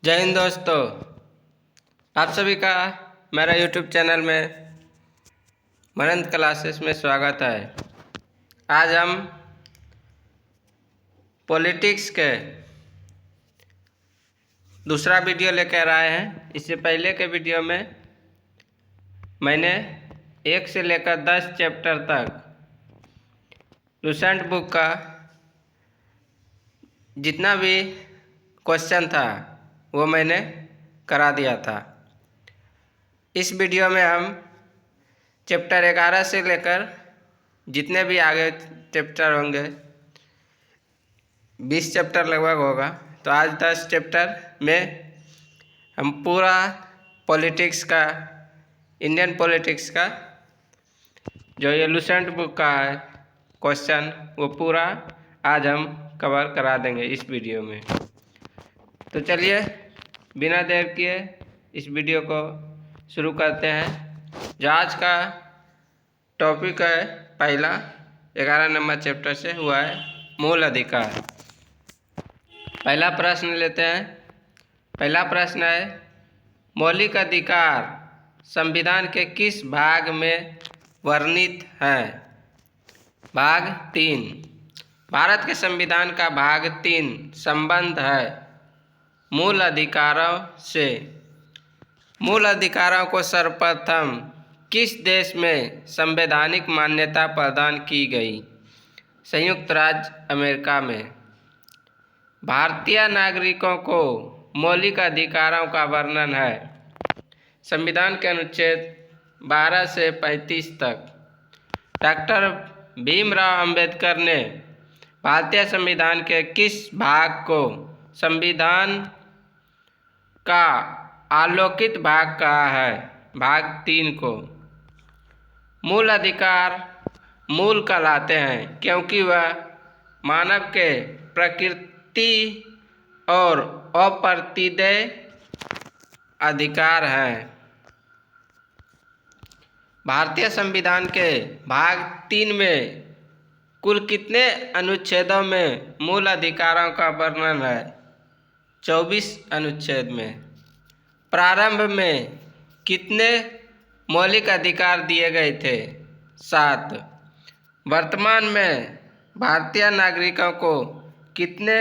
जय हिंद दोस्तों, आप सभी का मेरा YouTube चैनल में मनंत क्लासेस में स्वागत है। आज हम पॉलिटिक्स के दूसरा वीडियो लेकर आए हैं। इससे पहले के वीडियो में मैंने 1 से लेकर 10 चैप्टर तक लुसेंट बुक का जितना भी क्वेश्चन था वो मैंने करा दिया था। इस वीडियो में हम चैप्टर 11 से लेकर जितने भी आगे चैप्टर होंगे 20 चैप्टर लगभग होगा, तो आज 10 चैप्टर में हम पूरा पॉलिटिक्स का, इंडियन पॉलिटिक्स का जो ये लुसेंट बुक का है क्वेश्चन, वो पूरा आज हम कवर करा देंगे इस वीडियो में। तो चलिए बिना देर किए इस वीडियो को शुरू करते हैं। जो आज का टॉपिक है पहला 11 नंबर चैप्टर से हुआ है मूल अधिकार। पहला प्रश्न लेते हैं। पहला प्रश्न है, मौलिक अधिकार संविधान के किस भाग में वर्णित है? भाग 3। भारत के संविधान का भाग 3 संबंध है मूल अधिकारों से। मूल अधिकारों को सर्वप्रथम किस देश में संवैधानिक मान्यता प्रदान की गई? संयुक्त राज्य अमेरिका में। भारतीय नागरिकों को मौलिक अधिकारों का वर्णन है संविधान के अनुच्छेद 12 से 35 तक। डॉक्टर भीमराव अंबेडकर ने भारतीय संविधान के किस भाग को संविधान का आलोकित भाग कहा है? भाग 3 को। मूल अधिकार मूल कहलाते हैं क्योंकि वह मानव के प्रकृति और अप्रतिदेय अधिकार हैं। भारतीय संविधान के भाग 3 में कुल कितने अनुच्छेदों में मूल अधिकारों का वर्णन है? 24 अनुच्छेद में। प्रारंभ में कितने मौलिक अधिकार दिए गए थे? 7। वर्तमान में भारतीय नागरिकों को कितने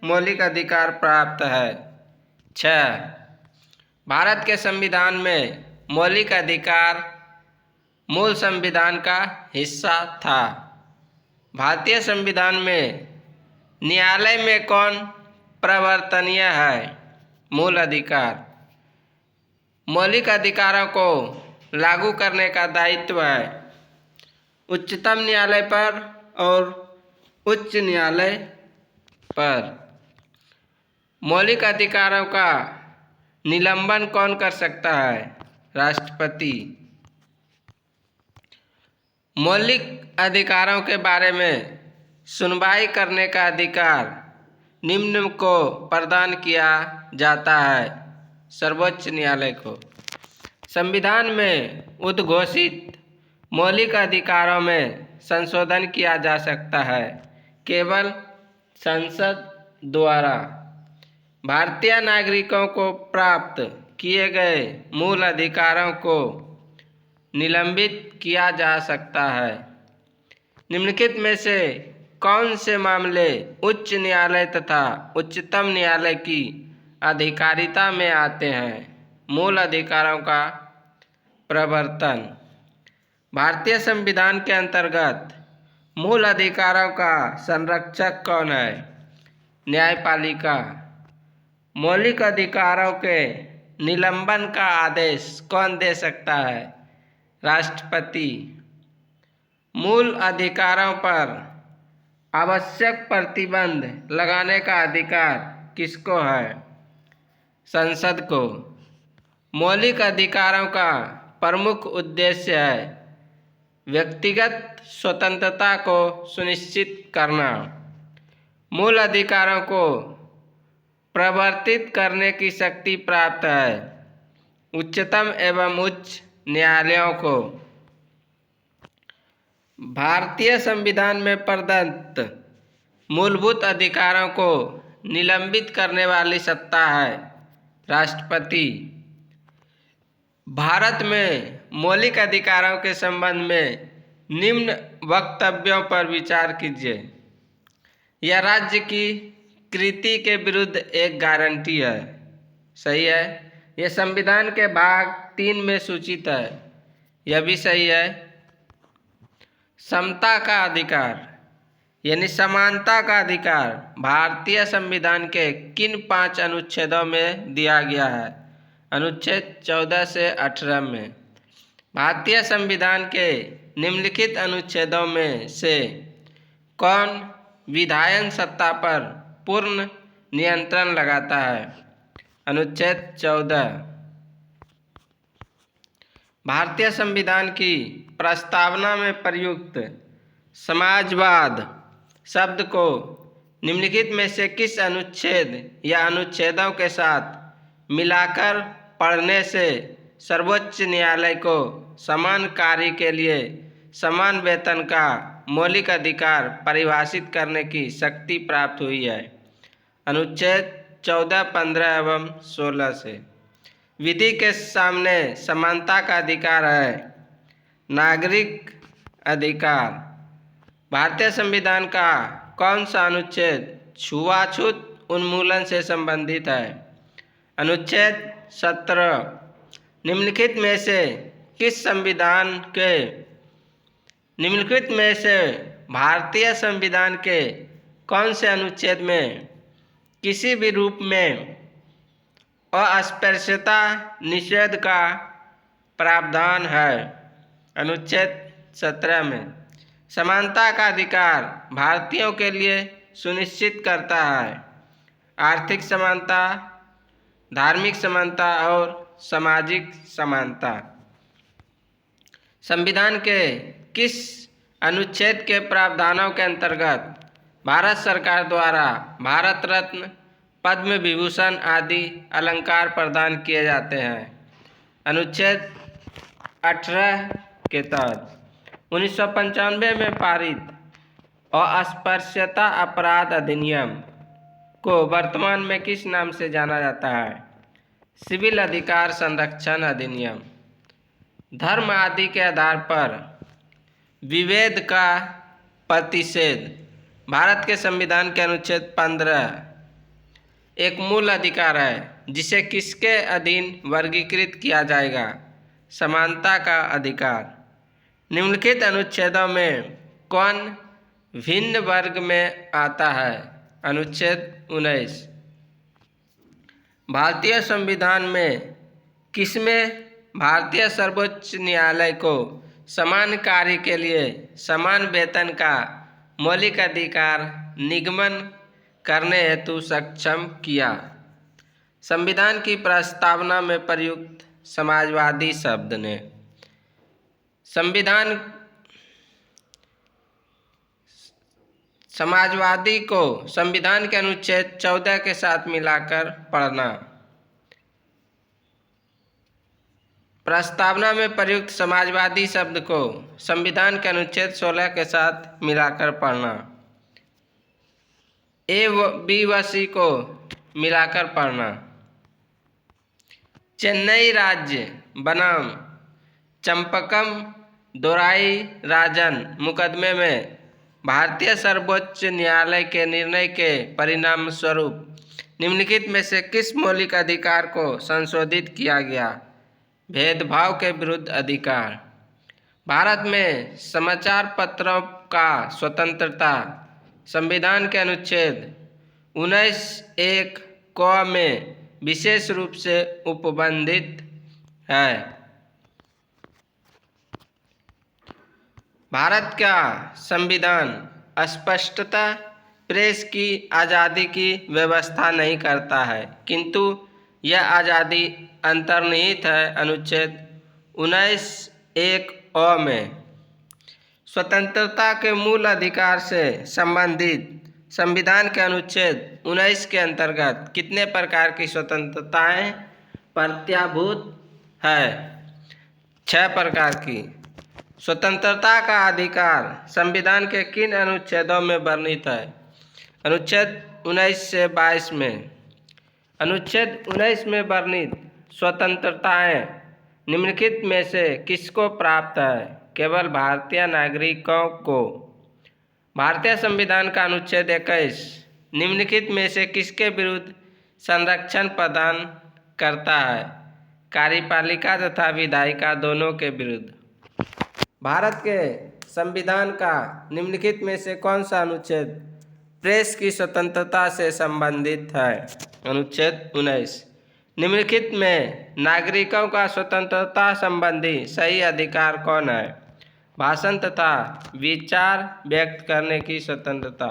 मौलिक अधिकार प्राप्त है? 6। भारत के संविधान में मौलिक अधिकार मूल संविधान का हिस्सा था। भारतीय संविधान में न्यायालय में कौन प्रवर्तनीय है? मूल अधिकार। मौलिक अधिकारों को लागू करने का दायित्व है उच्चतम न्यायालय पर और उच्च न्यायालय पर। मौलिक अधिकारों का निलंबन कौन कर सकता है? राष्ट्रपति। मौलिक अधिकारों के बारे में सुनवाई करने का अधिकार निम्न को प्रदान किया जाता है? सर्वोच्च न्यायालय को। संविधान में उद्घोषित मौलिक अधिकारों में संशोधन किया जा सकता है केवल संसद द्वारा। भारतीय नागरिकों को प्राप्त किए गए मूल अधिकारों को निलंबित किया जा सकता है। निम्नलिखित में से कौन से मामले उच्च न्यायालय तथा उच्चतम न्यायालय की अधिकारिता में आते हैं? मूल अधिकारों का प्रवर्तन। भारतीय संविधान के अंतर्गत मूल अधिकारों का संरक्षक कौन है? न्यायपालिका। मौलिक अधिकारों के निलंबन का आदेश कौन दे सकता है? राष्ट्रपति। मूल अधिकारों पर आवश्यक प्रतिबंध लगाने का अधिकार किसको है? संसद को। मौलिक अधिकारों का प्रमुख उद्देश्य है व्यक्तिगत स्वतंत्रता को सुनिश्चित करना। मूल अधिकारों को प्रवर्तित करने की शक्ति प्राप्त है उच्चतम एवं उच्च न्यायालयों को। भारतीय संविधान में प्रदत्त मूलभूत अधिकारों को निलंबित करने वाली सत्ता है राष्ट्रपति भारत में मौलिक अधिकारों के संबंध में निम्न वक्तव्यों पर विचार कीजिए। यह राज्य की कृति के विरुद्ध एक गारंटी है। सही है। यह संविधान के भाग 3 में सूचित है। यह भी सही है। समता का अधिकार यानी समानता का अधिकार भारतीय संविधान के किन 5 अनुच्छेदों में दिया गया है? अनुच्छेद 14 से 18 में। भारतीय संविधान के निम्नलिखित अनुच्छेदों में से कौन विधायन सत्ता पर पूर्ण नियंत्रण लगाता है? अनुच्छेद 14। भारतीय संविधान की प्रस्तावना में प्रयुक्त समाजवाद शब्द को निम्नलिखित में से किस अनुच्छेद या अनुच्छेदों के साथ मिलाकर पढ़ने से सर्वोच्च न्यायालय को समान कार्य के लिए समान वेतन का मौलिक अधिकार परिभाषित करने की शक्ति प्राप्त हुई है? अनुच्छेद 14, 15 एवं 16 से। विधि के सामने समानता का अधिकार है। नागरिक अधिकार। भारतीय संविधान का कौन सा अनुच्छेद छुआछूत उन्मूलन से संबंधित है? अनुच्छेद 17। निम्नलिखित में से भारतीय संविधान के कौन से अनुच्छेद में किसी भी रूप में अस्पृश्यता निषेध का प्रावधान है? अनुच्छेद 17 में। समानता का अधिकार भारतीयों के लिए सुनिश्चित करता है आर्थिक समानता, धार्मिक समानता और सामाजिक समानता। संविधान के किस अनुच्छेद के प्रावधानों के अंतर्गत भारत सरकार द्वारा भारत रत्न, पद्म विभूषण आदि अलंकार प्रदान किए जाते हैं? अनुच्छेद 18 के तहत। 1995 में पारित अस्पृश्यता अपराध अधिनियम को वर्तमान में किस नाम से जाना जाता है? सिविल अधिकार संरक्षण अधिनियम। धर्म आदि के आधार पर विभेद का प्रतिषेध। भारत के संविधान के अनुच्छेद 15 एक मूल अधिकार है जिसे किसके अधीन वर्गीकृत किया जाएगा? समानता का अधिकार। निम्नलिखित अनुच्छेदों में कौन भिन्न वर्ग में आता है? अनुच्छेद 19। भारतीय संविधान में किसमें भारतीय सर्वोच्च न्यायालय को समान कार्य के लिए समान वेतन का मौलिक अधिकार निगमन करने हेतु सक्षम किया? संविधान की प्रस्तावना में प्रयुक्त समाजवादी शब्द ने। समाजवादी को संविधान के अनुच्छेद 14 के साथ मिलाकर पढ़ना। प्रस्तावना में प्रयुक्त समाजवादी शब्द को संविधान के अनुच्छेद 16 के साथ मिलाकर पढ़ना। ए बी व सी को मिलाकर पढ़ना। चेन्नई राज्य बनाम चंपकम दोराई राजन मुकदमे में भारतीय सर्वोच्च न्यायालय के निर्णय के परिणाम स्वरूप निम्नलिखित में से किस मौलिक अधिकार को संशोधित किया गया? भेदभाव के विरुद्ध अधिकार। भारत में समाचार पत्रों का स्वतंत्रता संविधान के अनुच्छेद 19(1) क में विशेष रूप से उपबंधित है। भारत का संविधान स्पष्टतः प्रेस की आज़ादी की व्यवस्था नहीं करता है, किंतु यह आज़ादी अंतर्निहित है अनुच्छेद 19(1) अ में। स्वतंत्रता के मूल अधिकार से संबंधित संविधान के अनुच्छेद 19 के अंतर्गत कितने प्रकार की स्वतंत्रताएं प्रत्याभूत है? 6 प्रकार की। स्वतंत्रता का अधिकार संविधान के किन अनुच्छेदों में वर्णित है? अनुच्छेद 19 से 22 में। अनुच्छेद 19 में वर्णित स्वतंत्रताएं निम्नलिखित में से किसको प्राप्त है? केवल भारतीय नागरिकों को। भारतीय संविधान का अनुच्छेद 21 निम्नलिखित में से किसके विरुद्ध संरक्षण प्रदान करता है? कार्यपालिका तथा विधायिका दोनों के विरुद्ध। भारत के संविधान का निम्नलिखित में से कौन सा अनुच्छेद प्रेस की स्वतंत्रता से संबंधित है? अनुच्छेद 19। निम्नलिखित में नागरिकों का स्वतंत्रता संबंधी सही अधिकार कौन है? भाषण तथा विचार व्यक्त करने की स्वतंत्रता।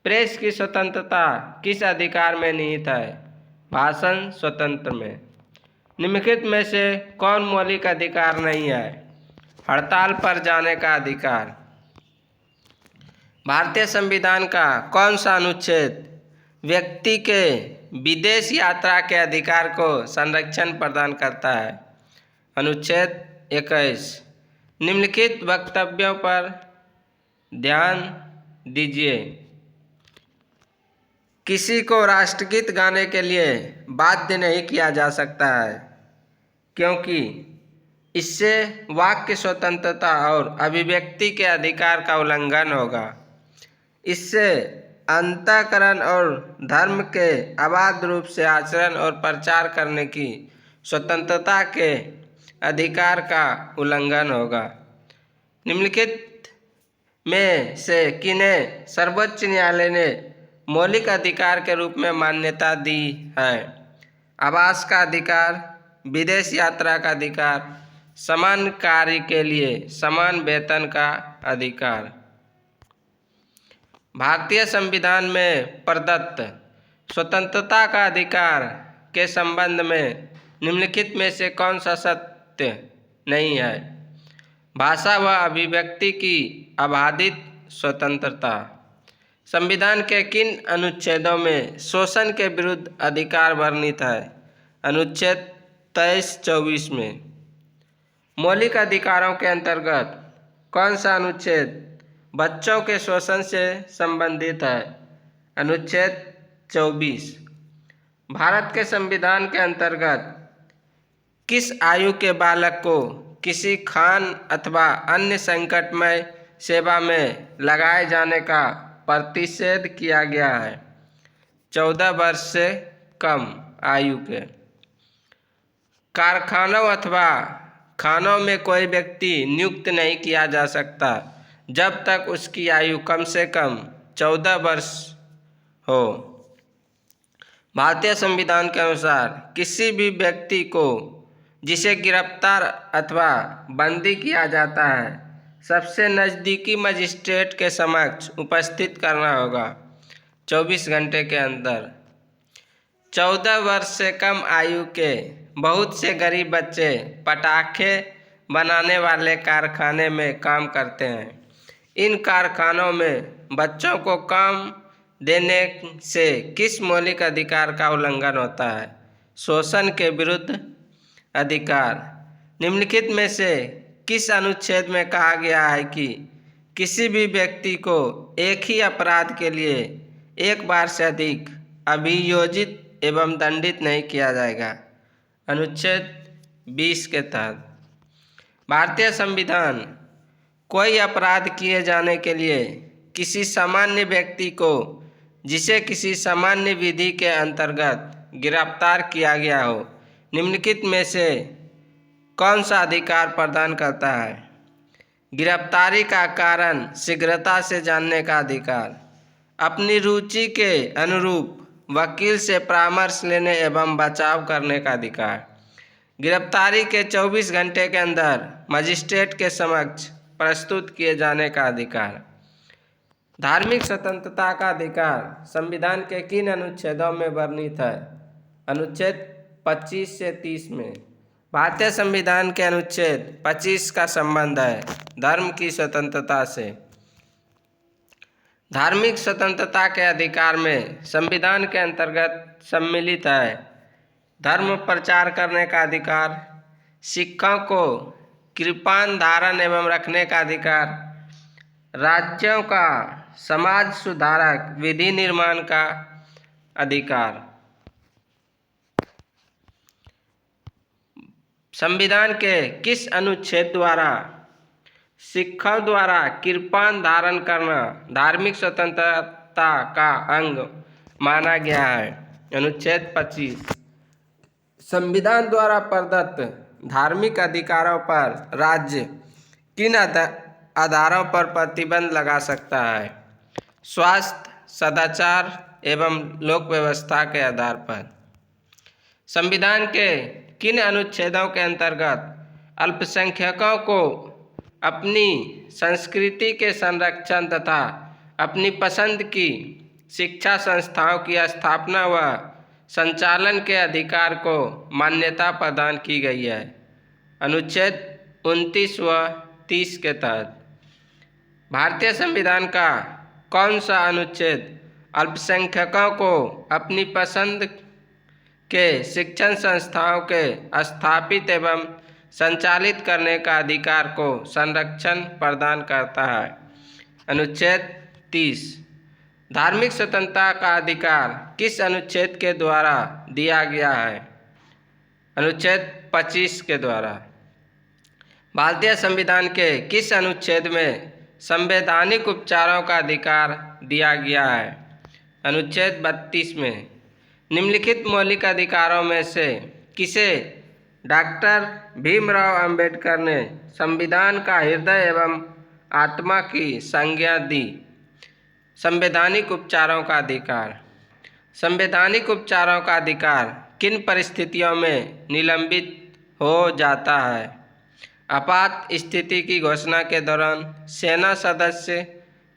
प्रेस की स्वतंत्रता किस अधिकार में निहित है? भाषण स्वतंत्र में। निम्नलिखित में से कौन मौलिक अधिकार नहीं है? हड़ताल पर जाने का अधिकार। भारतीय संविधान का कौन सा अनुच्छेद व्यक्ति के विदेश यात्रा के अधिकार को संरक्षण प्रदान करता है? अनुच्छेद 21। निम्नलिखित वक्तव्यों पर ध्यान दीजिए। किसी को राष्ट्रगीत गाने के लिए बाध्य नहीं किया जा सकता है, क्योंकि इससे वाक्य स्वतंत्रता और अभिव्यक्ति के अधिकार का उल्लंघन होगा। इससे अंतःकरण और धर्म के अबाध रूप से आचरण और प्रचार करने की स्वतंत्रता के अधिकार का उल्लंघन होगा। निम्नलिखित में से किन्हें सर्वोच्च न्यायालय ने मौलिक अधिकार के रूप में मान्यता दी है? आवास का अधिकार, विदेश यात्रा का अधिकार, समान कार्य के लिए समान वेतन का अधिकार। भारतीय संविधान में प्रदत्त स्वतंत्रता का अधिकार के संबंध में निम्नलिखित में से कौन सा सत्य नहीं है? भाषा व अभिव्यक्ति की अबाधित स्वतंत्रता। संविधान के किन अनुच्छेदों में शोषण के विरुद्ध अधिकार वर्णित है? अनुच्छेद 23-24 में। मौलिक अधिकारों के अंतर्गत कौन सा अनुच्छेद बच्चों के शोषण से संबंधित है? अनुच्छेद 24। भारत के संविधान के अंतर्गत किस आयु के बालक को किसी खान अथवा अन्य संकटमय सेवा में लगाए जाने का प्रतिषेध किया गया है? 14 वर्ष से कम आयु के। कारखानों अथवा खानों में कोई व्यक्ति नियुक्त नहीं किया जा सकता जब तक उसकी आयु कम से कम 14 वर्ष हो। भारतीय संविधान के अनुसार किसी भी व्यक्ति को जिसे गिरफ्तार अथवा बंदी किया जाता है सबसे नज़दीकी मजिस्ट्रेट के समक्ष उपस्थित करना होगा 24 घंटे के अंदर। 14 वर्ष से कम आयु के बहुत से गरीब बच्चे पटाखे बनाने वाले कारखाने में काम करते हैं। इन कारखानों में बच्चों को काम देने से किस मौलिक अधिकार का उल्लंघन होता है? शोषण के विरुद्ध अधिकार। निम्नलिखित में से किस अनुच्छेद में कहा गया है कि किसी भी व्यक्ति को एक ही अपराध के लिए एक बार से अधिक अभियोजित एवं दंडित नहीं किया जाएगा? अनुच्छेद 20 के तहत। भारतीय संविधान कोई अपराध किए जाने के लिए किसी सामान्य व्यक्ति को जिसे किसी सामान्य विधि के अंतर्गत गिरफ्तार किया गया हो निम्नलिखित में से कौन सा अधिकार प्रदान करता है? गिरफ्तारी का कारण शीघ्रता से जानने का अधिकार, अपनी रुचि के अनुरूप वकील से परामर्श लेने एवं बचाव करने का अधिकार, गिरफ्तारी के 24 घंटे के अंदर मजिस्ट्रेट के समक्ष प्रस्तुत किए जाने का अधिकार। धार्मिक स्वतंत्रता का अधिकार संविधान के किन अनुच्छेदों में वर्णित है? अनुच्छेद 25 से 30 में। भारतीय संविधान के अनुच्छेद 25 का संबंध है धर्म की स्वतंत्रता से। धार्मिक स्वतंत्रता के अधिकार में संविधान के अंतर्गत सम्मिलित है धर्म प्रचार करने का अधिकार, सिखों को कृपाण धारण एवं रखने का अधिकार, राज्यों का समाज सुधारक विधि निर्माण का अधिकार। संविधान के किस अनुच्छेद द्वारा सिखों द्वारा कृपाण धारण करना धार्मिक स्वतंत्रता का अंग माना गया है? अनुच्छेद 25। संविधान द्वारा प्रदत्त धार्मिक अधिकारों पर राज्य किन आधारों पर प्रतिबंध लगा सकता है? स्वास्थ्य, सदाचार एवं लोक व्यवस्था के आधार पर। संविधान के किन अनुच्छेदों के अंतर्गत अल्पसंख्यकों को अपनी संस्कृति के संरक्षण तथा अपनी पसंद की शिक्षा संस्थाओं की स्थापना व संचालन के अधिकार को मान्यता प्रदान की गई है? अनुच्छेद 29 व 30 के तहत। भारतीय संविधान का कौन सा अनुच्छेद अल्पसंख्यकों को अपनी पसंद के शिक्षण संस्थाओं के स्थापित एवं संचालित करने का अधिकार को संरक्षण प्रदान करता है? अनुच्छेद 30। धार्मिक स्वतंत्रता का अधिकार किस अनुच्छेद के द्वारा दिया गया है? अनुच्छेद 25 के द्वारा। भारतीय संविधान के किस अनुच्छेद में संवैधानिक उपचारों का अधिकार दिया गया है? अनुच्छेद 32 में। निम्नलिखित मौलिक अधिकारों में से किसे डॉक्टर भीमराव अंबेडकर ने संविधान का हृदय एवं आत्मा की संज्ञा दी? संवैधानिक उपचारों का अधिकार। संवैधानिक उपचारों का अधिकार किन परिस्थितियों में निलंबित हो जाता है? आपात स्थिति की घोषणा के दौरान, सेना सदस्य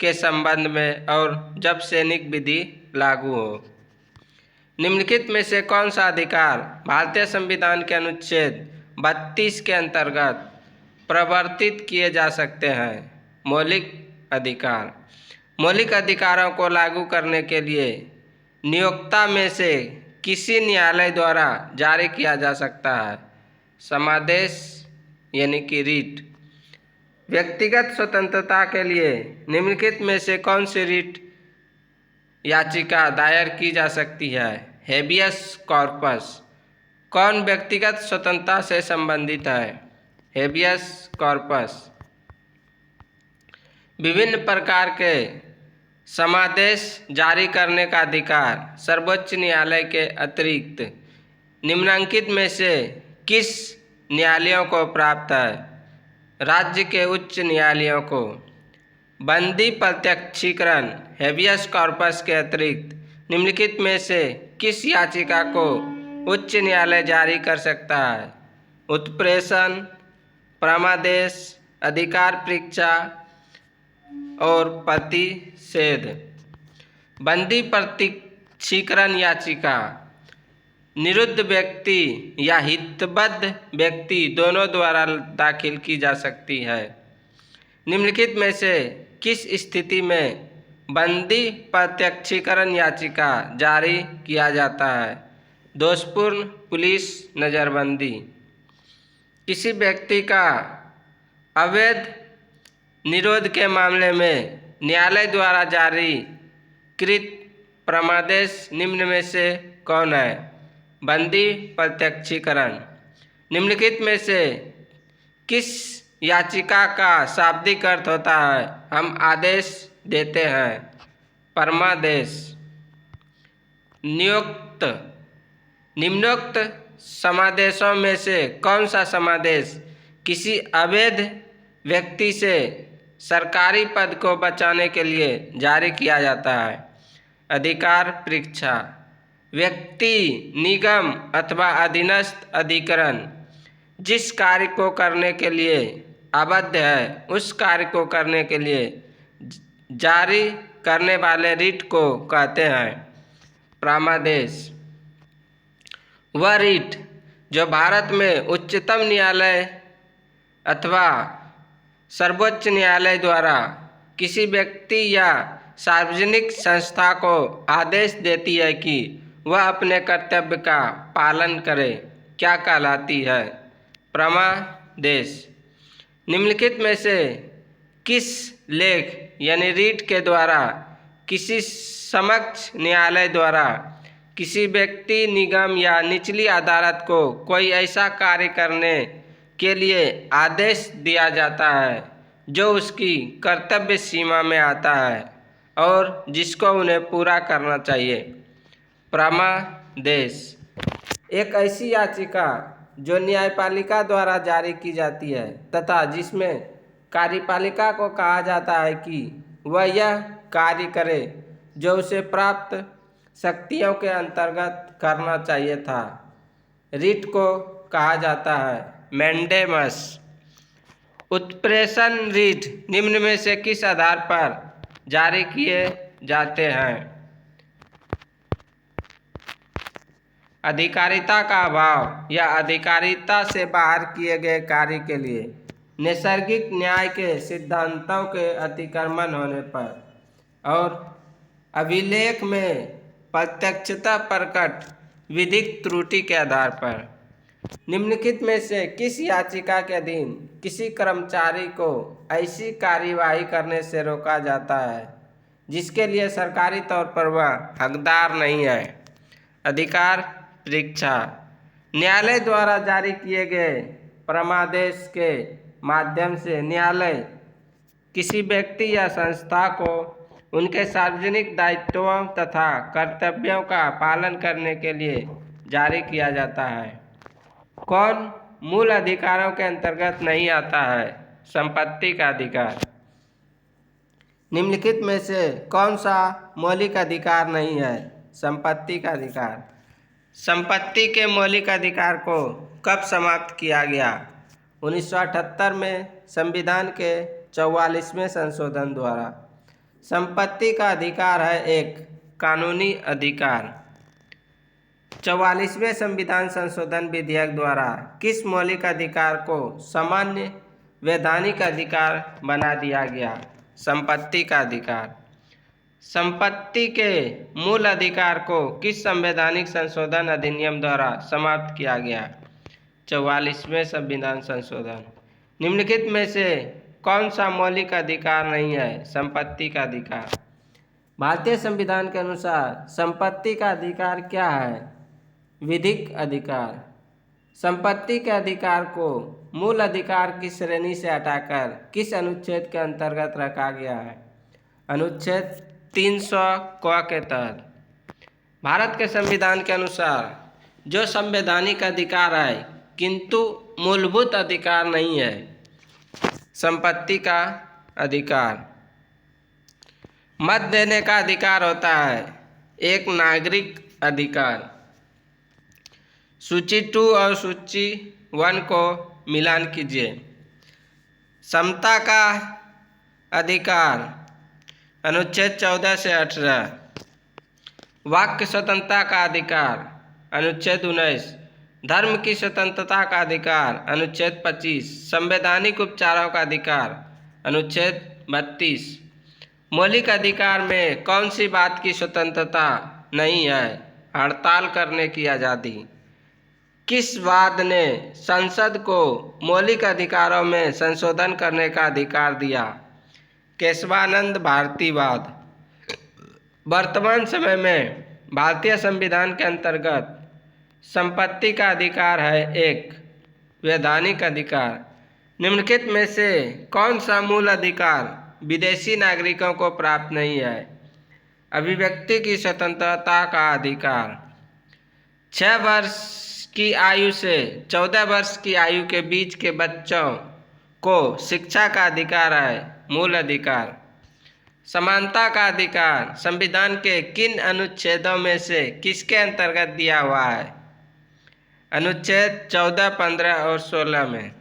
के संबंध में और जब सैनिक विधि लागू हो। निम्नलिखित में से कौन सा अधिकार भारतीय संविधान के अनुच्छेद 32 के अंतर्गत प्रवर्तित किए जा सकते हैं? मौलिक अधिकार। मौलिक अधिकारों को लागू करने के लिए नियोक्ता में से किसी न्यायालय द्वारा जारी किया जा सकता है? समादेश यानी कि रिट। व्यक्तिगत स्वतंत्रता के लिए निम्नलिखित में से कौन सी रिट याचिका दायर की जा सकती है? Habeas corpus. कौन व्यक्तिगत स्वतंत्रता से संबंधित है? Habeas corpus. विभिन्न प्रकार के समादेश जारी करने का अधिकार सर्वोच्च न्यायालय के अतिरिक्त निम्नलिखित में से किस न्यायालयों को प्राप्त है? राज्य के उच्च न्यायालयों को। बंदी प्रत्यक्षीकरण हेबियस कॉर्पस के अतिरिक्त निम्नलिखित में से किस याचिका को उच्च न्यायालय जारी कर सकता है? उत्प्रेषण, परमादेश, अधिकार परीक्षा और प्रतिषेध। बंदी प्रत्यक्षीकरण याचिका निरुद्ध व्यक्ति या हितबद्ध व्यक्ति दोनों द्वारा दाखिल की जा सकती है। निम्नलिखित में से किस स्थिति में बंदी प्रत्यक्षीकरण याचिका जारी किया जाता है? दोषपूर्ण पुलिस नज़रबंदी। किसी व्यक्ति का अवैध निरोध के मामले में न्यायालय द्वारा जारी कृत परमादेश निम्न में से कौन है? बंदी प्रत्यक्षीकरण। निम्नलिखित में से किस याचिका का शाब्दिक अर्थ होता है? हम आदेश देते हैं। परमादेश। नियोक्त। निम्नोक्त समादेशों में से कौन सा समादेश किसी अवैध व्यक्ति से सरकारी पद को बचाने के लिए जारी किया जाता है? अधिकार परीक्षा। व्यक्ति, निगम अथवा अधीनस्थ अधिकरण जिस कार्य को करने के लिए आबद्ध है उस कार्य को करने के लिए जारी करने वाले रिट को कहते हैं परमादेश। वह रिट जो भारत में उच्चतम न्यायालय अथवा सर्वोच्च न्यायालय द्वारा किसी व्यक्ति या सार्वजनिक संस्था को आदेश देती है कि वह अपने कर्तव्य का पालन करे, क्या कहलाती है? परमादेश। निम्नलिखित में से किस लेख यानी रीट के द्वारा किसी समक्ष न्यायालय द्वारा किसी व्यक्ति, निगम या निचली अदालत को कोई ऐसा कार्य करने के लिए आदेश दिया जाता है जो उसकी कर्तव्य सीमा में आता है और जिसको उन्हें पूरा करना चाहिए। परमादेश एक ऐसी याचिका जो न्यायपालिका द्वारा जारी की जाती है तथा जिसमें कार्यपालिका को कहा जाता है कि वह यह कार्य करे जो उसे प्राप्त शक्तियों के अंतर्गत करना चाहिए था। रिट को कहा जाता है मैंडेमस। उत्प्रेषण रिट निम्न में से किस आधार पर जारी किए जाते हैं? अधिकारिता का अभाव या अधिकारिता से बाहर किए गए कार्य के लिए नैसर्गिक न्याय के सिद्धांतों के अतिक्रमण होने पर और अभिलेख में प्रत्यक्षता प्रकट विधिक त्रुटि के आधार पर। निम्नलिखित में से किस याचिका के अधीन किसी कर्मचारी को ऐसी कार्यवाही करने से रोका जाता है जिसके लिए सरकारी तौर पर वह हकदार नहीं है? अधिकार परीक्षा न्यायालय द्वारा जारी किए गए परमादेश के माध्यम से न्यायालय किसी व्यक्ति या संस्था को उनके सार्वजनिक दायित्वों तथा कर्तव्यों का पालन करने के लिए जारी किया जाता है। कौन मूल अधिकारों के अंतर्गत नहीं आता है? संपत्ति का अधिकार। निम्नलिखित में से कौन सा मौलिक अधिकार नहीं है? संपत्ति का अधिकार। संपत्ति के मौलिक अधिकार को कब समाप्त किया गया? 1978 में संविधान के 44वें संशोधन द्वारा। संपत्ति का अधिकार है एक कानूनी अधिकार। 44वें संविधान संशोधन विधेयक द्वारा किस मौलिक अधिकार को सामान्य वैधानिक अधिकार बना दिया गया? संपत्ति का अधिकार। संपत्ति के मूल अधिकार को किस संवैधानिक संशोधन अधिनियम द्वारा समाप्त किया गया? 44वें संविधान संशोधन। निम्नलिखित में से कौन सा मौलिक अधिकार नहीं है? संपत्ति का अधिकार। भारतीय संविधान के अनुसार संपत्ति का अधिकार क्या है? विधिक अधिकार। संपत्ति के अधिकार को मूल अधिकार की श्रेणी से हटाकर किस अनुच्छेद के अंतर्गत रखा गया है? अनुच्छेद 300 क के तहत। भारत के संविधान के अनुसार जो संवैधानिक अधिकार है किंतु मूलभूत अधिकार नहीं है। संपत्ति का अधिकार। मत देने का अधिकार होता है एक नागरिक अधिकार। सूची 2 और सूची 1 को मिलान कीजिए। समता का अधिकार अनुच्छेद 14 से 18। वाक्य स्वतंत्रता का अधिकार अनुच्छेद 19। धर्म की स्वतंत्रता का अधिकार अनुच्छेद 25। संवैधानिक उपचारों का अधिकार अनुच्छेद 32। मौलिक अधिकार में कौन सी बात की स्वतंत्रता नहीं है? हड़ताल करने की आज़ादी। किस वाद ने संसद को मौलिक अधिकारों में संशोधन करने का अधिकार दिया? केशवानंद भारतीवाद। वर्तमान समय में भारतीय संविधान के अंतर्गत संपत्ति का अधिकार है एक वैधानिक अधिकार। निम्नलिखित में से कौन सा मूल अधिकार विदेशी नागरिकों को प्राप्त नहीं है? अभिव्यक्ति की स्वतंत्रता का अधिकार। 6 वर्ष की आयु से 14 वर्ष की आयु के बीच के बच्चों को शिक्षा का अधिकार है मूल अधिकार। समानता का अधिकार संविधान के किन अनुच्छेदों में से किसके अंतर्गत दिया हुआ है? अनुच्छेद 14, 15 और 16 में।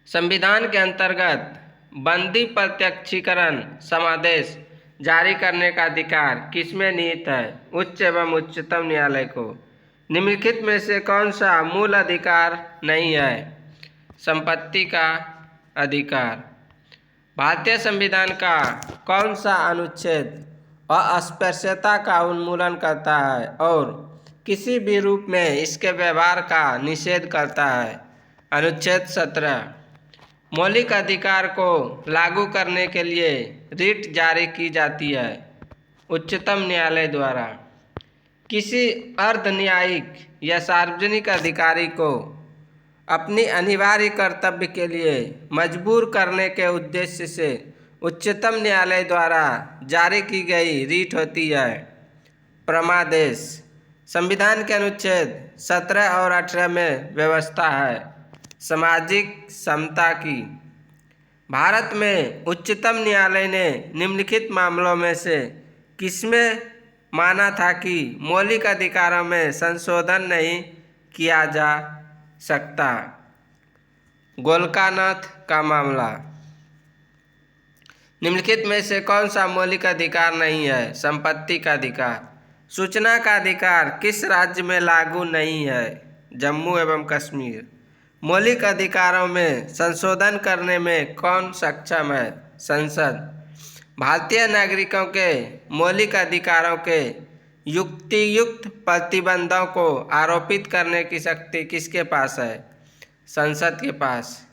संविधान के अंतर्गत बंदी प्रत्यक्षीकरण समादेश जारी करने का अधिकार किसमें निहित है? उच्च एवं उच्चतम न्यायालय को। निम्नलिखित में से कौन सा मूल अधिकार नहीं है? संपत्ति का अधिकार। भारतीय संविधान का कौन सा अनुच्छेद अस्पृश्यता का उन्मूलन करता है और किसी भी रूप में इसके व्यवहार का निषेध करता है? अनुच्छेद 17। मौलिक अधिकार को लागू करने के लिए रिट जारी की जाती है उच्चतम न्यायालय द्वारा। किसी अर्ध न्यायिक या सार्वजनिक अधिकारी को अपनी अनिवार्य कर्तव्य के लिए मजबूर करने के उद्देश्य से उच्चतम न्यायालय द्वारा जारी की गई रीट होती है परमादेश। संविधान के अनुच्छेद 17 और 18 में व्यवस्था है सामाजिक समता की। भारत में उच्चतम न्यायालय ने निम्नलिखित मामलों में से किसमें माना था कि मौलिक अधिकारों में संशोधन नहीं किया जा सकता? गोलकानाथ का मामला। निम्नलिखित में से कौन सा मौलिक अधिकार नहीं है? संपत्ति का अधिकार। सूचना का अधिकार किस राज्य में लागू नहीं है? जम्मू एवं कश्मीर। मौलिक अधिकारों में संशोधन करने में कौन सक्षम है? संसद। भारतीय नागरिकों के मौलिक अधिकारों के युक्तियुक्त प्रतिबंधों को आरोपित करने की शक्ति किसके पास है? संसद के पास।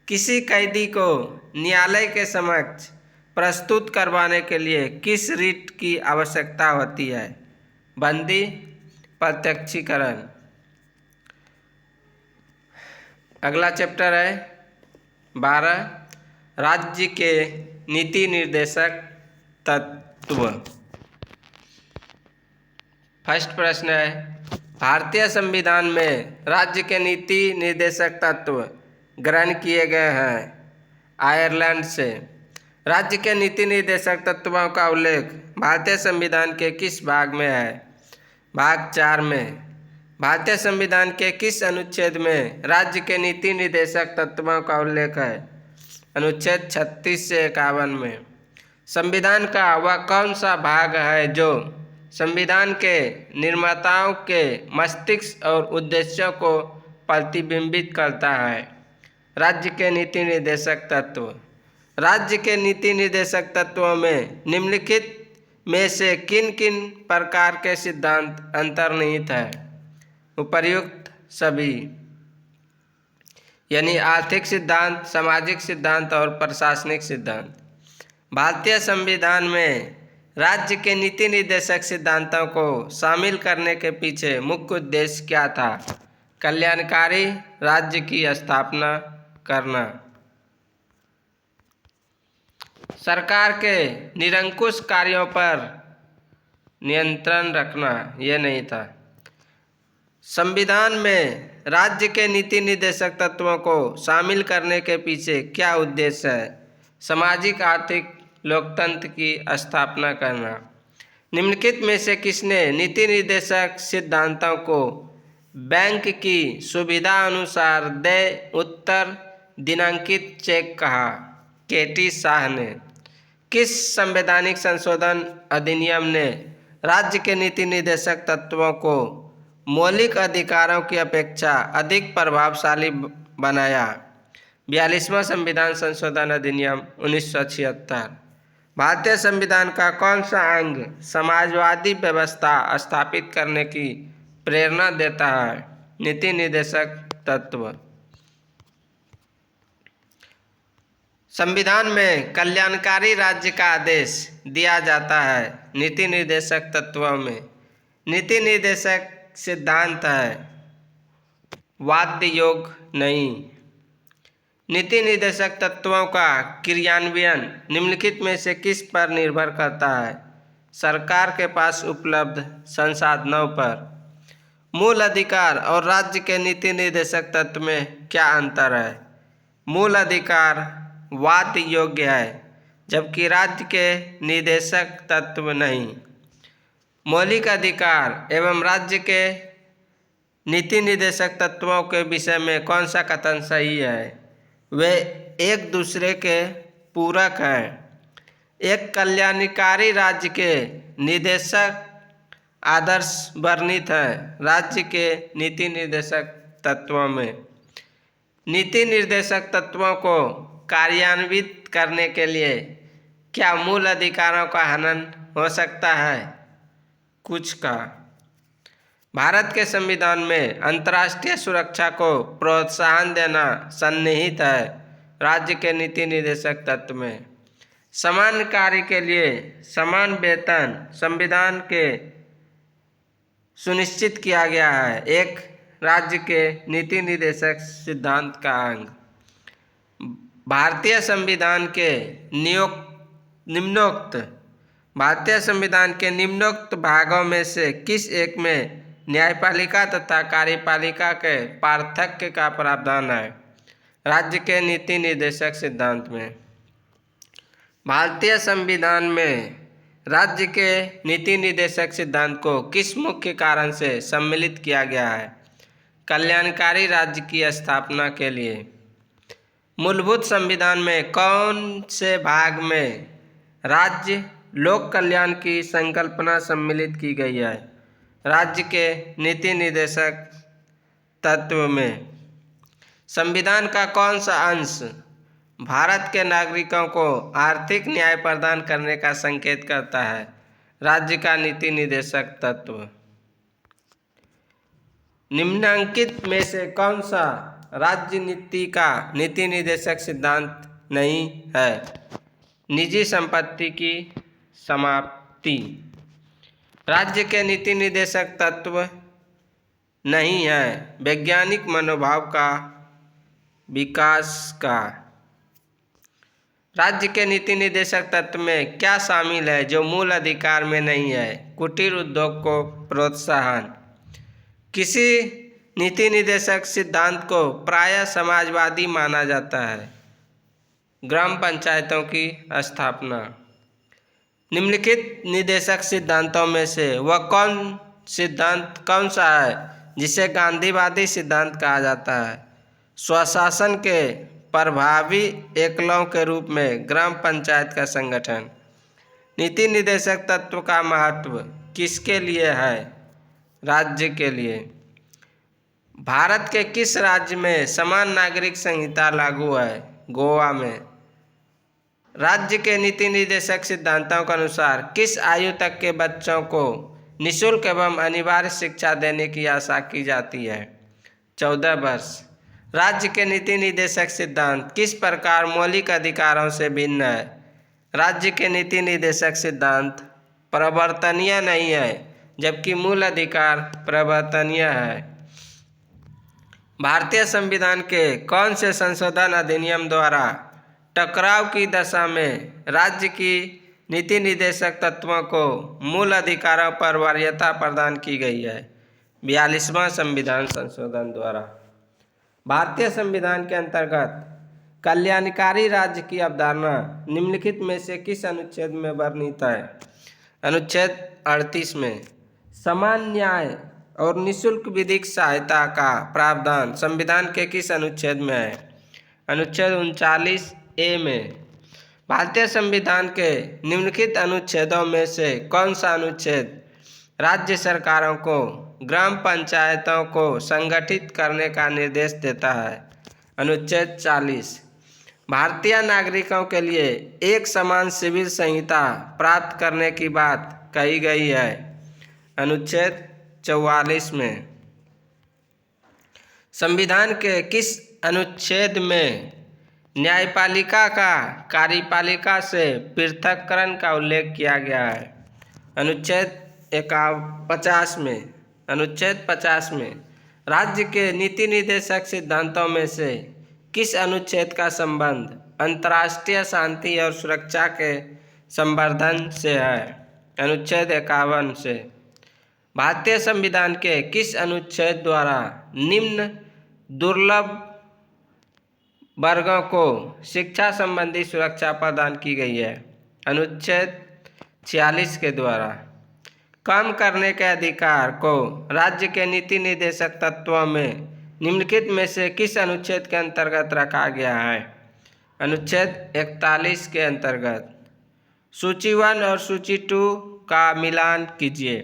किसी कैदी को न्यायालय के समक्ष प्रस्तुत करवाने के लिए किस रीट की आवश्यकता होती है? बंदी प्रत्यक्षीकरण। अगला चैप्टर है 12 राज्य के नीति निर्देशक तत्व। फर्स्ट प्रश्न है भारतीय संविधान में राज्य के नीति निर्देशक तत्व ग्रहण किए गए हैं आयरलैंड से। राज्य के नीति निर्देशक तत्वों का उल्लेख भारतीय संविधान के किस भाग में है? भाग 4 में। भारतीय संविधान के किस अनुच्छेद में राज्य के नीति निर्देशक तत्वों का उल्लेख है? अनुच्छेद 36 से 51 में। संविधान का वह कौन सा भाग है जो संविधान के निर्माताओं के मस्तिष्क और उद्देश्यों को प्रतिबिंबित करता है? राज्य के नीति निर्देशक तत्व। राज्य के नीति निर्देशक तत्वों में निम्नलिखित में से किन किन प्रकार के सिद्धांत अंतर्निहित है? उपर्युक्त सभी, यानी आर्थिक सिद्धांत, सामाजिक सिद्धांत और प्रशासनिक सिद्धांत। भारतीय संविधान में राज्य के नीति निर्देशक सिद्धांतों को शामिल करने के पीछे मुख्य उद्देश्य क्या था? कल्याणकारी राज्य की स्थापना करना। सरकार के निरंकुश कार्यों पर नियंत्रण रखना, यह नहीं था। संविधान में राज्य के नीति निर्देशक तत्वों को शामिल करने के पीछे क्या उद्देश्य है? सामाजिक आर्थिक लोकतंत्र की स्थापना करना। निम्नलिखित में से किसने नीति निर्देशक सिद्धांतों को बैंक की सुविधा अनुसार देय उत्तर दिनांकित चेक कहा? केटी शाह ने। किस संवैधानिक संशोधन अधिनियम ने राज्य के नीति निर्देशक तत्वों को मौलिक अधिकारों की अपेक्षा अधिक प्रभावशाली बनाया? 42वां संविधान संशोधन अधिनियम 1976। भारतीय संविधान का कौन सा अंग समाजवादी व्यवस्था स्थापित करने की प्रेरणा देता है? नीति निर्देशक तत्व। संविधान में कल्याणकारी राज्य का आदेश दिया जाता है नीति निर्देशक तत्वों में। नीति निर्देशक सिद्धांत है वाद्य योग नहीं। नीति निर्देशक तत्वों का क्रियान्वयन निम्नलिखित में से किस पर निर्भर करता है? सरकार के पास उपलब्ध संसाधनों पर। मूल अधिकार और राज्य के नीति निर्देशक तत्व में क्या अंतर है? मूल अधिकार वाद्य योग्य है जबकि राज्य के निर्देशक तत्व नहीं। मौलिक अधिकार एवं राज्य के नीति निर्देशक तत्वों के विषय में कौन सा कथन सही है? वे एक दूसरे के पूरक हैं। एक कल्याणकारी राज्य के निर्देशक आदर्श वर्णित हैं राज्य के नीति निर्देशक तत्वों में। नीति निर्देशक तत्वों को कार्यान्वित करने के लिए क्या मूल अधिकारों का हनन हो सकता है? कुछ का। भारत के संविधान में अंतर्राष्ट्रीय सुरक्षा को प्रोत्साहन देना सन्निहित है राज्य के नीति निर्देशक तत्व में। समान कार्य के लिए समान वेतन संविधान के सुनिश्चित किया गया है। एक राज्य के नीति निर्देशक सिद्धांत का अंग। भारतीय संविधान के निम्नोक्त भागों में से किस एक में न्यायपालिका तथा कार्यपालिका के पार्थक्य का प्रावधान है? राज्य के नीति निर्देशक सिद्धांत में। भारतीय संविधान में राज्य के नीति निर्देशक सिद्धांत को किस मुख्य कारण से सम्मिलित किया गया है? कल्याणकारी राज्य की स्थापना के लिए। मूलभूत संविधान में कौन से भाग में राज्य लोक कल्याण की संकल्पना सम्मिलित की गई है? राज्य के नीति निर्देशक तत्व में। संविधान का कौन सा अंश भारत के नागरिकों को आर्थिक न्याय प्रदान करने का संकेत करता है? राज्य का नीति निर्देशक तत्व। निम्नलिखित में से कौन सा राज्य नीति का नीति निर्देशक सिद्धांत नहीं है? निजी संपत्ति की समाप्ति। राज्य के नीति निर्देशक तत्व नहीं है वैज्ञानिक मनोभाव का विकास का। राज्य के नीति निर्देशक तत्व में क्या शामिल है जो मूल अधिकार में नहीं है? कुटीर उद्योग को प्रोत्साहन। किसी नीति निर्देशक सिद्धांत को प्रायः समाजवादी माना जाता है। ग्राम पंचायतों की स्थापना। निम्नलिखित निर्देशक सिद्धांतों में से वह सिद्धांत कौन सा है जिसे गांधीवादी सिद्धांत कहा जाता है? स्वशासन के प्रभावी एकलों के रूप में ग्राम पंचायत का संगठन। नीति निर्देशक तत्व का महत्व किसके लिए है? राज्य के लिए। भारत के किस राज्य में समान नागरिक संहिता लागू है? गोवा में। राज्य के नीति निर्देशक सिद्धांतों के अनुसार किस आयु तक के बच्चों को निःशुल्क एवं अनिवार्य शिक्षा देने की आशा की जाती है? 14 वर्ष। राज्य के नीति निर्देशक सिद्धांत किस प्रकार मौलिक अधिकारों से भिन्न है? राज्य के नीति निर्देशक सिद्धांत परिवर्तनीय नहीं है जबकि मूल अधिकार परिवर्तनीय है। भारतीय संविधान के कौन से संशोधन अधिनियम द्वारा टकराव की दशा में राज्य की नीति निर्देशक तत्वों को मूल अधिकारों पर वरीयता प्रदान की गई है? 42वां संविधान संशोधन द्वारा। भारतीय संविधान के अंतर्गत कल्याणकारी राज्य की अवधारणा निम्नलिखित में से किस अनुच्छेद में वर्णित है? अनुच्छेद 38 में। समान न्याय और निःशुल्क विधिक सहायता का प्रावधान संविधान के किस अनुच्छेद में है? अनुच्छेद 39A में। भारतीय संविधान के निम्नलिखित अनुच्छेदों में से कौन सा अनुच्छेद राज्य सरकारों को ग्राम पंचायतों को संगठित करने का निर्देश देता है? अनुच्छेद 40। भारतीय नागरिकों के लिए एक समान सिविल संहिता प्राप्त करने की बात कही गई है? अनुच्छेद 44 में। संविधान के किस अनुच्छेद में न्यायपालिका का कार्यपालिका से पृथक्करण का उल्लेख किया गया है? अनुच्छेद 50 में। अनुच्छेद 50 में। राज्य के नीति निर्देशक सिद्धांतों में से किस अनुच्छेद का संबंध अंतर्राष्ट्रीय शांति और सुरक्षा के संवर्धन से है? अनुच्छेद 51 से। भारतीय संविधान के किस अनुच्छेद द्वारा निम्न दुर्लभ वर्गों को शिक्षा संबंधी सुरक्षा प्रदान की गई है? अनुच्छेद 46 के द्वारा। कम करने के अधिकार को राज्य के नीति निर्देशक तत्वों में निम्नलिखित में से किस अनुच्छेद के अंतर्गत रखा गया है? अनुच्छेद 41 के अंतर्गत। सूची 1 और सूची 2 का मिलान कीजिए।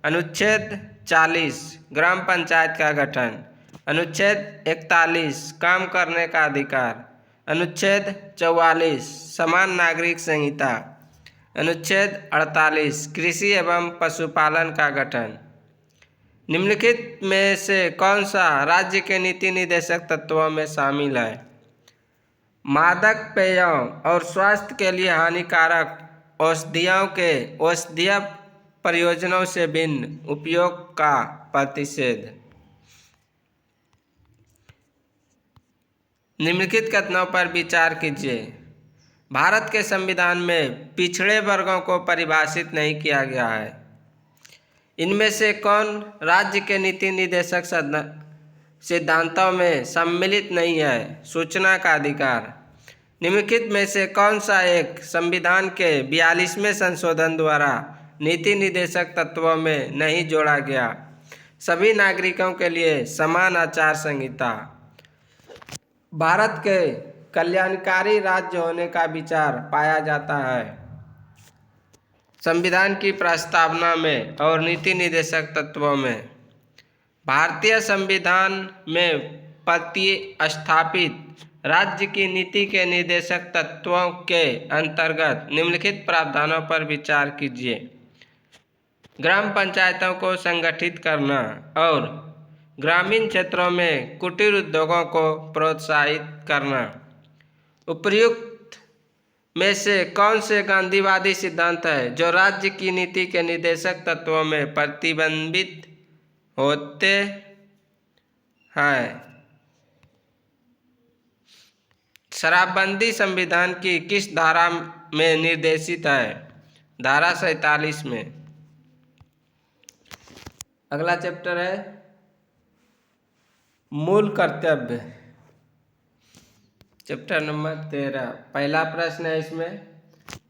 अनुच्छेद 40 ग्राम पंचायत का गठन। अनुच्छेद 41 काम करने का अधिकार। अनुच्छेद 44 समान नागरिक संहिता। अनुच्छेद 48 कृषि एवं पशुपालन का गठन। निम्नलिखित में से कौन सा राज्य के नीति निर्देशक तत्वों में शामिल है? मादक पेयों और स्वास्थ्य के लिए हानिकारक औषधियों के औषधीय प्रयोजनों से भिन्न उपयोग का प्रतिषेध। निम्नलिखित कथनों पर विचार कीजिए। भारत के संविधान में पिछड़े वर्गों को परिभाषित नहीं किया गया है। इनमें से कौन राज्य के नीति निर्देशक सिद्धांतों में सम्मिलित नहीं है? सूचना का अधिकार। निम्नलिखित में से कौन सा एक संविधान के 42वें संशोधन द्वारा नीति निर्देशक तत्वों में नहीं जोड़ा गया? सभी नागरिकों के लिए समान आचार संहिता। भारत के कल्याणकारी राज्य होने का विचार पाया जाता है संविधान की प्रस्तावना में और नीति निर्देशक तत्वों में। भारतीय संविधान में प्रतिस्थापित राज्य की नीति के निर्देशक तत्वों के अंतर्गत निम्नलिखित प्रावधानों पर विचार कीजिए। ग्राम पंचायतों को संगठित करना और ग्रामीण क्षेत्रों में कुटीर उद्योगों को प्रोत्साहित करना। उपर्युक्त में से कौन से गांधीवादी सिद्धांत है जो राज्य की नीति के निर्देशक तत्वों में प्रतिबिंबित होते हैं? शराबबंदी संविधान की किस धारा में निर्देशित है? धारा 47 में। अगला चैप्टर है मूल कर्तव्य, चैप्टर नंबर 13। पहला प्रश्न है इसमें,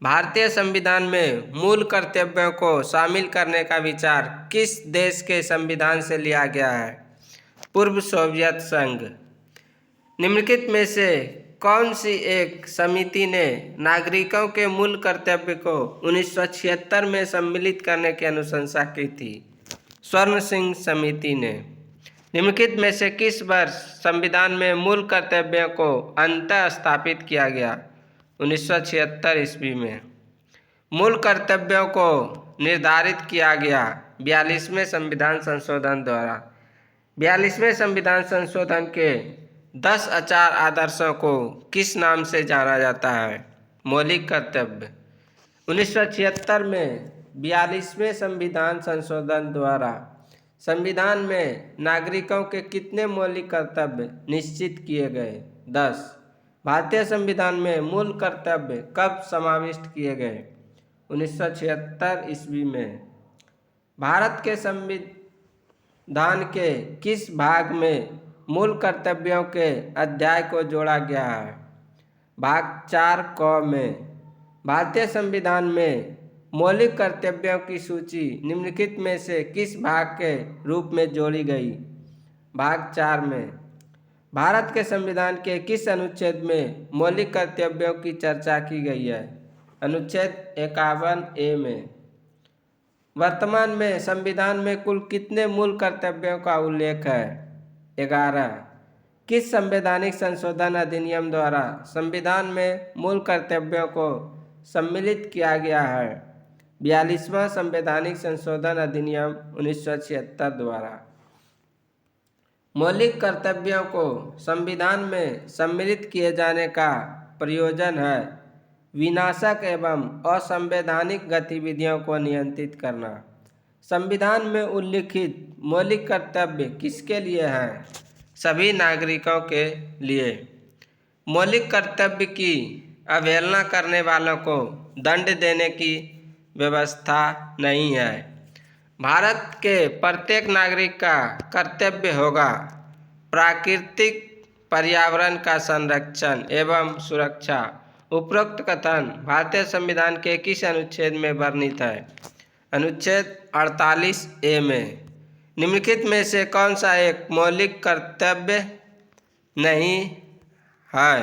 भारतीय संविधान में मूल कर्तव्यों को शामिल करने का विचार किस देश के संविधान से लिया गया है? पूर्व सोवियत संघ। निम्नलिखित में से कौन सी एक समिति ने नागरिकों के मूल कर्तव्य को 1976 में सम्मिलित करने की अनुशंसा की थी? स्वर्ण सिंह समिति ने। निम्नलिखित में से किस वर्ष संविधान में मूल कर्तव्यों को अंततः स्थापित किया गया? 1976 ईस्वी में। मूल कर्तव्यों को निर्धारित किया गया 42वें संविधान संशोधन द्वारा। 42वें संविधान संशोधन के 10 आचार आदर्शों को किस नाम से जाना जाता है? मौलिक कर्तव्य। 1976 में 42वें संविधान संशोधन द्वारा संविधान में नागरिकों के कितने मौलिक कर्तव्य निश्चित किए गए? 10। भारतीय संविधान में मूल कर्तव्य कब समाविष्ट किए गए? 1976 ईस्वी में। भारत के संविधान के किस भाग में मूल कर्तव्यों के अध्याय को जोड़ा गया है? भाग 4 क में। भारतीय संविधान में मौलिक कर्तव्यों की सूची निम्नलिखित में से किस भाग के रूप में जोड़ी गई? भाग 4 में। भारत के संविधान के किस अनुच्छेद में मौलिक कर्तव्यों की चर्चा की गई है? अनुच्छेद 51A में। वर्तमान में संविधान में कुल कितने मूल कर्तव्यों का उल्लेख है? 11। किस संवैधानिक संशोधन अधिनियम द्वारा संविधान में मूल कर्तव्यों को सम्मिलित किया गया है? 42वां संवैधानिक संशोधन अधिनियम 1976 द्वारा। मौलिक कर्तव्यों को संविधान में सम्मिलित किए जाने का प्रयोजन है विनाशक एवं असंवैधानिक गतिविधियों को नियंत्रित करना। संविधान में उल्लिखित मौलिक कर्तव्य किसके लिए हैं? सभी नागरिकों के लिए। मौलिक कर्तव्य की अवहेलना करने वालों को दंड देने की व्यवस्था नहीं है। भारत के प्रत्येक नागरिक का कर्तव्य होगा प्राकृतिक पर्यावरण का संरक्षण एवं सुरक्षा। उपरोक्त कथन भारतीय संविधान के किस अनुच्छेद में वर्णित है? अनुच्छेद 48A में। निम्नलिखित में से कौन सा एक मौलिक कर्तव्य नहीं है?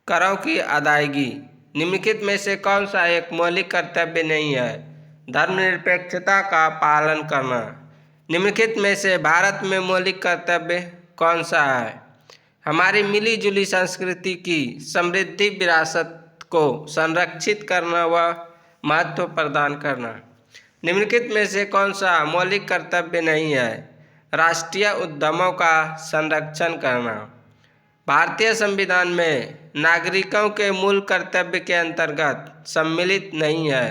करों की अदायगी। निम्नलिखित में से कौन सा एक मौलिक कर्तव्य नहीं है? धर्मनिरपेक्षता का पालन करना। निम्नलिखित में से भारत में मौलिक कर्तव्य कौन सा है? हमारी मिली जुली संस्कृति की समृद्धि विरासत को संरक्षित करना व महत्व प्रदान करना। निम्नलिखित में से कौन सा मौलिक कर्तव्य नहीं है? राष्ट्रीय उद्यमों का संरक्षण करना। भारतीय संविधान में नागरिकों के मूल कर्तव्य के अंतर्गत सम्मिलित नहीं है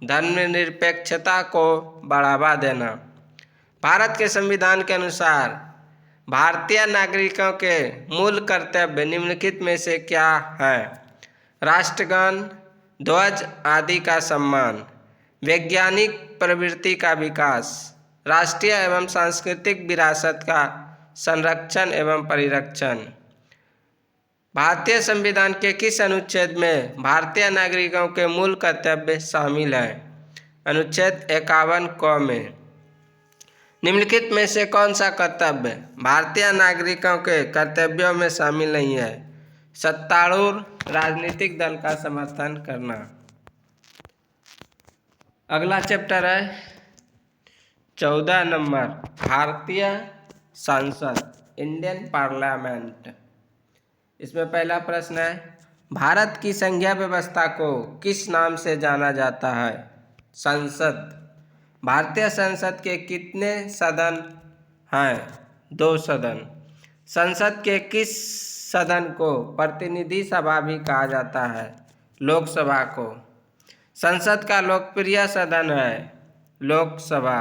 धर्मनिरपेक्षता को बढ़ावा देना। भारत के संविधान के अनुसार भारतीय नागरिकों के मूल कर्तव्य निम्नलिखित में से क्या है? राष्ट्रगान, ध्वज आदि का सम्मान, वैज्ञानिक प्रवृत्ति का विकास, राष्ट्रीय एवं सांस्कृतिक विरासत का संरक्षण एवं परिरक्षण। भारतीय संविधान के किस अनुच्छेद में भारतीय नागरिकों के मूल कर्तव्य शामिल हैं? अनुच्छेद 51 क में। निम्नलिखित में से कौन सा कर्तव्य भारतीय नागरिकों के कर्तव्यों में शामिल नहीं है? सत्तारूढ़ राजनीतिक दल का समर्थन करना। अगला चैप्टर है 14 नंबर, भारतीय संसद, इंडियन पार्लियामेंट। इसमें पहला प्रश्न है, भारत की संघीय व्यवस्था को किस नाम से जाना जाता है? संसद। भारतीय संसद के कितने सदन हैं? 2 सदन। संसद के किस सदन को प्रतिनिधि सभा भी कहा जाता है? लोकसभा को। संसद का लोकप्रिय सदन है लोकसभा।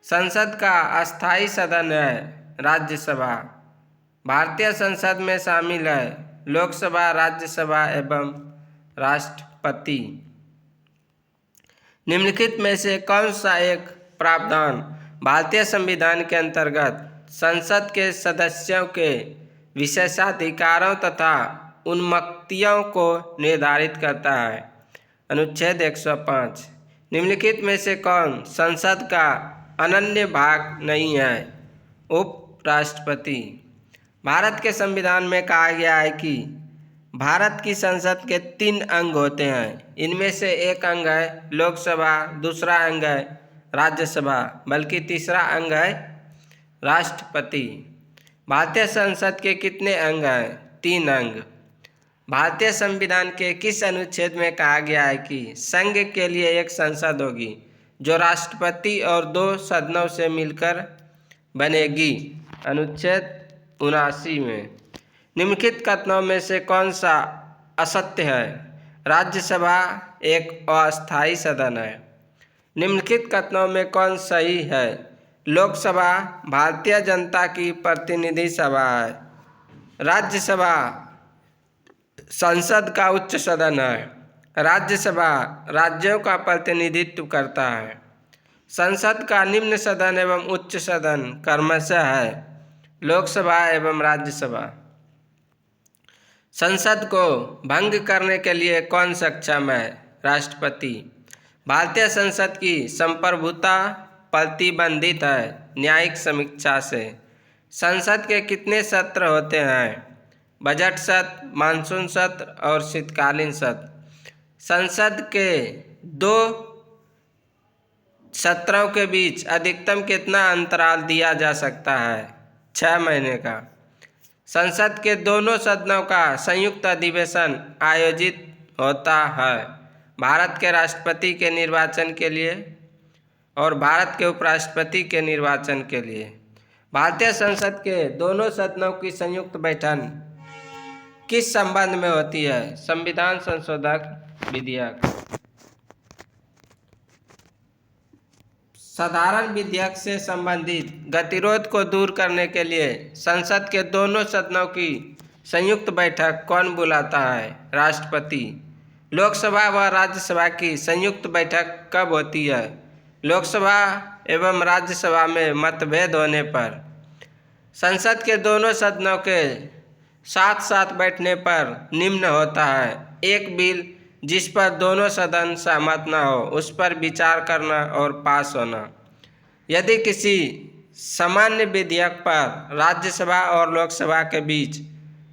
संसद का अस्थायी सदन है राज्यसभा। भारतीय संसद में शामिल है लोकसभा, राज्यसभा एवं राष्ट्रपति। निम्नलिखित में से कौन सा एक प्रावधान भारतीय संविधान के अंतर्गत संसद के सदस्यों के विशेषाधिकारों तथा उन्मुक्तियों को निर्धारित करता है? अनुच्छेद 105। निम्नलिखित में से कौन संसद का अनन्य भाग नहीं है? उपराष्ट्रपति। भारत के संविधान में कहा गया है कि भारत की संसद के 3 अंग होते हैं। इनमें से एक अंग है लोकसभा, दूसरा अंग है राज्यसभा, बल्कि तीसरा अंग है राष्ट्रपति। भारतीय संसद के कितने अंग हैं? 3 अंग। भारतीय संविधान के किस अनुच्छेद में कहा गया है कि संघ के लिए एक संसद होगी जो राष्ट्रपति और 2 सदनों से मिलकर बनेगी? अनुच्छेद 79 में। निम्नलिखित कथनों में से कौन सा असत्य है? राज्यसभा एक अस्थायी सदन है। निम्नलिखित कथनों में कौन सही है? लोकसभा भारतीय जनता की प्रतिनिधि सभा है। राज्यसभा संसद का उच्च सदन है। राज्यसभा राज्यों का प्रतिनिधित्व करता है। संसद का निम्न सदन एवं उच्च सदन क्रमशः है लोकसभा एवं राज्यसभा। संसद को भंग करने के लिए कौन सक्षम है? राष्ट्रपति। भारतीय संसद की संप्रभुता प्रतिबंधित है न्यायिक समीक्षा से। संसद के कितने सत्र होते हैं? बजट सत्र, मानसून सत्र और शीतकालीन सत्र। संसद के 2 सत्रों के बीच अधिकतम कितना अंतराल दिया जा सकता है? 6 महीने का। संसद के दोनों सदनों का संयुक्त अधिवेशन आयोजित होता है भारत के राष्ट्रपति के निर्वाचन के लिए और भारत के उपराष्ट्रपति के निर्वाचन के लिए। भारतीय संसद के दोनों सदनों की संयुक्त बैठक किस संबंध में होती है? संविधान संशोधक विधेयक। साधारण विधेयक से संबंधित गतिरोध को दूर करने के लिए संसद के दोनों सदनों की संयुक्त बैठक कौन बुलाता है? राष्ट्रपति। लोकसभा व राज्यसभा की संयुक्त बैठक कब होती है? लोकसभा एवं राज्यसभा में मतभेद होने पर। संसद के दोनों सदनों के साथ साथ बैठने पर निम्न होता है: एक बिल जिस पर दोनों सदन सहमत न हो उस पर विचार करना और पास होना। यदि किसी सामान्य विधेयक पर राज्यसभा और लोकसभा के बीच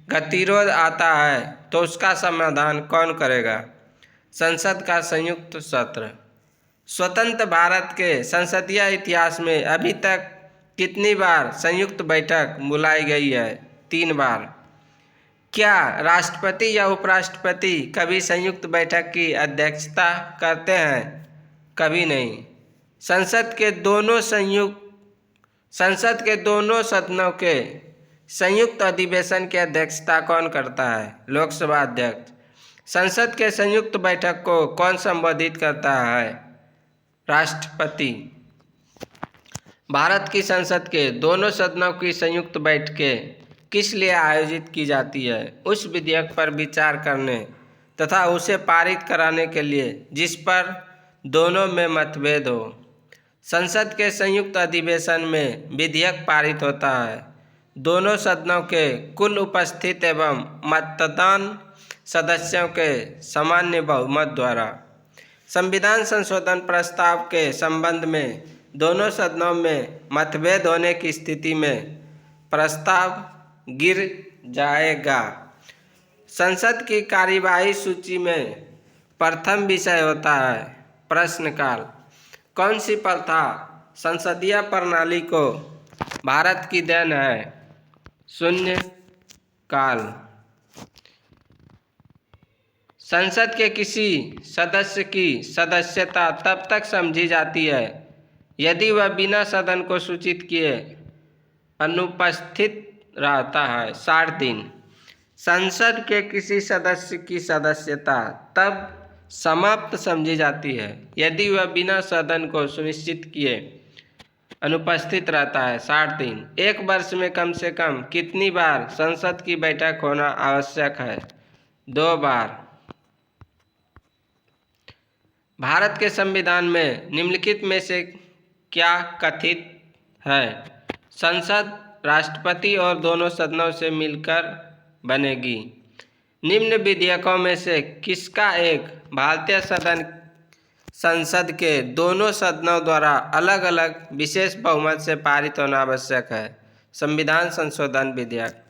गतिरोध आता है तो उसका समाधान कौन करेगा? संसद का संयुक्त सत्र। स्वतंत्र भारत के संसदीय इतिहास में अभी तक कितनी बार संयुक्त बैठक बुलाई गई है? 3 बार। क्या राष्ट्रपति या उपराष्ट्रपति कभी संयुक्त बैठक की अध्यक्षता करते हैं? कभी नहीं। संसद के दोनों सदनों के संयुक्त अधिवेशन की अध्यक्षता कौन करता है? लोकसभा अध्यक्ष। संसद के संयुक्त बैठक को कौन संबोधित करता है? राष्ट्रपति। भारत की संसद के दोनों सदनों की संयुक्त बैठकें किस लिए आयोजित की जाती है? उस विधेयक पर विचार करने तथा उसे पारित कराने के लिए जिस पर दोनों में मतभेद हो। संसद के संयुक्त अधिवेशन में विधेयक पारित होता है दोनों सदनों के कुल उपस्थित एवं मतदान सदस्यों के सामान्य बहुमत द्वारा। संविधान संशोधन प्रस्ताव के संबंध में दोनों सदनों में मतभेद होने की स्थिति में प्रस्ताव गिर जाएगा। संसद की कार्यवाही सूची में प्रथम विषय होता है प्रश्नकाल। कौन सी प्रथा संसदीय प्रणाली को भारत की देन है? शून्य काल। संसद के किसी सदस्य की सदस्यता तब तक समझी जाती है यदि वह बिना सदन को सूचित किए अनुपस्थित रहता है 60 दिन। संसद के किसी सदस्य की सदस्यता तब समाप्त समझी जाती है यदि वह बिना सदन को सुनिश्चित किए अनुपस्थित रहता है 60 दिन। एक वर्ष में कम से कम कितनी बार संसद की बैठक होना आवश्यक है? 2 बार। भारत के संविधान में निम्नलिखित में से क्या कथित है? संसद राष्ट्रपति और दोनों सदनों से मिलकर बनेगी। निम्न विधेयकों में से किसका एक भारतीय संसद के दोनों सदनों द्वारा अलग अलग विशेष बहुमत से पारित होना आवश्यक है? संविधान संशोधन विधेयक।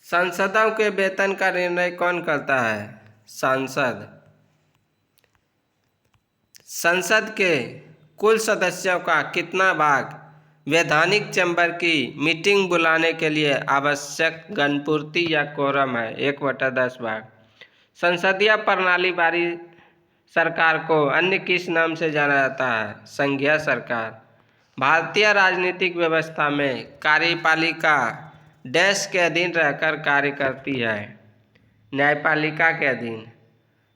सांसदों के वेतन का निर्णय कौन करता है? सांसद। संसद के कुल सदस्यों का कितना भाग वैधानिक चैम्बर की मीटिंग बुलाने के लिए आवश्यक गणपूर्ति या कोरम है? 1/10 भाग। संसदीय प्रणाली वाली सरकार को अन्य किस नाम से जाना जाता है? संघीय सरकार। भारतीय राजनीतिक व्यवस्था में कार्यपालिका डैश के अधीन रहकर कार्य करती है? न्यायपालिका के अधीन।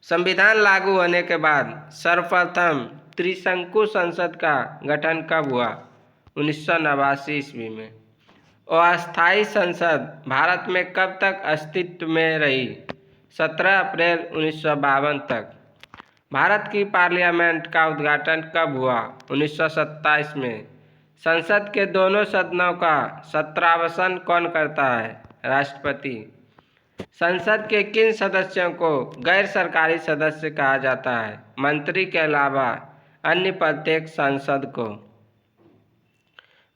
संविधान लागू होने के बाद सर्वप्रथम त्रिशंकु संसद का गठन कब हुआ? 1989 ईस्वी में। अस्थायी संसद भारत में कब तक अस्तित्व में रही? 17 अप्रैल 1952 तक। भारत की पार्लियामेंट का उद्घाटन कब हुआ? 1927 में। संसद के दोनों सदनों का सत्रावसान कौन करता है? राष्ट्रपति। संसद के किन सदस्यों को गैर सरकारी सदस्य कहा जाता है? मंत्री के अलावा अन्य प्रत्येक सांसद को।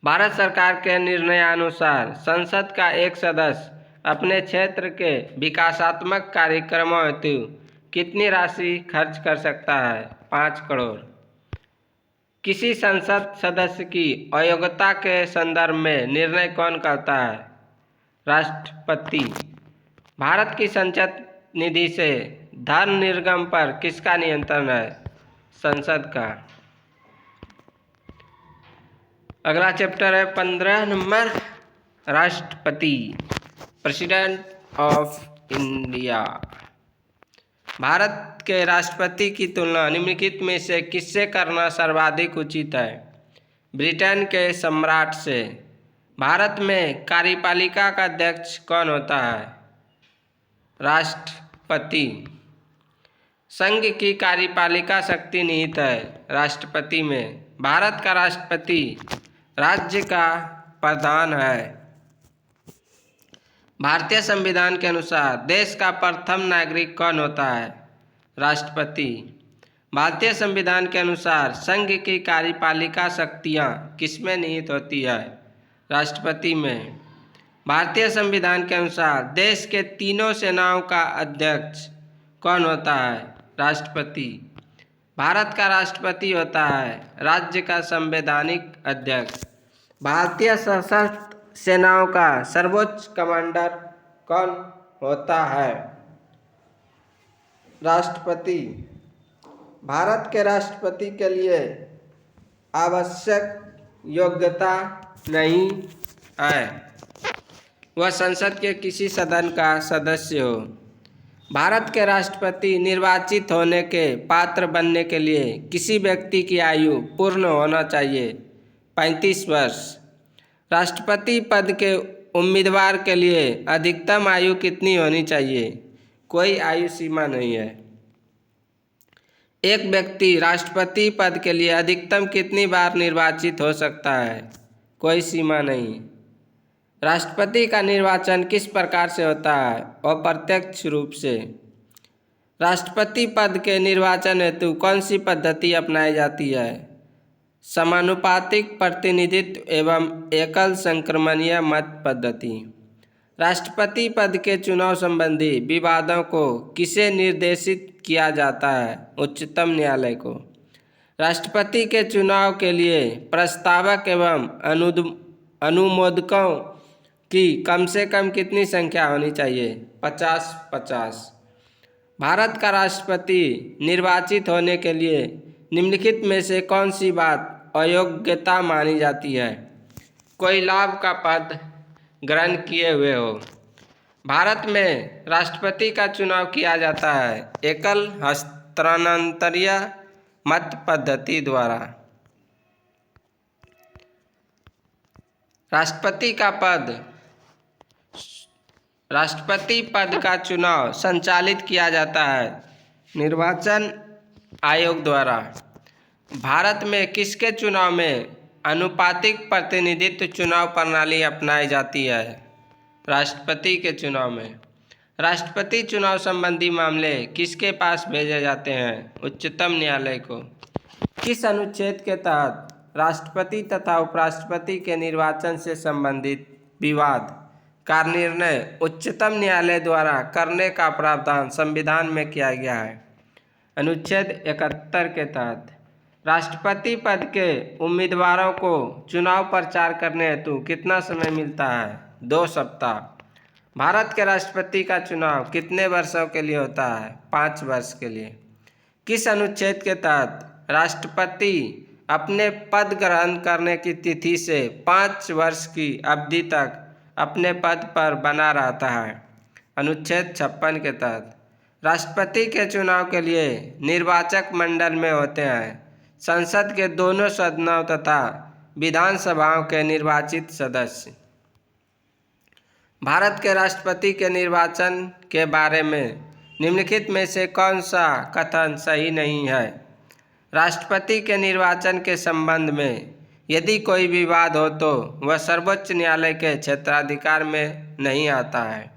भारत सरकार के निर्णयानुसार संसद का एक सदस्य अपने क्षेत्र के विकासात्मक कार्यक्रमों हेतु कितनी राशि खर्च कर सकता है? 5 करोड़। किसी संसद सदस्य की अयोग्यता के संदर्भ में निर्णय कौन करता है? राष्ट्रपति। भारत की संचय निधि से धन निर्गम पर किसका नियंत्रण है? संसद का। अगला चैप्टर है 15 नंबर राष्ट्रपति, प्रेसिडेंट ऑफ इंडिया। भारत के राष्ट्रपति की तुलना निम्नलिखित में से किससे करना सर्वाधिक उचित है? ब्रिटेन के सम्राट से। भारत में कार्यपालिका का अध्यक्ष कौन होता है? राष्ट्रपति। संघ की कार्यपालिका शक्ति निहित है राष्ट्रपति में। भारत का राष्ट्रपति राज्य का प्रधान है। भारतीय संविधान के अनुसार देश का प्रथम नागरिक कौन होता है? राष्ट्रपति। भारतीय संविधान के अनुसार संघ की कार्यपालिका शक्तियाँ किसमें निहित होती है? राष्ट्रपति में। भारतीय संविधान के अनुसार देश के तीनों सेनाओं का अध्यक्ष कौन होता है? राष्ट्रपति। भारत का राष्ट्रपति होता है राज्य का संवैधानिक अध्यक्ष। भारतीय सशस्त्र सेनाओं का सर्वोच्च कमांडर कौन होता है? राष्ट्रपति। भारत के राष्ट्रपति के लिए आवश्यक योग्यता नहीं है वह संसद के किसी सदन का सदस्य हो। भारत के राष्ट्रपति निर्वाचित होने के पात्र बनने के लिए किसी व्यक्ति की आयु पूर्ण होना चाहिए 35 वर्ष। राष्ट्रपति पद के उम्मीदवार के लिए अधिकतम आयु कितनी होनी चाहिए? कोई आयु सीमा नहीं है। एक व्यक्ति राष्ट्रपति पद के लिए अधिकतम कितनी बार निर्वाचित हो सकता है? कोई सीमा नहीं। राष्ट्रपति का निर्वाचन किस प्रकार से होता है? अप्रत्यक्ष रूप से। राष्ट्रपति पद के निर्वाचन हेतु कौन सी पद्धति अपनाई जाती है? समानुपातिक प्रतिनिधित्व एवं एकल संक्रमणीय मत पद्धति। राष्ट्रपति पद के चुनाव संबंधी विवादों को किसे निर्देशित किया जाता है? उच्चतम न्यायालय को। राष्ट्रपति के चुनाव के लिए प्रस्तावक एवं अनुमोदकों की कम से कम कितनी संख्या होनी चाहिए? 50-50। भारत का राष्ट्रपति निर्वाचित होने के लिए निम्नलिखित में से कौन सी बात अयोग्यता मानी जाती है? कोई लाभ का पद ग्रहण किए हुए हो। भारत में राष्ट्रपति का चुनाव किया जाता है एकल हस्तांतरीय मत पद्धति द्वारा। राष्ट्रपति पद का चुनाव संचालित किया जाता है निर्वाचन आयोग द्वारा। भारत में किसके चुनाव में अनुपातिक प्रतिनिधित्व चुनाव प्रणाली अपनाई जाती है? राष्ट्रपति के चुनाव में। राष्ट्रपति चुनाव संबंधी मामले किसके पास भेजे जाते हैं? उच्चतम न्यायालय को। किस अनुच्छेद के तहत राष्ट्रपति तथा उपराष्ट्रपति के निर्वाचन से संबंधित विवाद का निर्णय उच्चतम न्यायालय द्वारा करने का प्रावधान संविधान में किया गया है? अनुच्छेद 71 के तहत। राष्ट्रपति पद के उम्मीदवारों को चुनाव प्रचार करने हेतु कितना समय मिलता है? 2 सप्ताह। भारत के राष्ट्रपति का चुनाव कितने वर्षों के लिए होता है? 5 वर्ष के लिए। किस अनुच्छेद के तहत राष्ट्रपति अपने पद ग्रहण करने की तिथि से 5 वर्ष की अवधि तक अपने पद पर बना रहता है? अनुच्छेद 56 के तहत। राष्ट्रपति के चुनाव के लिए निर्वाचक मंडल में होते हैं संसद के दोनों सदनों तथा विधानसभाओं के निर्वाचित सदस्य। भारत के राष्ट्रपति के निर्वाचन के बारे में निम्नलिखित में से कौन सा कथन सही नहीं है? राष्ट्रपति के निर्वाचन के संबंध में यदि कोई विवाद हो तो वह सर्वोच्च न्यायालय के क्षेत्राधिकार में नहीं आता है।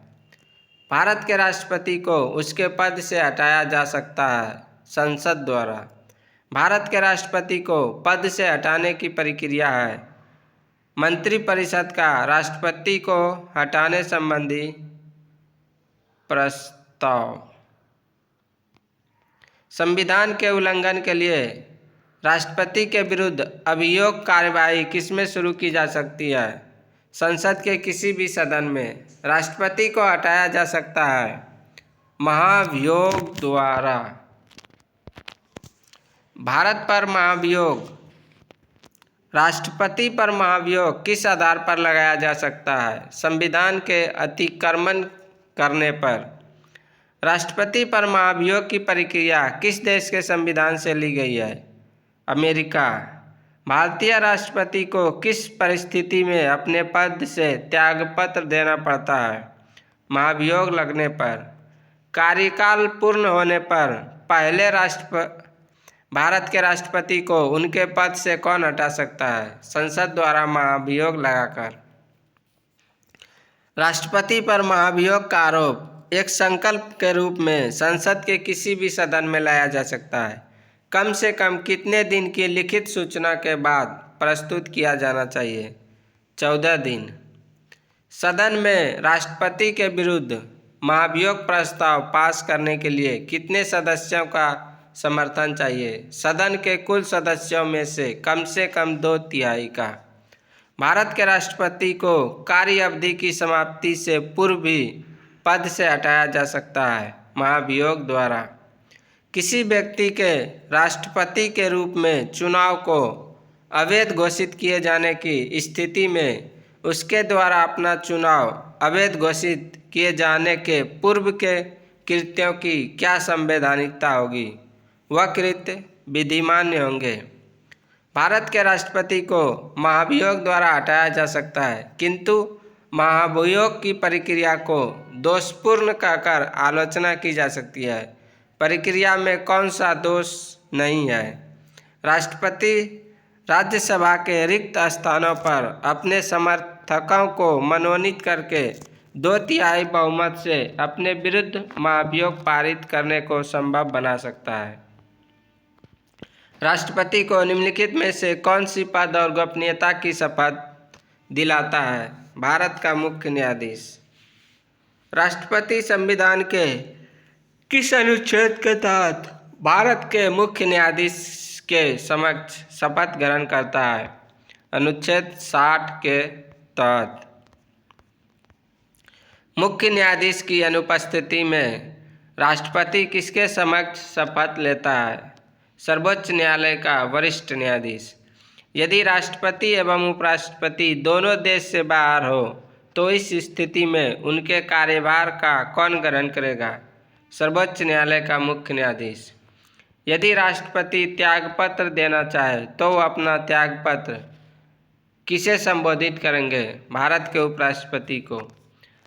भारत के राष्ट्रपति को उसके पद से हटाया जा सकता है संसद द्वारा। भारत के राष्ट्रपति को पद से हटाने की प्रक्रिया है मंत्रिपरिषद का राष्ट्रपति को हटाने संबंधी प्रस्ताव। संविधान के उल्लंघन के लिए राष्ट्रपति के विरुद्ध अभियोग कार्यवाही किसमें शुरू की जा सकती है? संसद के किसी भी सदन में राष्ट्रपति को हटाया जा सकता है महाभियोग द्वारा। भारत पर महाभियोग। राष्ट्रपति पर महाभियोग किस आधार पर लगाया जा सकता है? संविधान के अतिक्रमण करने पर। राष्ट्रपति पर महाभियोग की प्रक्रिया किस देश के संविधान से ली गई है? अमेरिका। भारतीय राष्ट्रपति को किस परिस्थिति में अपने पद से त्यागपत्र देना पड़ता है? महाभियोग लगने पर। कार्यकाल पूर्ण होने पर पहले भारत के राष्ट्रपति को उनके पद से कौन हटा सकता है? संसद द्वारा महाभियोग लगाकर। राष्ट्रपति पर महाभियोग का आरोप एक संकल्प के रूप में संसद के किसी भी सदन में लाया जा सकता है। कम से कम कितने दिन की लिखित सूचना के बाद प्रस्तुत किया जाना चाहिए? 14 दिन। सदन में राष्ट्रपति के विरुद्ध महाभियोग प्रस्ताव पास करने के लिए कितने सदस्यों का समर्थन चाहिए? सदन के कुल सदस्यों में से कम 2/3 का। भारत के राष्ट्रपति को कार्य अवधि की समाप्ति से पूर्व भी पद से हटाया जा सकता है महाभियोग द्वारा। किसी व्यक्ति के राष्ट्रपति के रूप में चुनाव को अवैध घोषित किए जाने की स्थिति में उसके द्वारा अपना चुनाव अवैध घोषित किए जाने के पूर्व के कृत्यों की क्या संवैधानिकता होगी? वह कृत्य विधिमान्य होंगे। भारत के राष्ट्रपति को महाभियोग द्वारा हटाया जा सकता है, किंतु महाभियोग की प्रक्रिया को दोषपूर्ण कहकर आलोचना की जा सकती है। प्रक्रिया में कौन सा दोष नहीं है? राष्ट्रपति राज्यसभा के रिक्त स्थानों पर अपने समर्थकों को मनोनीत करके 2/3 बहुमत से अपने विरुद्ध महाभियोग पारित करने को संभव बना सकता है। राष्ट्रपति को निम्नलिखित में से कौन सी पद और गोपनीयता की शपथ दिलाता है? भारत का मुख्य न्यायाधीश। राष्ट्रपति संविधान के किस अनुच्छेद के तहत भारत के मुख्य न्यायाधीश के समक्ष शपथ ग्रहण करता है? अनुच्छेद 60 के तहत। मुख्य न्यायाधीश की अनुपस्थिति में राष्ट्रपति किसके समक्ष शपथ लेता है? सर्वोच्च न्यायालय का वरिष्ठ न्यायाधीश। यदि राष्ट्रपति एवं उपराष्ट्रपति दोनों देश से बाहर हो तो इस स्थिति में उनके कार्यभार का कौन ग्रहण करेगा? सर्वोच्च न्यायालय का मुख्य न्यायाधीश। यदि राष्ट्रपति त्यागपत्र देना चाहे तो वह अपना त्यागपत्र किसे संबोधित करेंगे? भारत के उपराष्ट्रपति को।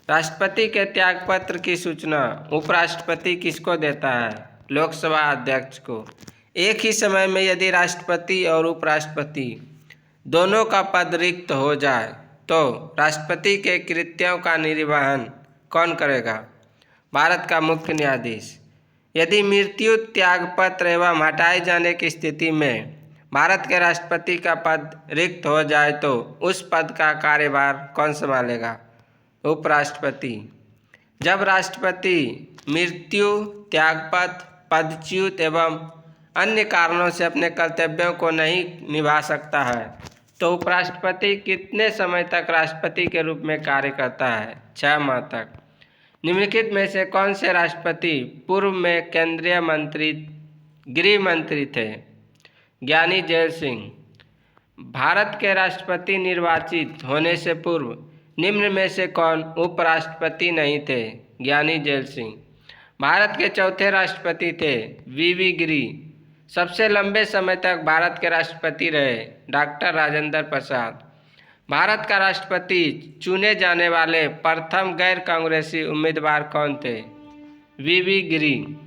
राष्ट्रपति के त्यागपत्र की सूचना उपराष्ट्रपति किसको देता है? लोकसभा अध्यक्ष को। एक ही समय में यदि राष्ट्रपति और उपराष्ट्रपति दोनों का पद रिक्त हो जाए तो राष्ट्रपति के कृत्यों का निर्वहन कौन करेगा? भारत का मुख्य न्यायाधीश। यदि मृत्यु, त्यागपत्र एवं हटाए जाने की स्थिति में भारत के राष्ट्रपति का पद रिक्त हो जाए तो उस पद का कार्यभार कौन संभालेगा? उपराष्ट्रपति। जब राष्ट्रपति मृत्यु, त्यागपत्र, पदच्युत एवं अन्य कारणों से अपने कर्तव्यों को नहीं निभा सकता है तो उपराष्ट्रपति कितने समय तक राष्ट्रपति के रूप में कार्य करता है? 6 माह तक। निम्नलिखित में से कौन से राष्ट्रपति पूर्व में केंद्रीय मंत्री, गृह मंत्री थे? ज्ञानी जैल सिंह। भारत के राष्ट्रपति निर्वाचित होने से पूर्व निम्न में से कौन उपराष्ट्रपति नहीं थे? ज्ञानी जैल सिंह। भारत के चौथे राष्ट्रपति थे वीवी गिरी। सबसे लंबे समय तक भारत के राष्ट्रपति रहे डॉक्टर राजेंद्र प्रसाद। भारत का राष्ट्रपति चुने जाने वाले प्रथम गैर कांग्रेसी उम्मीदवार कौन थे? वीवी गिरी।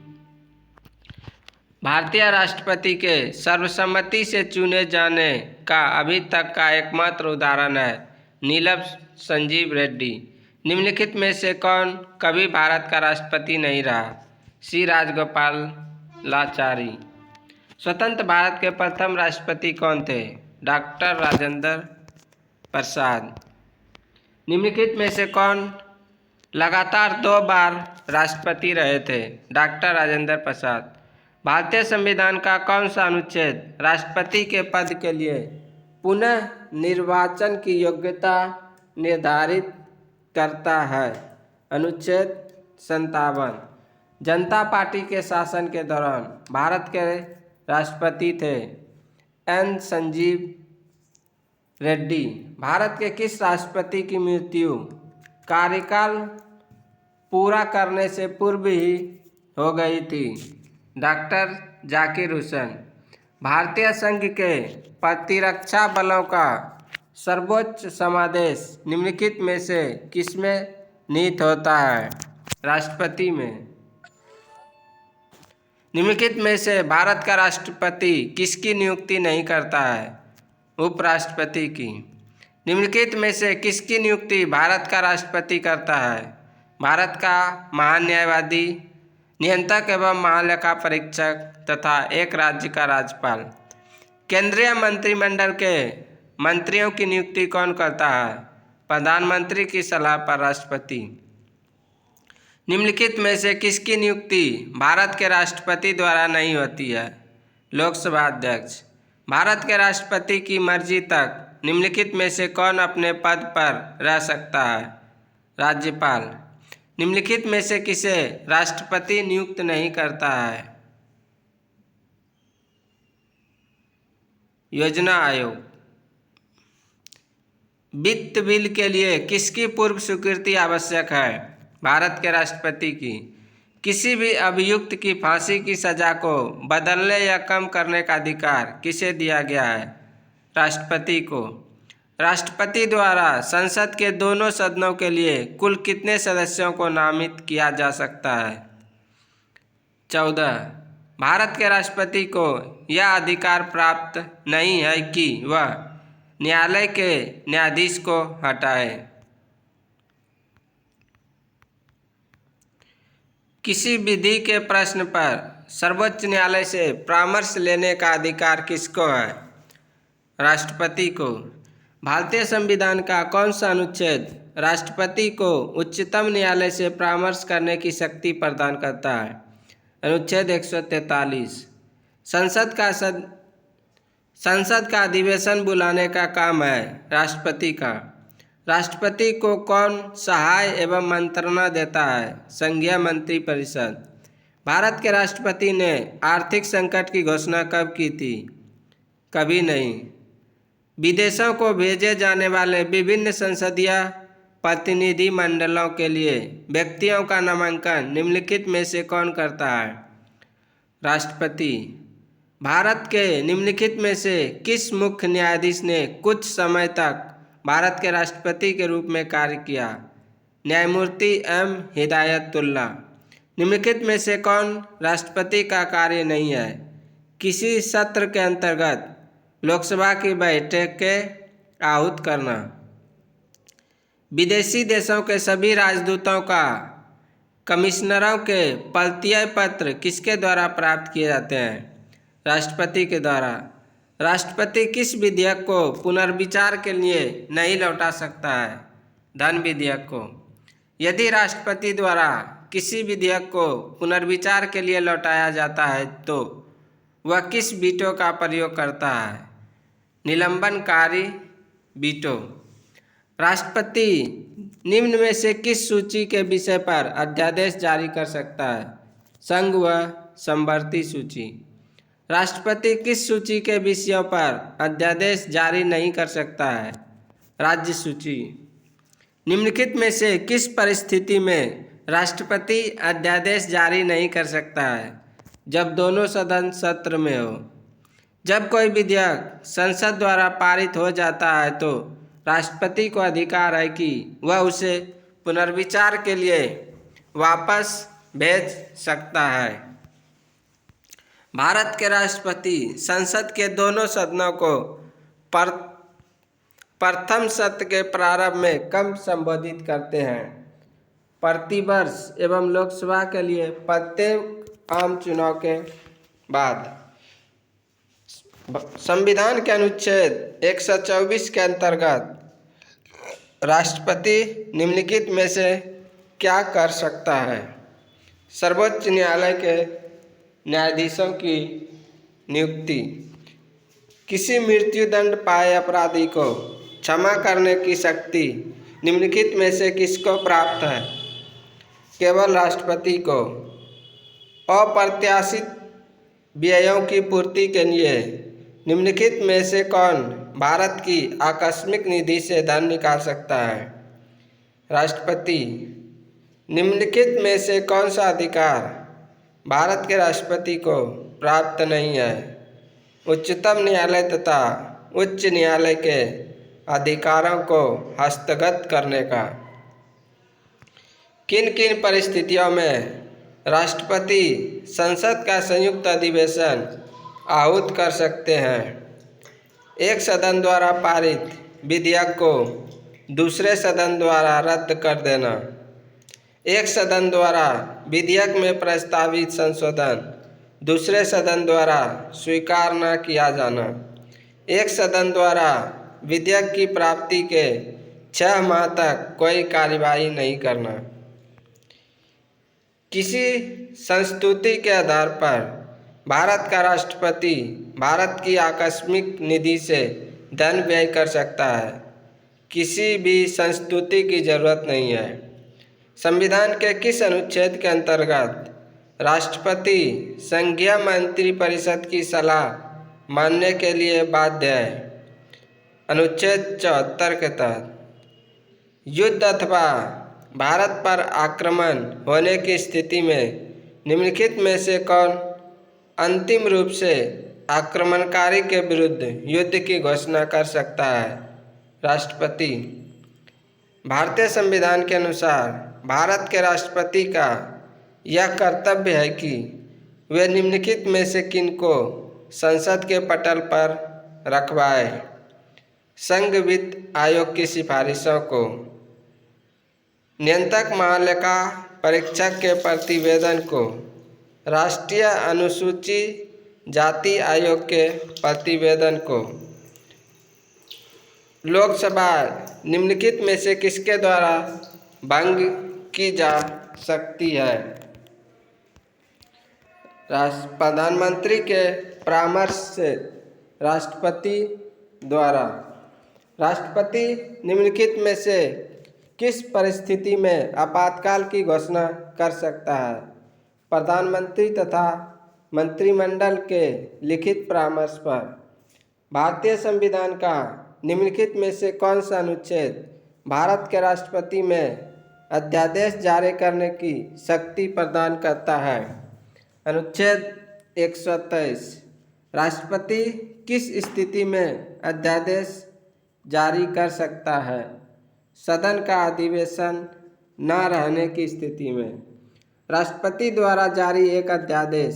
भारतीय राष्ट्रपति के सर्वसम्मति से चुने जाने का अभी तक का एकमात्र उदाहरण है नीलम संजीव रेड्डी। निम्नलिखित में से कौन कभी भारत का राष्ट्रपति नहीं रहा? सी राजगोपालाचारी। स्वतंत्र भारत के प्रथम राष्ट्रपति कौन थे? डॉक्टर राजेंद्र प्रसाद। निम्नलिखित में से कौन लगातार 2 बार राष्ट्रपति रहे थे? डॉक्टर राजेंद्र प्रसाद। भारतीय संविधान का कौन सा अनुच्छेद राष्ट्रपति के पद के लिए पुनः निर्वाचन की योग्यता निर्धारित करता है? अनुच्छेद 57। जनता पार्टी के शासन के दौरान भारत के राष्ट्रपति थे एन संजीव रेड्डी। भारत के किस राष्ट्रपति की मृत्यु कार्यकाल पूरा करने से पूर्व ही हो गई थी? डॉक्टर जाकिर हुसैन। भारतीय संघ के प्रतिरक्षा बलों का सर्वोच्च समादेश निम्नलिखित में से किसमें निहित होता है? राष्ट्रपति में। निम्नलिखित में से भारत का राष्ट्रपति किसकी नियुक्ति नहीं करता है? उपराष्ट्रपति की। निम्नलिखित में से किसकी नियुक्ति भारत का राष्ट्रपति करता है? भारत का महान न्यायवादी, नियंत्रक एवं महालेखा परीक्षक तथा एक राज्य का राज्यपाल। केंद्रीय मंत्रिमंडल के मंत्रियों की नियुक्ति कौन करता है? प्रधानमंत्री की सलाह पर राष्ट्रपति। निम्नलिखित में से किसकी नियुक्ति भारत के राष्ट्रपति द्वारा नहीं होती है? लोकसभा अध्यक्ष। भारत के राष्ट्रपति की मर्जी तक निम्नलिखित में से कौन अपने पद पर रह सकता है? राज्यपाल। निम्नलिखित में से किसे राष्ट्रपति नियुक्त नहीं करता है? योजना आयोग। वित्त बिल के लिए किसकी पूर्व स्वीकृति आवश्यक है? भारत के राष्ट्रपति की। किसी भी अभियुक्त की फांसी की सजा को बदलने या कम करने का अधिकार किसे दिया गया है? राष्ट्रपति को। राष्ट्रपति द्वारा संसद के दोनों सदनों के लिए कुल कितने सदस्यों को नामित किया जा सकता है? 14। भारत के राष्ट्रपति को यह अधिकार प्राप्त नहीं है कि वह न्यायालय के न्यायाधीश को हटाए। किसी विधि के प्रश्न पर सर्वोच्च न्यायालय से परामर्श लेने का अधिकार किसको है? राष्ट्रपति को। भारतीय संविधान का कौन सा अनुच्छेद राष्ट्रपति को उच्चतम न्यायालय से परामर्श करने की शक्ति प्रदान करता है? अनुच्छेद 143। संसद का अधिवेशन बुलाने का काम है राष्ट्रपति का। राष्ट्रपति को कौन सहाय एवं मंत्रणा देता है? संघीय मंत्रिपरिषद। भारत के राष्ट्रपति ने आर्थिक संकट की घोषणा कब की थी? कभी नहीं। विदेशों को भेजे जाने वाले विभिन्न संसदीय प्रतिनिधि मंडलों के लिए व्यक्तियों का नामांकन निम्नलिखित में से कौन करता है? राष्ट्रपति। भारत के निम्नलिखित में से किस मुख्य न्यायाधीश ने कुछ समय तक भारत के राष्ट्रपति के रूप में कार्य किया? न्यायमूर्ति एम हिदायतुल्लाह। निम्नलिखित में से कौन राष्ट्रपति का कार्य नहीं है? किसी सत्र के अंतर्गत लोकसभा की बैठक के आहूत करना। विदेशी देशों के सभी राजदूतों का कमिश्नरों के परिचय पत्र किसके द्वारा प्राप्त किए जाते हैं? राष्ट्रपति के द्वारा। राष्ट्रपति किस विधेयक को पुनर्विचार के लिए नहीं लौटा सकता है? धन विधेयक को। यदि राष्ट्रपति द्वारा किसी विधेयक को पुनर्विचार के लिए लौटाया जाता है तो वह किस वीटो का प्रयोग करता है? निलंबनकारी वीटो। राष्ट्रपति निम्न में से किस सूची के विषय पर अध्यादेश जारी कर सकता है? संघ व समवर्ती सूची। राष्ट्रपति किस सूची के विषयों पर अध्यादेश जारी नहीं कर सकता है? राज्य सूची। निम्नलिखित में से किस परिस्थिति में राष्ट्रपति अध्यादेश जारी नहीं कर सकता है? जब दोनों सदन सत्र में हो। जब कोई विधेयक संसद द्वारा पारित हो जाता है तो राष्ट्रपति को अधिकार है कि वह उसे पुनर्विचार के लिए वापस भेज सकता है। भारत के राष्ट्रपति संसद के दोनों सदनों को प्रथम सत्र के प्रारंभ में कब संबोधित करते हैं? प्रतिवर्ष एवं लोकसभा के लिए प्रत्येक आम चुनाव के बाद। संविधान के अनुच्छेद 124 के अंतर्गत राष्ट्रपति निम्नलिखित में से क्या कर सकता है? सर्वोच्च न्यायालय के न्यायाधीशों की नियुक्ति। किसी मृत्युदंड पाए अपराधी को क्षमा करने की शक्ति निम्नलिखित में से किसको प्राप्त है? केवल राष्ट्रपति को। अप्रत्याशित व्ययों की पूर्ति के लिए निम्नलिखित में से कौन भारत की आकस्मिक निधि से धन निकाल सकता है? राष्ट्रपति। निम्नलिखित में से कौन सा अधिकार भारत के राष्ट्रपति को प्राप्त नहीं है? उच्चतम न्यायालय तथा उच्च न्यायालय के अधिकारों को हस्तगत करने का। किन किन परिस्थितियों में राष्ट्रपति संसद का संयुक्त अधिवेशन आहूत कर सकते हैं? एक सदन द्वारा पारित विधेयक को दूसरे सदन द्वारा रद्द कर देना। एक सदन द्वारा विधेयक में प्रस्तावित संशोधन दूसरे सदन द्वारा स्वीकार न किया जाना। एक सदन द्वारा विधेयक की प्राप्ति के 6 माह तक कोई कार्यवाही नहीं करना। किसी संस्तुति के आधार पर भारत का राष्ट्रपति भारत की आकस्मिक निधि से धन व्यय कर सकता है। किसी भी संस्तुति की जरूरत नहीं है। संविधान के किस अनुच्छेद के अंतर्गत राष्ट्रपति संघीय मंत्रिपरिषद की सलाह मानने के लिए बाध्य है? अनुच्छेद 74 के तहत। युद्ध अथवा भारत पर आक्रमण होने की स्थिति में निम्नलिखित में से कौन अंतिम रूप से आक्रमणकारी के विरुद्ध युद्ध की घोषणा कर सकता है? राष्ट्रपति। भारतीय संविधान के अनुसार भारत के राष्ट्रपति का यह कर्तव्य है कि वे निम्नलिखित में से किन को संसद के पटल पर रखवाए? संघ वित्त आयोग की सिफारिशों को, नियंत्रक महालेखा परीक्षक के प्रतिवेदन को, राष्ट्रीय अनुसूची जाति आयोग के प्रतिवेदन को। लोकसभा निम्नलिखित में से किसके द्वारा भंग की जा सकती है? प्रधानमंत्री के परामर्श से, राष्ट्रपति द्वारा। राष्ट्रपति निम्नलिखित में से किस परिस्थिति में आपातकाल की घोषणा कर सकता है? प्रधानमंत्री तथा मंत्रिमंडल के लिखित परामर्श पर। भारतीय संविधान का निम्नलिखित में से कौन सा अनुच्छेद भारत के राष्ट्रपति में अध्यादेश जारी करने की शक्ति प्रदान करता है? अनुच्छेद 123। राष्ट्रपति किस स्थिति में अध्यादेश जारी कर सकता है? सदन का अधिवेशन न रहने की स्थिति में। राष्ट्रपति द्वारा जारी एक अध्यादेश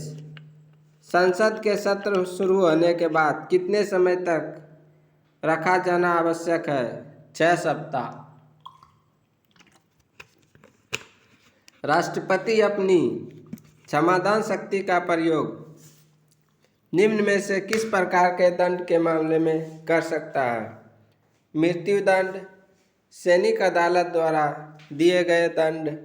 संसद के सत्र शुरू होने के बाद कितने समय तक रखा जाना आवश्यक है? 6 सप्ताह। राष्ट्रपति अपनी क्षमादान शक्ति का प्रयोग निम्न में से किस प्रकार के दंड के मामले में कर सकता है? मृत्युदंड, सैनिक अदालत द्वारा दिए गए दंड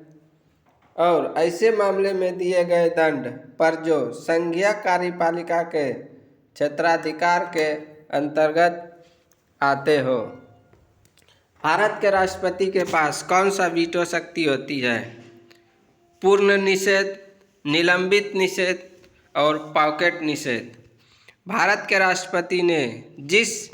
और ऐसे मामले में दिए गए दंड पर जो संघीय कार्यपालिका के क्षेत्राधिकार के अंतर्गत आते हो। भारत के राष्ट्रपति के पास कौन सा वीटो शक्ति होती है? पूर्ण निषेध, निलंबित निषेध और पॉकेट निषेध। भारत के राष्ट्रपति ने जिस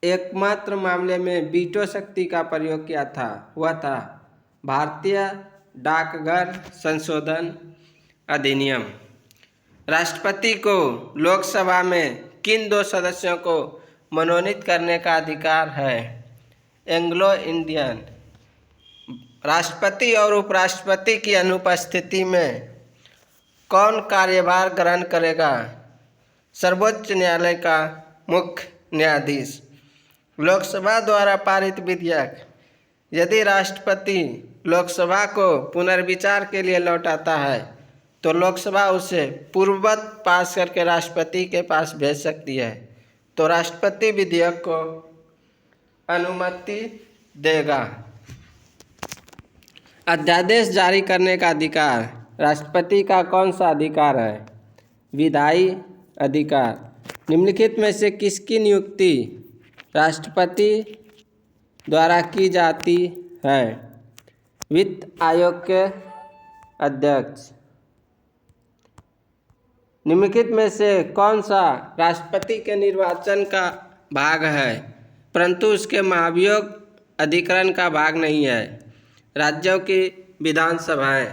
एकमात्र मामले में वीटो शक्ति का प्रयोग किया था वह था भारतीय डाकघर संशोधन अधिनियम। राष्ट्रपति को लोकसभा में किन 2 सदस्यों को मनोनीत करने का अधिकार है? Anglo Indian. राष्ट्रपति और उपराष्ट्रपति की अनुपस्थिति में कौन कार्यभार ग्रहण करेगा? सर्वोच्च न्यायालय का मुख्य न्यायाधीश। लोकसभा द्वारा पारित विधेयक यदि राष्ट्रपति लोकसभा को पुनर्विचार के लिए लौटाता है तो लोकसभा उसे पूर्ववत पास करके राष्ट्रपति के पास भेज सकती है, तो राष्ट्रपति विधेयक को अनुमति देगा। अध्यादेश जारी करने का अधिकार राष्ट्रपति का कौन सा अधिकार है? विधायी अधिकार। निम्नलिखित में से किसकी नियुक्ति राष्ट्रपति द्वारा की जाती है? वित्त आयोग के अध्यक्ष। निम्नलिखित में से कौन सा राष्ट्रपति के निर्वाचन का भाग है परंतु उसके महाभियोग अधिकरण का भाग नहीं है? राज्यों की विधानसभाएं।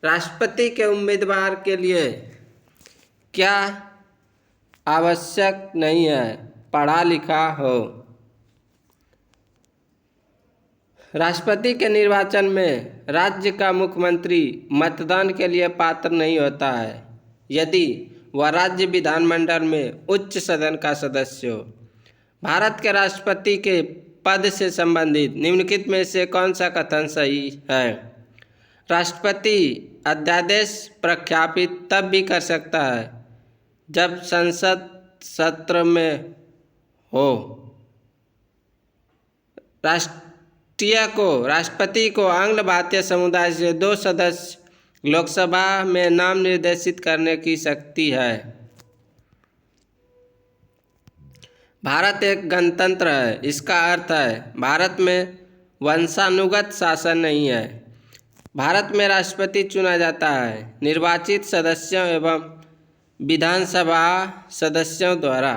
राष्ट्रपति के उम्मीदवार के लिए क्या आवश्यक नहीं है? पढ़ा लिखा हो। राष्ट्रपति के निर्वाचन में राज्य का मुख्यमंत्री मतदान के लिए पात्र नहीं होता है यदि वह राज्य विधानमंडल में उच्च सदन का सदस्य हो। भारत के राष्ट्रपति के पद से संबंधित निम्नलिखित में से कौन सा कथन सही है? राष्ट्रपति अध्यादेश प्रख्यापित तब भी कर सकता है जब संसद सत्र में हो। राष्ट्रपति को आंग्ल भारतीय समुदाय से 2 सदस्य लोकसभा में नाम निर्देशित करने की शक्ति है। भारत एक गणतंत्र है, इसका अर्थ है भारत में वंशानुगत शासन नहीं है। भारत में राष्ट्रपति चुना जाता है निर्वाचित सदस्यों एवं विधानसभा सदस्यों द्वारा।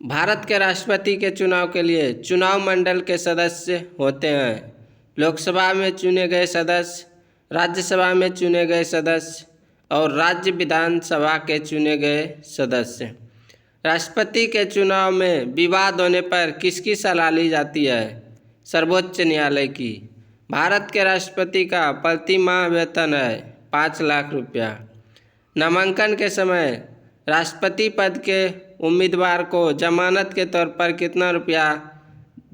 भारत के राष्ट्रपति के चुनाव के लिए चुनाव मंडल के सदस्य होते हैं। लोकसभा में चुने गए सदस्य, राज्यसभा में चुने गए सदस्य और राज्य विधानसभा के चुने गए सदस्य। राष्ट्रपति के चुनाव में विवाद होने पर किसकी सलाह ली जाती है? सर्वोच्च न्यायालय की। भारत के राष्ट्रपति का प्रति माह वेतन है 5 लाख रुपया। नामांकन के समय राष्ट्रपति पद के उम्मीदवार को जमानत के तौर पर कितना रुपया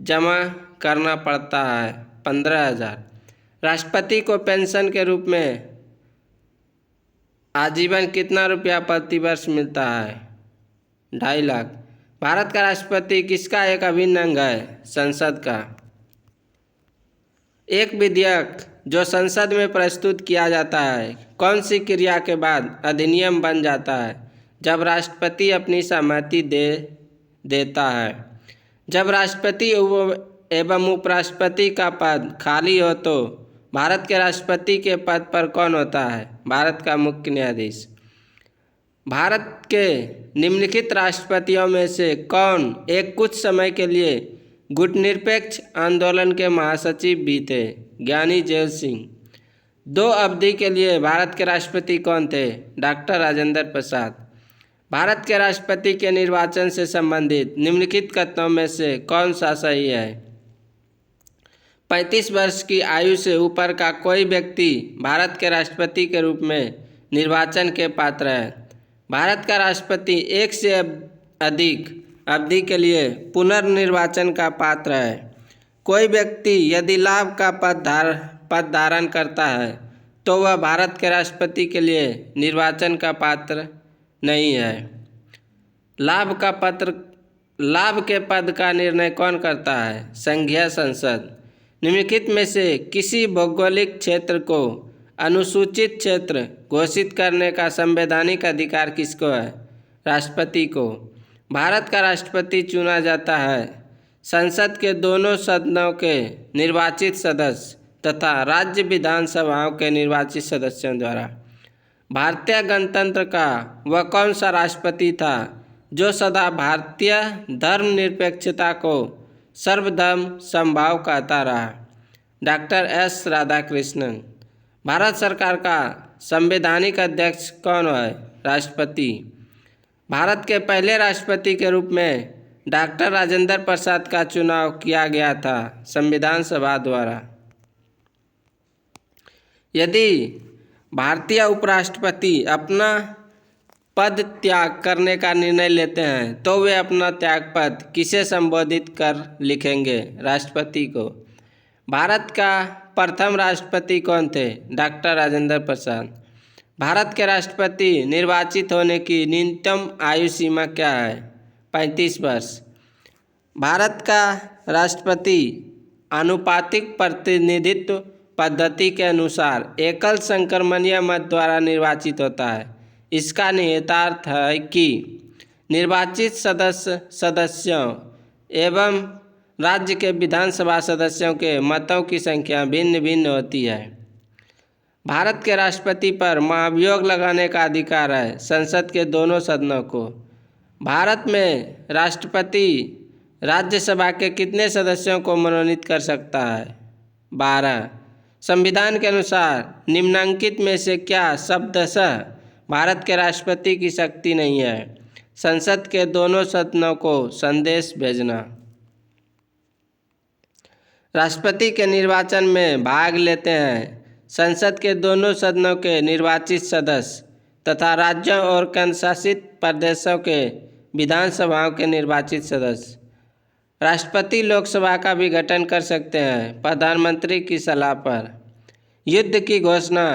जमा करना पड़ता है? 15,000। राष्ट्रपति को पेंशन के रूप में आजीवन कितना रुपया प्रति वर्ष मिलता है? 2.5 लाख। भारत का राष्ट्रपति किसका एक अभिन्न अंग है? संसद का। एक विधेयक जो संसद में प्रस्तुत किया जाता है कौन सी क्रिया के बाद अधिनियम बन जाता है? जब राष्ट्रपति अपनी सहमति देता है। जब राष्ट्रपति एवं उपराष्ट्रपति का पद खाली हो तो भारत के राष्ट्रपति के पद पर कौन होता है? भारत का मुख्य न्यायाधीश। भारत के निम्नलिखित राष्ट्रपतियों में से कौन एक कुछ समय के लिए गुटनिरपेक्ष आंदोलन के महासचिव भी थे? ज्ञानी जेल सिंह। 2 अवधि के लिए भारत के राष्ट्रपति कौन थे? डॉक्टर राजेंद्र प्रसाद। भारत के राष्ट्रपति के निर्वाचन से संबंधित निम्नलिखित कथनों में से कौन सा सही है? 35 वर्ष की आयु से ऊपर का कोई व्यक्ति भारत के राष्ट्रपति के रूप में निर्वाचन के पात्र है। भारत का राष्ट्रपति एक से अधिक अवधि के लिए पुनर्निर्वाचन का पात्र है। कोई व्यक्ति यदि लाभ का पद धारण करता है तो वह भारत के राष्ट्रपति के लिए निर्वाचन का पात्र नहीं है। लाभ के पद का निर्णय कौन करता है? संघीय संसद। निम्नलिखित में से किसी भौगोलिक क्षेत्र को अनुसूचित क्षेत्र घोषित करने का संवैधानिक अधिकार किसको है? राष्ट्रपति को। भारत का राष्ट्रपति चुना जाता है संसद के दोनों सदनों के निर्वाचित सदस्य तथा राज्य विधानसभाओं के निर्वाचित सदस्यों द्वारा। भारतीय गणतंत्र का वह कौन सा राष्ट्रपति था जो सदा भारतीय धर्मनिरपेक्षता को सर्वधर्म समभाव कहता रहा? Doctor S Radhakrishnan. भारत सरकार का संवैधानिक अध्यक्ष कौन है? राष्ट्रपति। भारत के पहले राष्ट्रपति के रूप में डॉक्टर राजेंद्र प्रसाद का चुनाव किया गया था संविधान सभा द्वारा। यदि भारतीय उपराष्ट्रपति अपना पद त्याग करने का निर्णय लेते हैं तो वे अपना त्यागपत्र किसे संबोधित कर लिखेंगे? राष्ट्रपति को। भारत का प्रथम राष्ट्रपति कौन थे? डॉक्टर राजेंद्र प्रसाद। भारत के राष्ट्रपति निर्वाचित होने की न्यूनतम आयु सीमा क्या है? 35 वर्ष। भारत का राष्ट्रपति आनुपातिक प्रतिनिधित्व पद्धति के अनुसार एकल संक्रमणीय मत द्वारा निर्वाचित होता है। इसका निहितार्थ है कि निर्वाचित सदस्यों एवं राज्य के विधानसभा सदस्यों के मतों की संख्या भिन्न भिन्न होती है। भारत के राष्ट्रपति पर महाभियोग लगाने का अधिकार है संसद के दोनों सदनों को। भारत में राष्ट्रपति राज्यसभा के कितने सदस्यों को मनोनीत कर सकता है? 12। संविधान के अनुसार निम्नांकित में से क्या शब्दशः भारत के राष्ट्रपति की शक्ति नहीं है? संसद के दोनों सदनों को संदेश भेजना। राष्ट्रपति के निर्वाचन में भाग लेते हैं संसद के दोनों सदनों के निर्वाचित सदस्य तथा राज्यों और केंद्रशासित प्रदेशों के विधानसभाओं के निर्वाचित सदस्य। राष्ट्रपति लोकसभा का भी गठन कर सकते हैं प्रधानमंत्री की सलाह पर। युद्ध की घोषणा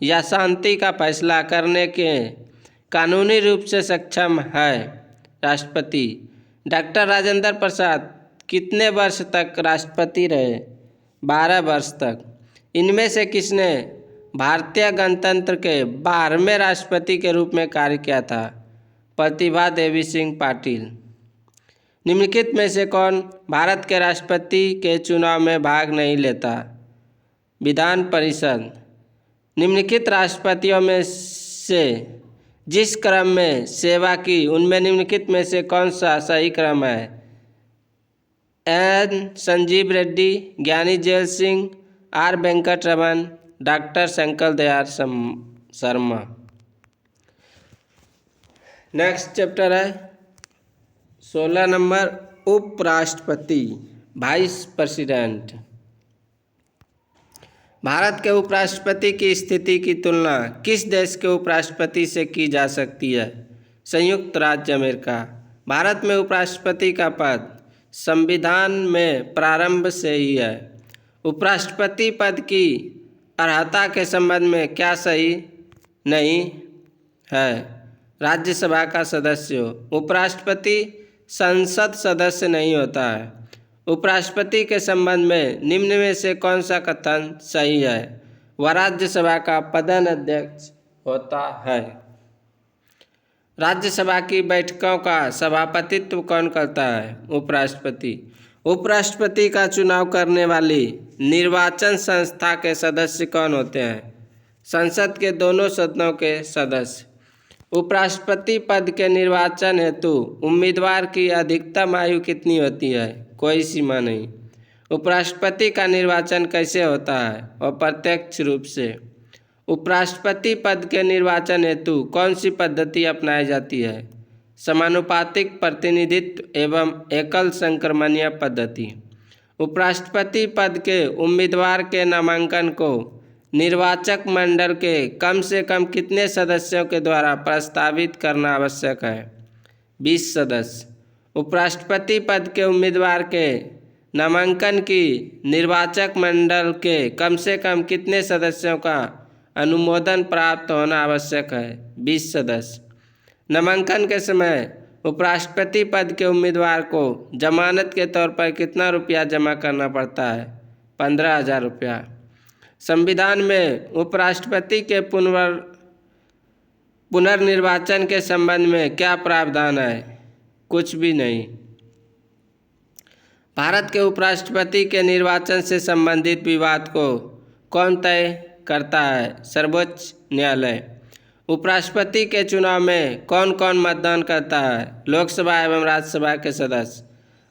या शांति का फैसला करने के कानूनी रूप से सक्षम है राष्ट्रपति। डॉक्टर राजेंद्र प्रसाद कितने वर्ष तक राष्ट्रपति रहे? 12 वर्ष तक। इनमें से किसने भारतीय गणतंत्र के 12वें राष्ट्रपति के रूप में कार्य किया था? प्रतिभा देवी सिंह पाटिल। निम्नलिखित में से कौन भारत के राष्ट्रपति के चुनाव में भाग नहीं लेता? विधान परिषद। निम्नलिखित राष्ट्रपतियों में से जिस क्रम में सेवा की उनमें निम्नलिखित में से कौन सा सही क्रम है? N Sanjiva Reddy, Giani Zail Singh, R Venkataraman, doctor Shankar Dayal Sharma. Next chapter है 16 नंबर, उपराष्ट्रपति, वाइस प्रेसिडेंट। भारत के उपराष्ट्रपति की स्थिति की तुलना किस देश के उपराष्ट्रपति से की जा सकती है? संयुक्त राज्य अमेरिका। भारत में उपराष्ट्रपति का पद संविधान में प्रारंभ से ही है। उपराष्ट्रपति पद की अर्हता के संबंध में क्या सही नहीं है? राज्यसभा का सदस्य हो। उपराष्ट्रपति संसद सदस्य नहीं होता है। उपराष्ट्रपति के संबंध में निम्न में से कौन सा कथन सही है? वह राज्यसभा का प्रधान अध्यक्ष होता है। राज्यसभा की बैठकों का सभापतित्व कौन करता है? उपराष्ट्रपति। उपराष्ट्रपति का चुनाव करने वाली निर्वाचन संस्था के सदस्य कौन होते हैं? संसद के दोनों सदनों के सदस्य। उपराष्ट्रपति पद के निर्वाचन हेतु उम्मीदवार की अधिकतम आयु कितनी होती है? कोई सीमा नहीं। उपराष्ट्रपति का निर्वाचन कैसे होता है? अप्रत्यक्ष रूप से। उपराष्ट्रपति पद के निर्वाचन हेतु कौन सी पद्धति अपनाई जाती है? समानुपातिक प्रतिनिधित्व एवं एकल संक्रमणीय पद्धति। उपराष्ट्रपति पद के उम्मीदवार के नामांकन को निर्वाचक मंडल के कम से कम कितने सदस्यों के द्वारा प्रस्तावित करना आवश्यक है? 20 सदस्य। उपराष्ट्रपति पद के उम्मीदवार के नामांकन की निर्वाचक मंडल के कम से कम कितने सदस्यों का अनुमोदन प्राप्त होना आवश्यक है? 20 सदस्य। नामांकन के समय उपराष्ट्रपति पद के उम्मीदवार को जमानत के तौर पर कितना रुपया जमा करना पड़ता है? 15,000 रुपया। संविधान में उपराष्ट्रपति के पुनर्निर्वाचन के संबंध में क्या प्रावधान है? कुछ भी नहीं। भारत के उपराष्ट्रपति के निर्वाचन से संबंधित विवाद को कौन तय करता है? सर्वोच्च न्यायालय। उपराष्ट्रपति के चुनाव में कौन कौन मतदान करता है? लोकसभा एवं राज्यसभा के सदस्य।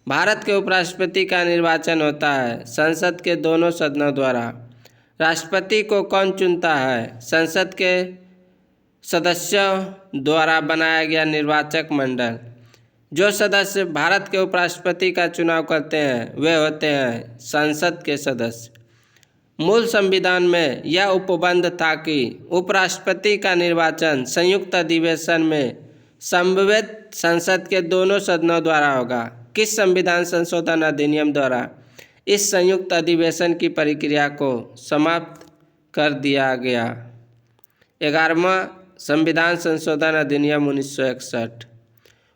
भारत के उपराष्ट्रपति का निर्वाचन होता है संसद के दोनों सदनों द्वारा। राष्ट्रपति को कौन चुनता है? संसद के सदस्यों द्वारा बनाया गया निर्वाचक मंडल। जो सदस्य भारत के उपराष्ट्रपति का चुनाव करते हैं वे होते हैं संसद के सदस्य। मूल संविधान में यह उपबंध था कि उपराष्ट्रपति का निर्वाचन संयुक्त अधिवेशन में समवेत संसद के दोनों सदनों द्वारा होगा। किस संविधान संशोधन अधिनियम द्वारा इस संयुक्त अधिवेशन की प्रक्रिया को समाप्त कर दिया गया? 11वां संविधान संशोधन अधिनियम 1961।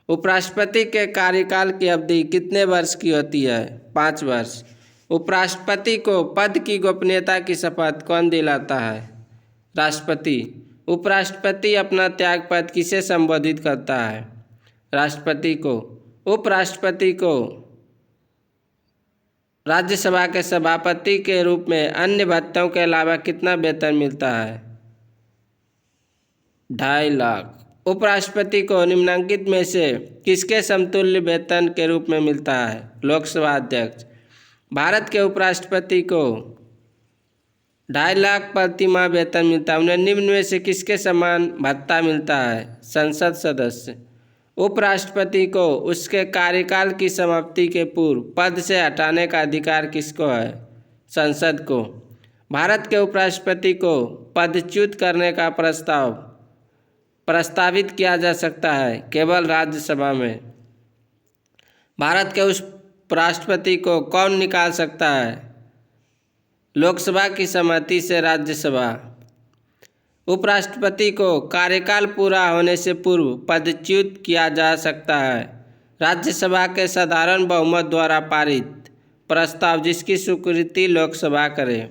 उपराष्ट्रपति के कार्यकाल की अवधि कितने वर्ष की होती है? 5 वर्ष। उपराष्ट्रपति को पद की गोपनीयता की शपथ कौन दिलाता है? राष्ट्रपति। उपराष्ट्रपति अपना त्यागपत्र किसे संबोधित करता है? राष्ट्रपति को। उपराष्ट्रपति को राज्यसभा के सभापति के रूप में अन्य भत्तों के अलावा कितना वेतन मिलता है? 2.5 लाख। उपराष्ट्रपति को निम्नलिखित में से किसके समतुल्य वेतन के रूप में मिलता है? लोकसभा अध्यक्ष। भारत के उपराष्ट्रपति को 2.5 लाख प्रति माह वेतन मिलता है। उन्हें निम्न में से किसके समान भत्ता मिलता है? संसद सदस्य। उपराष्ट्रपति को उसके कार्यकाल की समाप्ति के पूर्व पद से हटाने का अधिकार किसको है? संसद को। भारत के उपराष्ट्रपति को पदच्युत करने का प्रस्तावित किया जा सकता है केवल राज्यसभा में। भारत के उस उपराष्ट्रपति को कौन निकाल सकता है? लोकसभा की सहमति से राज्यसभा। उपराष्ट्रपति को कार्यकाल पूरा होने से पूर्व पदच्युत किया जा सकता है राज्यसभा के साधारण बहुमत द्वारा पारित प्रस्ताव जिसकी स्वीकृति लोकसभा करे।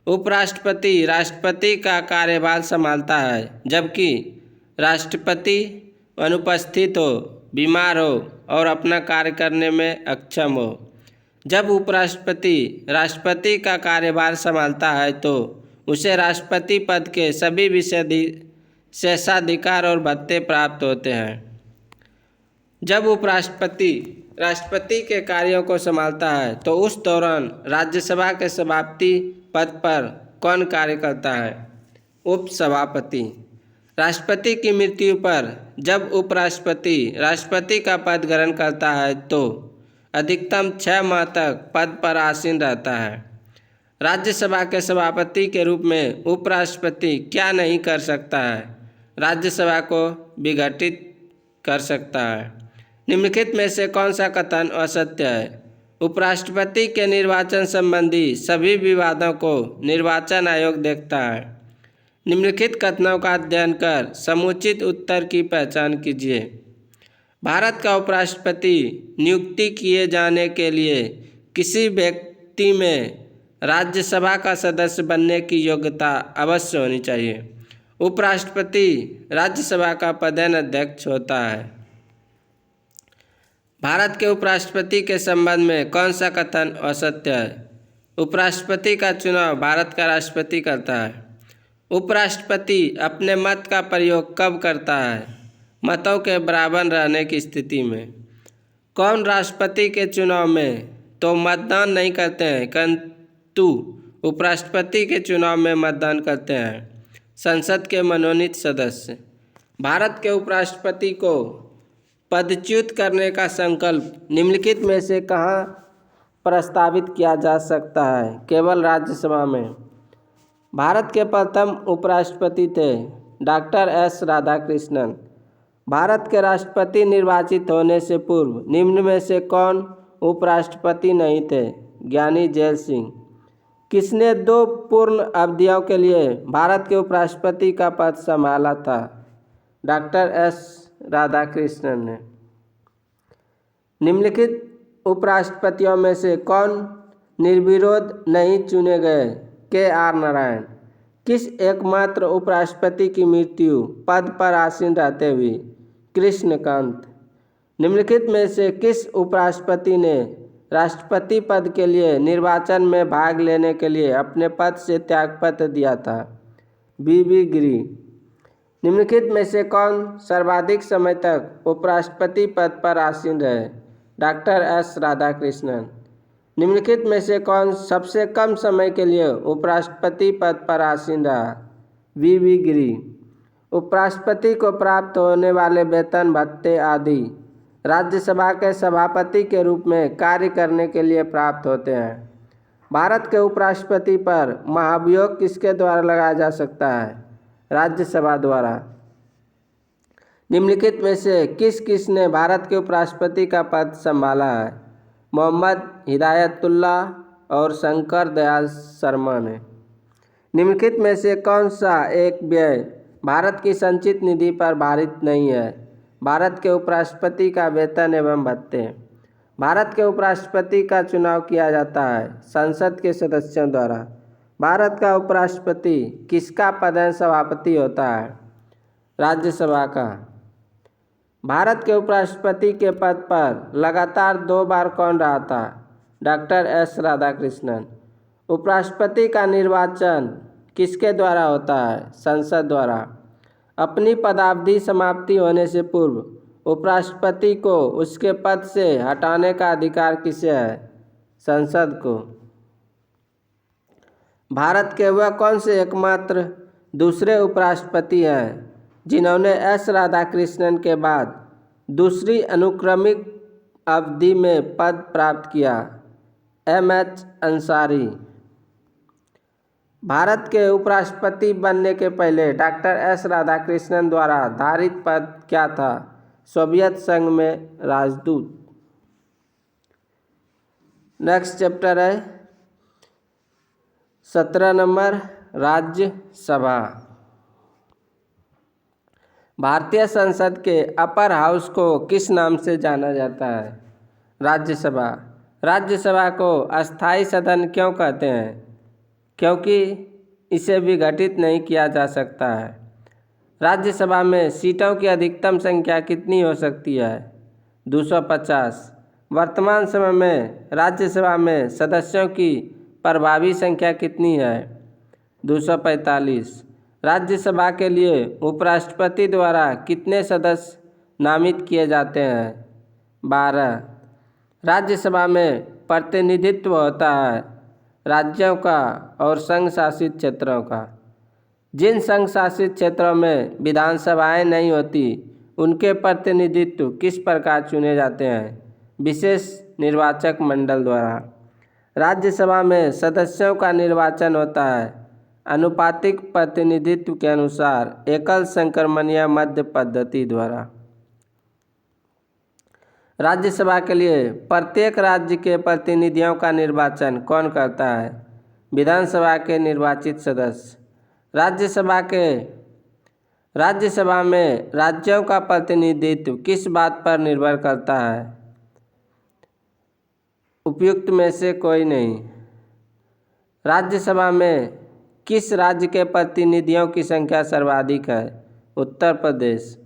उपराष्ट्रपति राष्ट्रपति का कार्यभार संभालता है जबकि राष्ट्रपति अनुपस्थित हो, बीमार हो और अपना कार्य करने में अक्षम हो। जब उपराष्ट्रपति राष्ट्रपति का कार्यभार संभालता है तो उसे राष्ट्रपति पद के सभी विशेषाधिकार और भत्ते प्राप्त होते हैं। जब उपराष्ट्रपति राष्ट्रपति के कार्यों को संभालता है तो उस दौरान राज्यसभा के सभापति पद पर कौन कार्य करता है? उपसभापति। राष्ट्रपति की मृत्यु पर जब उपराष्ट्रपति राष्ट्रपति का पद ग्रहण करता है तो अधिकतम 6 माह तक पद पर आसीन रहता है। राज्यसभा के सभापति के रूप में उपराष्ट्रपति क्या नहीं कर सकता है? राज्यसभा को विघटित कर सकता है। निम्नलिखित में से कौन सा कथन असत्य है? उपराष्ट्रपति के निर्वाचन संबंधी सभी विवादों को निर्वाचन आयोग देखता है। निम्नलिखित कथनों का अध्ययन कर समुचित उत्तर की पहचान कीजिए। भारत का उपराष्ट्रपति नियुक्ति किए जाने के लिए किसी व्यक्ति में राज्यसभा का सदस्य बनने की योग्यता अवश्य होनी चाहिए। उपराष्ट्रपति राज्यसभा का प्रधान अध्यक्ष होता है। भारत के उपराष्ट्रपति के संबंध में कौन सा कथन असत्य है? उपराष्ट्रपति का चुनाव भारत का राष्ट्रपति करता है। उपराष्ट्रपति अपने मत का प्रयोग कब करता है? मतों के बराबर रहने की स्थिति में। कौन राष्ट्रपति के चुनाव में तो मतदान नहीं करते हैं, किंतु उपराष्ट्रपति के चुनाव में मतदान करते हैं? संसद के मनोनीत सदस्य। भारत के उपराष्ट्रपति को पदच्युत करने का संकल्प निम्नलिखित में से कहाँ प्रस्तावित किया जा सकता है? केवल राज्यसभा में। भारत के प्रथम उपराष्ट्रपति थे डॉक्टर एस राधाकृष्णन। भारत के राष्ट्रपति निर्वाचित होने से पूर्व निम्न में से कौन उपराष्ट्रपति नहीं थे? ज्ञानी जेल सिंह। किसने 2 पूर्ण अवधियों के लिए भारत के उपराष्ट्रपति का पद संभाला था? डॉक्टर एस राधाकृष्णन ने। निम्नलिखित उपराष्ट्रपतियों में से कौन निर्विरोध नहीं चुने गए? के.आर. नारायण। किस एकमात्र उपराष्ट्रपति की मृत्यु पद पर आसीन रहते हुई? कृष्णकांत। निम्नलिखित में से किस उपराष्ट्रपति ने राष्ट्रपति पद के लिए निर्वाचन में भाग लेने के लिए अपने पद से त्यागपत्र दिया था? बी.बी. गिरी। निम्नलिखित में से कौन सर्वाधिक समय तक उपराष्ट्रपति पद पर आसीन रहे? Doctor S Radhakrishnan. निम्नलिखित में से कौन सबसे कम समय के लिए उपराष्ट्रपति पद पर आसीन रहा? बी.बी. गिरी। उपराष्ट्रपति को प्राप्त होने वाले वेतन भत्ते आदि राज्यसभा के सभापति के रूप में कार्य करने के लिए प्राप्त होते हैं। भारत के उपराष्ट्रपति पर महाभियोग किसके द्वारा लगाया जा सकता है? राज्यसभा द्वारा। निम्नलिखित में से किस ने भारत के उपराष्ट्रपति का पद संभाला है? मोहम्मद हिदायतुल्लाह और शंकर दयाल शर्मा ने। निम्नलिखित में से कौन सा एक व्यय भारत की संचित निधि पर भारित नहीं है? भारत के उपराष्ट्रपति का वेतन एवं भत्ते। भारत के उपराष्ट्रपति का चुनाव किया जाता है संसद के सदस्यों द्वारा। भारत का उपराष्ट्रपति किसका प्रधान सभापति होता है? राज्यसभा का। भारत के उपराष्ट्रपति के पद पर लगातार 2 बार कौन रहा था? Doctor S Radhakrishnan. उपराष्ट्रपति का निर्वाचन किसके द्वारा होता है? संसद द्वारा। अपनी पदावधि समाप्ति होने से पूर्व उपराष्ट्रपति को उसके पद से हटाने का अधिकार किसे है? संसद को। भारत के वह कौन से एकमात्र दूसरे उपराष्ट्रपति हैं जिन्होंने एस राधाकृष्णन के बाद दूसरी अनुक्रमिक अवधि में पद प्राप्त किया? एम.एच. अंसारी। भारत के उपराष्ट्रपति बनने के पहले डॉक्टर एस राधाकृष्णन द्वारा धारित पद क्या था? सोवियत संघ में राजदूत। नेक्स्ट चैप्टर है 17 नंबर राज्यसभा। भारतीय संसद के अपर हाउस को किस नाम से जाना जाता है? राज्यसभा। राज्यसभा को अस्थायी सदन क्यों कहते हैं? क्योंकि इसे विघटित नहीं किया जा सकता है। राज्यसभा में सीटों की अधिकतम संख्या कितनी हो सकती है? 250। वर्तमान समय में राज्यसभा में सदस्यों की प्रभावी संख्या कितनी है? 245। राज्यसभा के लिए उपराष्ट्रपति द्वारा कितने सदस्य नामित किए जाते हैं? 12। राज्यसभा में प्रतिनिधित्व होता है राज्यों का और संघ शासित क्षेत्रों का। जिन संघ शासित क्षेत्रों में विधानसभाएं नहीं होती उनके प्रतिनिधित्व किस प्रकार चुने जाते हैं? विशेष निर्वाचक मंडल द्वारा। राज्यसभा में सदस्यों का निर्वाचन होता है अनुपातिक प्रतिनिधित्व के अनुसार एकल संक्रमणीय मध्य पद्धति द्वारा। राज्यसभा के लिए प्रत्येक राज्य के प्रतिनिधियों का निर्वाचन कौन करता है? विधानसभा के निर्वाचित सदस्य। राज्यसभा में राज्यों का प्रतिनिधित्व किस बात पर निर्भर करता है? उपयुक्त में से कोई नहीं। राज्यसभा में किस राज्य के प्रतिनिधियों की संख्या सर्वाधिक है? उत्तर प्रदेश।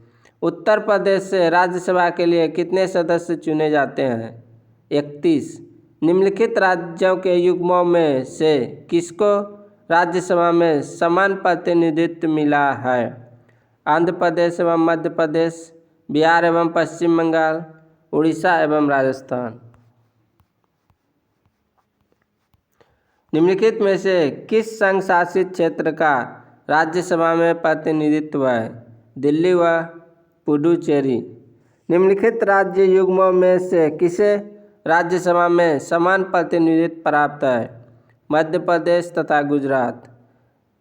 उत्तर प्रदेश से राज्यसभा के लिए कितने सदस्य चुने जाते हैं? 31। निम्नलिखित राज्यों के युग्मों में से किसको राज्यसभा में समान प्रतिनिधित्व मिला है? आंध्र प्रदेश एवं मध्य प्रदेश, बिहार एवं पश्चिम बंगाल, उड़ीसा एवं राजस्थान। निम्नलिखित में से किस संघ शासित क्षेत्र का राज्यसभा में प्रतिनिधित्व है? दिल्ली व पुडुचेरी। निम्नलिखित राज्य युग्मों में से किसे राज्यसभा में समान प्रतिनिधित्व प्राप्त है? मध्य प्रदेश तथा गुजरात।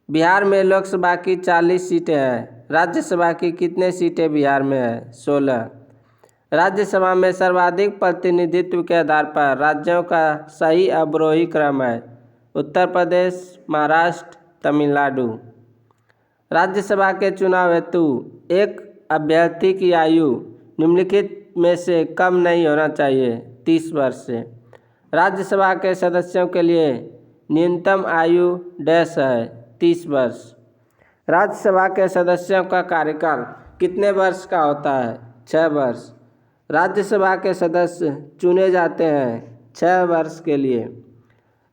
बिहार में लोकसभा की 40 सीटें हैं। राज्यसभा की कितने सीटें बिहार में है? 16। राज्यसभा में सर्वाधिक प्रतिनिधित्व के आधार पर राज्यों का सही अवरोही क्रम है। उत्तर प्रदेश, महाराष्ट्र, तमिलनाडु। राज्यसभा के चुनाव हेतु एक अभ्यर्थी की आयु निम्नलिखित में से कम नहीं होना चाहिए 30 वर्ष से। राज्यसभा के सदस्यों के लिए न्यूनतम आयु डैश है 30 वर्ष। राज्यसभा के सदस्यों का कार्यकाल कितने वर्ष का होता है? 6 वर्ष। राज्यसभा के सदस्य चुने जाते हैं 6 वर्ष के लिए।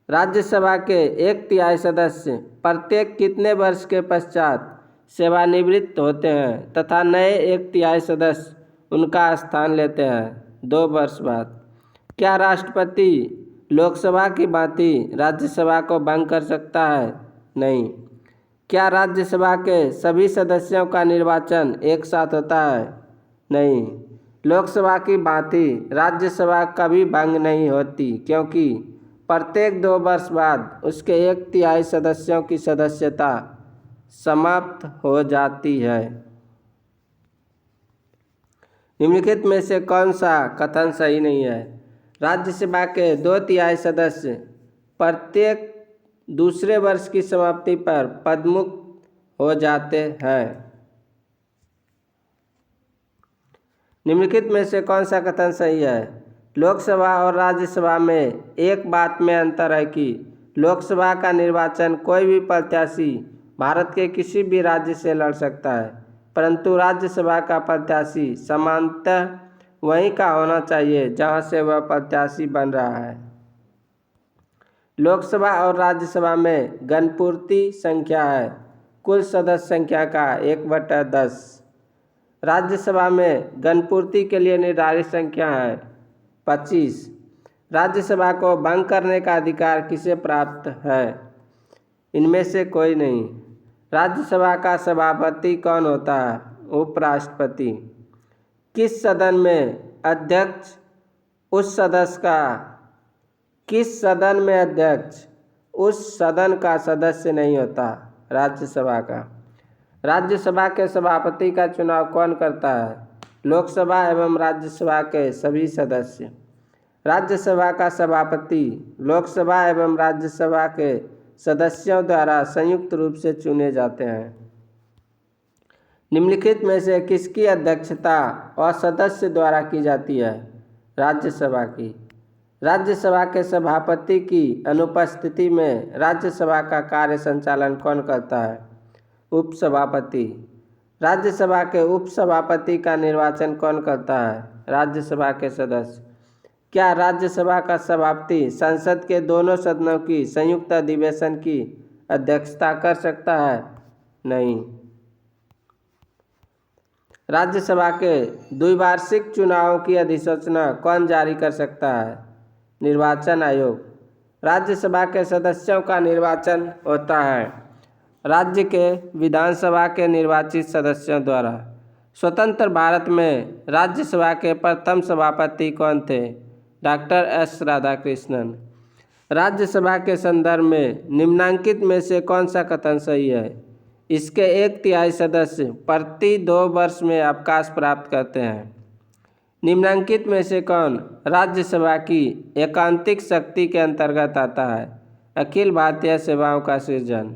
राज्यसभा के 1/3 सदस्य प्रत्येक कितने वर्ष के पश्चात सेवानिवृत्त होते हैं तथा नए 1/3 सदस्य उनका स्थान लेते हैं 2 वर्ष बाद? क्या राष्ट्रपति लोकसभा की भांति राज्यसभा को भंग कर सकता है? नहीं। क्या राज्यसभा के सभी सदस्यों का निर्वाचन एक साथ होता है? नहीं। लोकसभा की भांति राज्यसभा कभी भंग नहीं होती क्योंकि प्रत्येक 2 वर्ष बाद उसके 1/3 सदस्यों की सदस्यता समाप्त हो जाती है। निम्नलिखित में से कौन सा कथन सही नहीं है? राज्यसभा के 2/3 सदस्य प्रत्येक दूसरे वर्ष की समाप्ति पर पदमुक्त हो जाते हैं। निम्नलिखित में से कौन सा कथन सही है? लोकसभा और राज्यसभा में एक बात में अंतर है कि लोकसभा का निर्वाचन कोई भी प्रत्याशी भारत के किसी भी राज्य से लड़ सकता है, परंतु राज्यसभा का प्रत्याशी सामान्यतः वहीं का होना चाहिए जहां से वह प्रत्याशी बन रहा है। लोकसभा और राज्यसभा में गणपूर्ति संख्या है कुल सदस्य संख्या का 1/10। राज्यसभा में गणपूर्ति के लिए निर्धारित संख्या है 25। राज्यसभा को भंग करने का अधिकार किसे प्राप्त है? इनमें से कोई नहीं। राज्यसभा का सभापति कौन होता है? उपराष्ट्रपति। किस सदन में अध्यक्ष उस सदन का सदस्य नहीं होता? राज्यसभा का। राज्यसभा के सभापति का चुनाव कौन करता है? लोकसभा एवं राज्यसभा के सभी सदस्य। राज्यसभा का सभापति लोकसभा एवं राज्यसभा के सदस्यों द्वारा संयुक्त रूप से चुने जाते हैं। निम्नलिखित में से किसकी अध्यक्षता और सदस्य द्वारा की जाती है? राज्यसभा की। राज्यसभा के सभापति की अनुपस्थिति में राज्यसभा का कार्य संचालन कौन करता है? उपसभापति। राज्यसभा के उपसभापति का निर्वाचन कौन करता है? राज्यसभा के सदस्य। क्या राज्यसभा का सभापति संसद के दोनों सदनों की संयुक्त अधिवेशन की अध्यक्षता कर सकता है? नहीं। राज्यसभा के द्विवार्षिक चुनावों की अधिसूचना कौन जारी कर सकता है? निर्वाचन आयोग। राज्यसभा के सदस्यों का निर्वाचन होता है राज्य के विधानसभा के निर्वाचित सदस्यों द्वारा। स्वतंत्र भारत में राज्यसभा के प्रथम सभापति कौन थे? Doctor S Radhakrishnan. राज्यसभा के संदर्भ में निम्नांकित में से कौन सा कथन सही है? इसके 1/3 सदस्य प्रति 2 वर्ष में अवकाश प्राप्त करते हैं। निम्नांकित में से कौन राज्यसभा की एकांतिक शक्ति के अंतर्गत आता है? अखिल भारतीय सेवाओं का सृजन।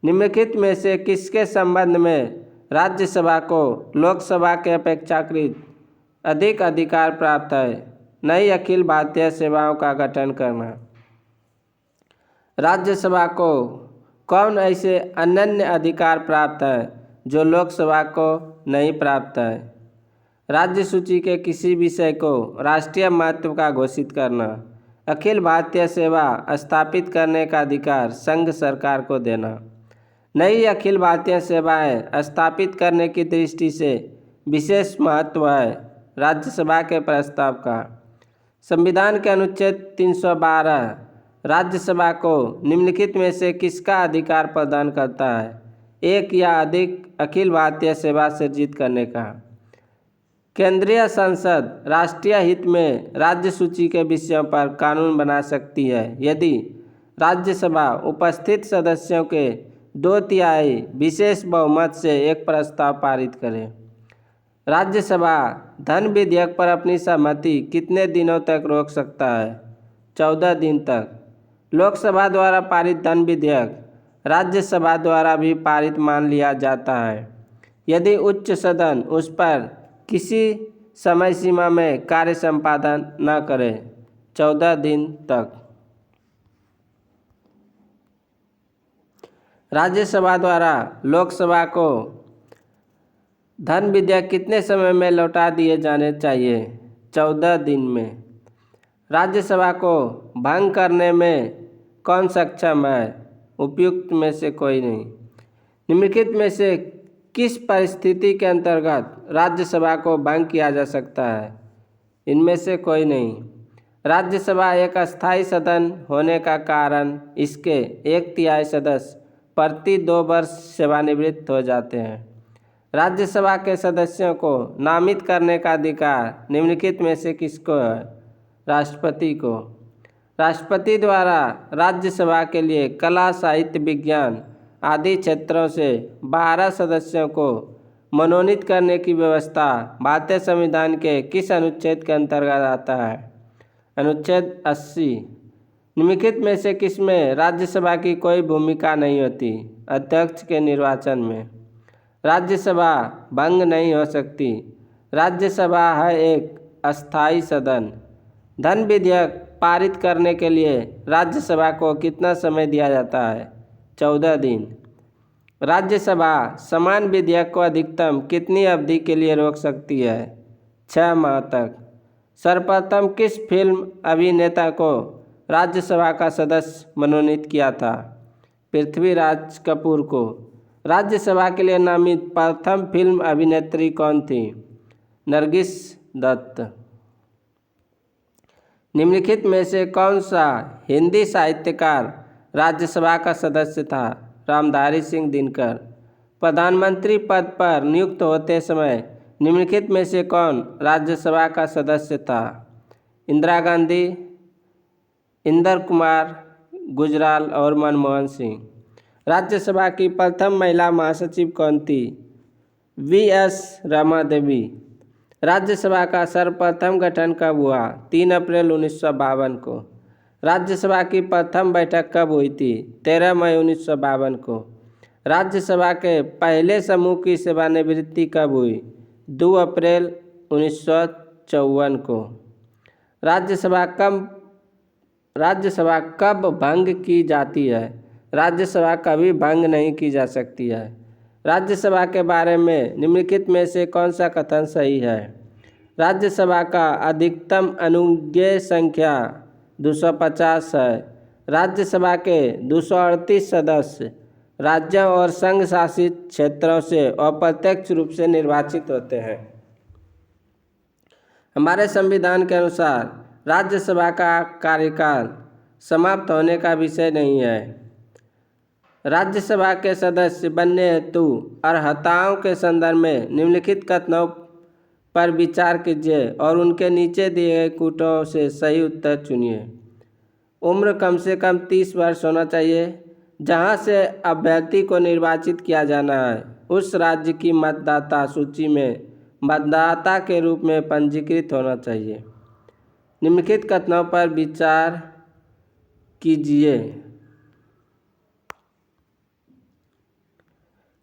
निम्नलिखित में से किसके संबंध में राज्यसभा को लोकसभा के अपेक्षाकृत अधिक अधिकार प्राप्त है? नई अखिल भारतीय सेवाओं का गठन करना। राज्यसभा को कौन ऐसे अनन्य अधिकार प्राप्त है जो लोकसभा को नहीं प्राप्त है? राज्य सूची के किसी विषय को राष्ट्रीय महत्व का घोषित करना। अखिल भारतीय सेवा स्थापित करने का अधिकार संघ सरकार को देना। नई अखिल भारतीय सेवाएं स्थापित करने की दृष्टि से विशेष महत्व है राज्यसभा के प्रस्ताव का। संविधान के अनुच्छेद 312 राज्यसभा को निम्नलिखित में से किसका अधिकार प्रदान करता है? एक या अधिक अखिल भारतीय सेवा सृजित करने का। केंद्रीय संसद राष्ट्रीय हित में राज्य सूची के विषयों पर कानून बना सकती है यदि राज्यसभा उपस्थित सदस्यों के 2/3 विशेष बहुमत से एक प्रस्ताव पारित करे। राज्यसभा धन विधेयक पर अपनी सहमति कितने दिनों तक रोक सकता है? 14 दिन तक। लोकसभा द्वारा पारित धन विधेयक राज्यसभा द्वारा भी पारित मान लिया जाता है यदि उच्च सदन उस पर किसी समय सीमा में कार्य संपादन न करे। 14 दिन तक। राज्यसभा द्वारा लोकसभा को धन विधेयक कितने समय में लौटा दिए जाने चाहिए? 14 दिन में। राज्यसभा को भंग करने में कौन सक्षम है? उपयुक्त में से कोई नहीं। निम्नलिखित में से किस परिस्थिति के अंतर्गत राज्यसभा को भंग किया जा सकता है? इनमें से कोई नहीं। राज्यसभा एक अस्थायी सदन होने का कारण इसके 1/3 सदस्य प्रति 2 वर्ष सेवानिवृत्त हो जाते हैं। राज्यसभा के सदस्यों को नामित करने का अधिकार निम्नलिखित में से किसको है? राष्ट्रपति को। राष्ट्रपति द्वारा राज्यसभा के लिए कला, साहित्य, विज्ञान आदि क्षेत्रों से 12 सदस्यों को मनोनीत करने की व्यवस्था भारतीय संविधान के किस अनुच्छेद के अंतर्गत आता है? अनुच्छेद 80। निम्नलिखित में से किसमें राज्यसभा की कोई भूमिका नहीं होती? अध्यक्ष के निर्वाचन में। राज्यसभा भंग नहीं हो सकती। राज्यसभा है एक अस्थायी सदन। धन विधेयक पारित करने के लिए राज्यसभा को कितना समय दिया जाता है? 14 दिन। राज्यसभा समान विधेयक को अधिकतम कितनी अवधि के लिए रोक सकती है? 6 माह तक। सर्वप्रथम किस फिल्म अभिनेता को राज्यसभा का सदस्य मनोनीत किया था? पृथ्वीराज कपूर को। राज्यसभा के लिए नामित प्रथम फिल्म अभिनेत्री कौन थी? नरगिस दत्त। निम्नलिखित में से कौन सा हिंदी साहित्यकार राज्यसभा का सदस्य था? रामधारी सिंह दिनकर। प्रधानमंत्री पद पर नियुक्त होते समय निम्नलिखित में से कौन राज्यसभा का सदस्य था? इंदिरा गांधी, इंदर कुमार गुजराल और मनमोहन सिंह। राज्यसभा की प्रथम महिला महासचिव कौन थी? V.S. रमा देवी। राज्यसभा का सर्वप्रथम गठन कब हुआ? 3 अप्रैल 1952 को। राज्यसभा की प्रथम बैठक कब हुई थी? 13 मई 1952 को। राज्यसभा के पहले समूह की सेवानिवृत्ति कब हुई? 2 अप्रैल 1954 को। राज्यसभा कब भंग की जाती है? राज्यसभा कभी भंग नहीं की जा सकती है। राज्यसभा के बारे में निम्नलिखित में से कौन सा कथन सही है? राज्यसभा का अधिकतम अनुज्ञेय संख्या 250 है। राज्यसभा के 238 सदस्य राज्यों और संघ शासित क्षेत्रों से अप्रत्यक्ष रूप से निर्वाचित होते हैं। हमारे संविधान के अनुसार राज्यसभा का कार्यकाल समाप्त होने का विषय नहीं है। राज्यसभा के सदस्य बनने हेतु अर्हताओं के संदर्भ में निम्नलिखित कथनों पर विचार कीजिए और उनके नीचे दिए गए कूटों से सही उत्तर चुनिए। उम्र कम से कम 30 वर्ष होना चाहिए। जहां से अभ्यर्थी को निर्वाचित किया जाना है उस राज्य की मतदाता सूची में मतदाता के रूप में पंजीकृत होना चाहिए। निम्नलिखित कथनों पर विचार कीजिए।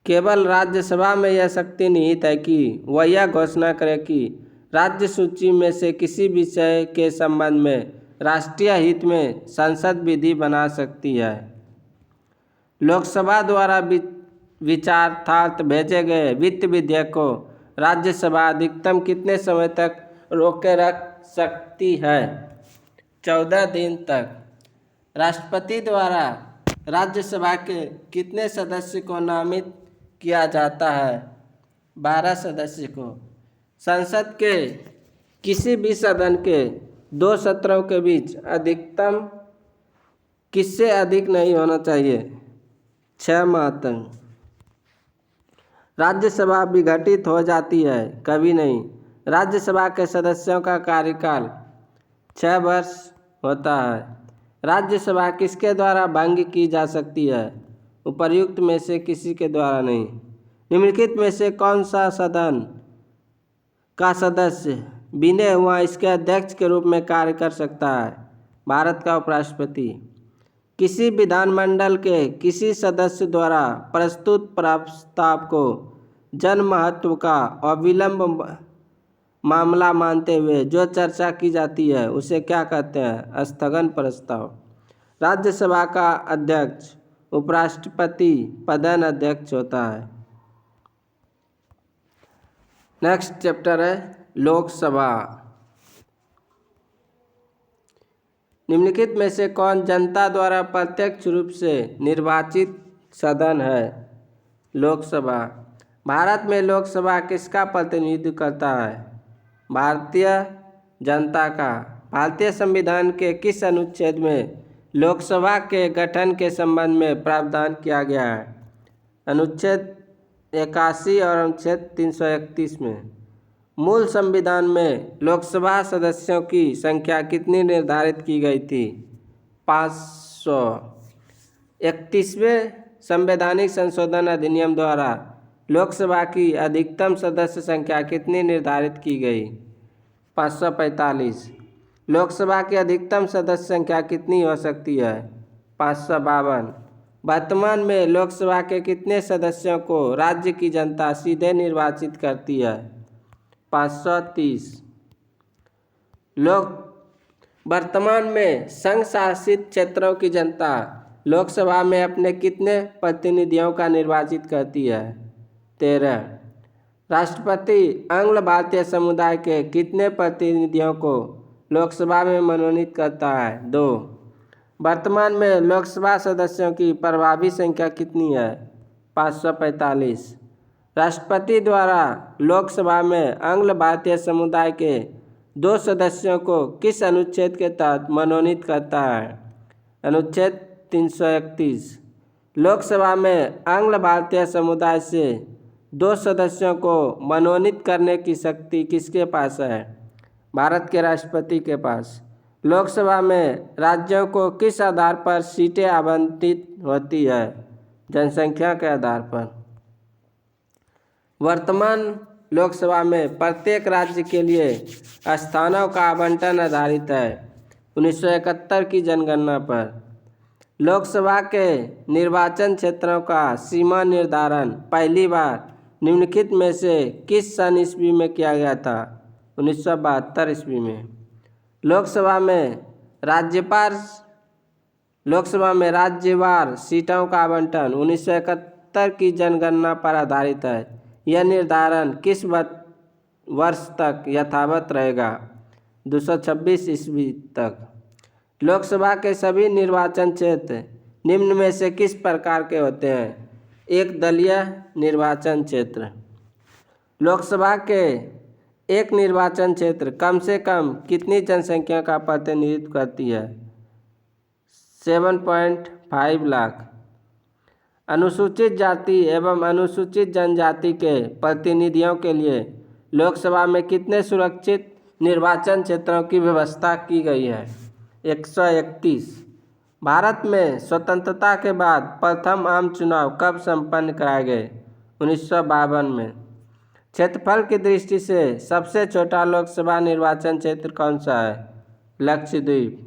केवल राज्यसभा में यह शक्ति निहित है कि वह यह घोषणा करे कि राज्य सूची में से किसी विषय के संबंध में राष्ट्रीय हित में संसद विधि बना सकती है। लोकसभा द्वारा विचारार्थ भेजे गए वित्त विधेयक को राज्यसभा अधिकतम कितने समय तक रोके रख सकती है? 14 दिन तक। राष्ट्रपति द्वारा राज्यसभा के कितने सदस्य को नामित किया जाता है? 12 सदस्य को। संसद के किसी भी सदन के 2 सत्रों के बीच अधिकतम किससे अधिक नहीं होना चाहिए? 6 माह तक। राज्यसभा विघटित हो जाती है? कभी नहीं। राज्यसभा के सदस्यों का कार्यकाल 6 वर्ष होता है। राज्यसभा किसके द्वारा भंग की जा सकती है? उपर्युक्त में से किसी के द्वारा नहीं। निम्नलिखित में से कौन सा सदन का सदस्य बिने हुआ इसके अध्यक्ष के रूप में कार्य कर सकता है? भारत का उपराष्ट्रपति। किसी विधानमंडल के किसी सदस्य द्वारा प्रस्तुत प्रस्ताव को जन महत्व का अविलंब मामला मानते हुए जो चर्चा की जाती है उसे क्या कहते हैं? स्थगन प्रस्ताव। राज्यसभा का अध्यक्ष उपराष्ट्रपति प्रधान अध्यक्ष होता है। नेक्स्ट चैप्टर है लोकसभा। निम्नलिखित में से कौन जनता द्वारा प्रत्यक्ष रूप से निर्वाचित सदन है? लोकसभा। भारत में लोकसभा किसका प्रतिनिधित्व करता है? भारतीय जनता का। भारतीय संविधान के किस अनुच्छेद में लोकसभा के गठन के संबंध में प्रावधान किया गया है? अनुच्छेद 81 और अनुच्छेद 331 में। मूल संविधान में लोकसभा सदस्यों की संख्या कितनी निर्धारित की गई थी? 500। 31वें संवैधानिक संशोधन अधिनियम द्वारा लोकसभा की अधिकतम सदस्य संख्या कितनी निर्धारित की गई? 545। लोकसभा की अधिकतम सदस्य संख्या कितनी हो सकती है? 552। वर्तमान में लोकसभा के कितने सदस्यों को राज्य की जनता सीधे निर्वाचित करती है? 530। वर्तमान में संघ शासित क्षेत्रों की जनता लोकसभा में अपने कितने प्रतिनिधियों का निर्वाचित करती है? 13। राष्ट्रपति एंग्लो भारतीय समुदाय के कितने प्रतिनिधियों को लोकसभा में मनोनीत करता है? 2। वर्तमान में लोकसभा सदस्यों की प्रभावी संख्या कितनी है? 545। राष्ट्रपति द्वारा लोकसभा में एंग्लो भारतीय समुदाय के 2 सदस्यों को किस अनुच्छेद के तहत मनोनीत करता है? अनुच्छेद 331। लोकसभा में एंग्लो भारतीय समुदाय से 2 सदस्यों को मनोनीत करने की शक्ति किसके पास है? भारत के राष्ट्रपति के पास। लोकसभा में राज्यों को किस आधार पर सीटें आवंटित होती है? जनसंख्या के आधार पर। वर्तमान लोकसभा में प्रत्येक राज्य के लिए स्थानों का आवंटन आधारित है 1971 की जनगणना पर। लोकसभा के निर्वाचन क्षेत्रों का सीमा निर्धारण पहली बार निम्नलिखित में से किस सन ईस्वी में किया गया था? 1972 ईस्वी में। लोकसभा में राज्यवार सीटों का आवंटन 1971 की जनगणना पर आधारित है। यह निर्धारण किस वर्ष तक यथावत रहेगा? 226 ईस्वी तक। लोकसभा के सभी निर्वाचन क्षेत्र निम्न में से किस प्रकार के होते हैं? एक दलीय निर्वाचन क्षेत्र। लोकसभा के एक निर्वाचन क्षेत्र कम से कम कितनी जनसंख्या का प्रतिनिधित्व करती है? 7.5 लाख। अनुसूचित जाति एवं अनुसूचित जनजाति के प्रतिनिधियों के लिए लोकसभा में कितने सुरक्षित निर्वाचन क्षेत्रों की व्यवस्था की गई है? 131। भारत में स्वतंत्रता के बाद प्रथम आम चुनाव कब संपन्न कराए गए? 1952 में। क्षेत्रफल की दृष्टि से सबसे छोटा लोकसभा निर्वाचन क्षेत्र कौन सा है? लक्षद्वीप।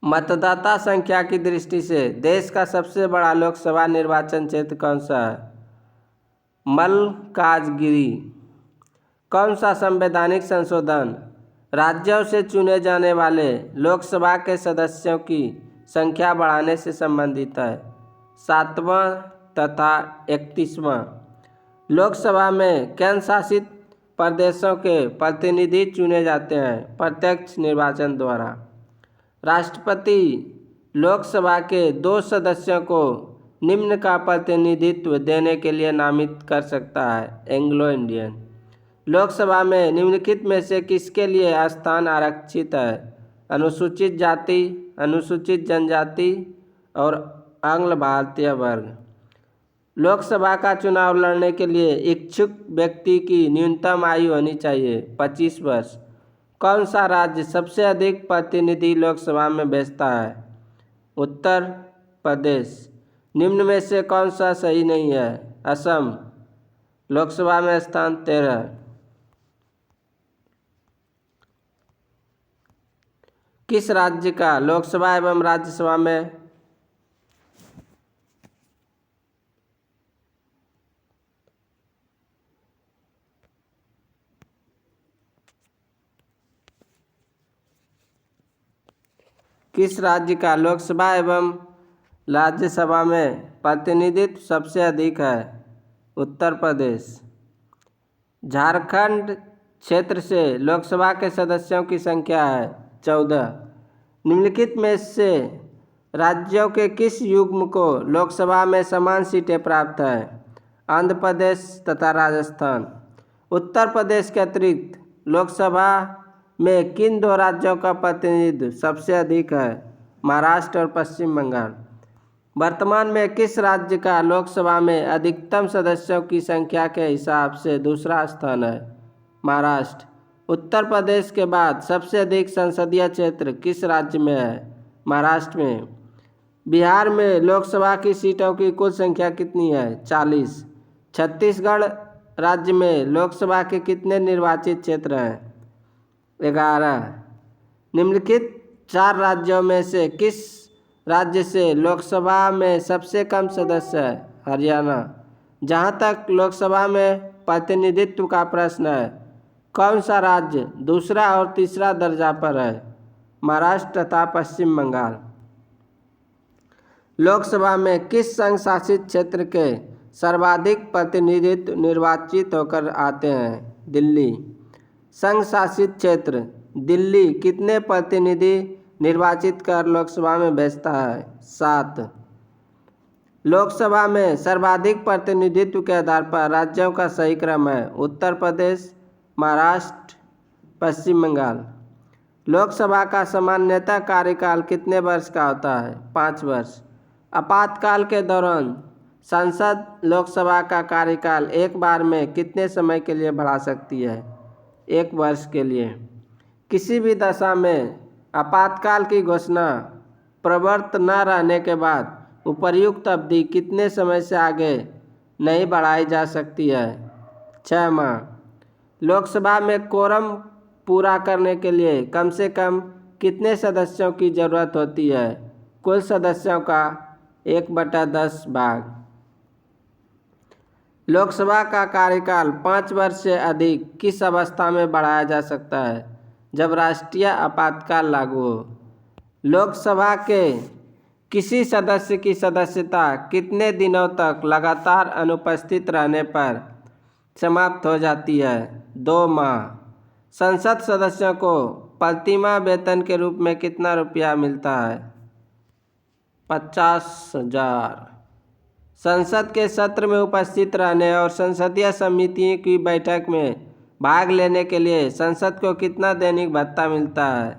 मतदाता संख्या की दृष्टि से देश का सबसे बड़ा लोकसभा निर्वाचन क्षेत्र कौन सा है? मल्काजगिरी। कौन सा संवैधानिक संशोधन राज्यों से चुने जाने वाले लोकसभा के सदस्यों की संख्या बढ़ाने से संबंधित है? 7वां तथा 31वां। लोकसभा में केंद्र शासित प्रदेशों के प्रतिनिधि चुने जाते हैं प्रत्यक्ष निर्वाचन द्वारा। राष्ट्रपति लोकसभा के 2 सदस्यों को निम्न का प्रतिनिधित्व देने के लिए नामित कर सकता है? Anglo Indian. लोकसभा में निम्नलिखित में से किसके लिए स्थान आरक्षित है? अनुसूचित जाति, अनुसूचित जनजाति और आंग्ल भारतीय वर्ग। लोकसभा का चुनाव लड़ने के लिए इच्छुक व्यक्ति की न्यूनतम आयु होनी चाहिए 25 वर्ष। कौन सा राज्य सबसे अधिक प्रतिनिधि लोकसभा में भेजता है? उत्तर प्रदेश। निम्न में से कौन सा सही नहीं है? असम। लोकसभा में स्थान 13। किस राज्य का लोकसभा एवं राज्यसभा में किस राज्य का लोकसभा एवं राज्यसभा में प्रतिनिधित्व सबसे अधिक है? उत्तर प्रदेश। झारखंड क्षेत्र से लोकसभा के सदस्यों की संख्या है 14। निम्नलिखित में से राज्यों के किस युग्म को लोकसभा में समान सीटें प्राप्त हैं? आंध्र प्रदेश तथा राजस्थान। उत्तर प्रदेश के अतिरिक्त लोकसभा में किन 2 राज्यों का प्रतिनिधित्व सबसे अधिक है? महाराष्ट्र और पश्चिम बंगाल। वर्तमान में किस राज्य का लोकसभा में अधिकतम सदस्यों की संख्या के हिसाब से दूसरा स्थान है? महाराष्ट्र। उत्तर प्रदेश के बाद सबसे अधिक संसदीय क्षेत्र किस राज्य में है? महाराष्ट्र में। बिहार में लोकसभा की सीटों की कुल संख्या कितनी है? 40। छत्तीसगढ़ राज्य में लोकसभा के कितने निर्वाचित क्षेत्र हैं? 11। निम्नलिखित 4 राज्यों में से किस राज्य से लोकसभा में सबसे कम सदस्य है? हरियाणा। जहां तक लोकसभा में प्रतिनिधित्व का प्रश्न है, कौन सा राज्य दूसरा और तीसरा दर्जा पर है? महाराष्ट्र तथा पश्चिम बंगाल। लोकसभा में किस संघ शासित क्षेत्र के सर्वाधिक प्रतिनिधित्व निर्वाचित होकर आते हैं? दिल्ली। संघ शासित क्षेत्र दिल्ली कितने प्रतिनिधि निर्वाचित कर लोकसभा में भेजता है? 7। लोकसभा में सर्वाधिक प्रतिनिधित्व के आधार पर राज्यों का सही क्रम है? उत्तर प्रदेश, महाराष्ट्र, पश्चिम बंगाल। लोकसभा का सामान्यतः कार्यकाल कितने वर्ष का होता है? 5 वर्ष। आपातकाल के दौरान संसद लोकसभा का कार्यकाल एक बार में कितने समय के लिए बढ़ा सकती है? 1 वर्ष के लिए। किसी भी दशा में आपातकाल की घोषणा प्रवर्त न रहने के बाद उपर्युक्त अवधि कितने समय से आगे नहीं बढ़ाई जा सकती है? 6 माह। लोकसभा में कोरम पूरा करने के लिए कम से कम कितने सदस्यों की जरूरत होती है? कुल सदस्यों का 1/10 भाग। लोकसभा का कार्यकाल 5 वर्ष से अधिक किस अवस्था में बढ़ाया जा सकता है? जब राष्ट्रीय आपातकाल लागू हो। लोकसभा के किसी सदस्य की सदस्यता कितने दिनों तक लगातार अनुपस्थित रहने पर समाप्त हो जाती है? 2 माह। संसद सदस्यों को प्रतिमाह वेतन के रूप में कितना रुपया मिलता है? 50,000। संसद के सत्र में उपस्थित रहने और संसदीय समितियों की बैठक में भाग लेने के लिए संसद को कितना दैनिक भत्ता मिलता है?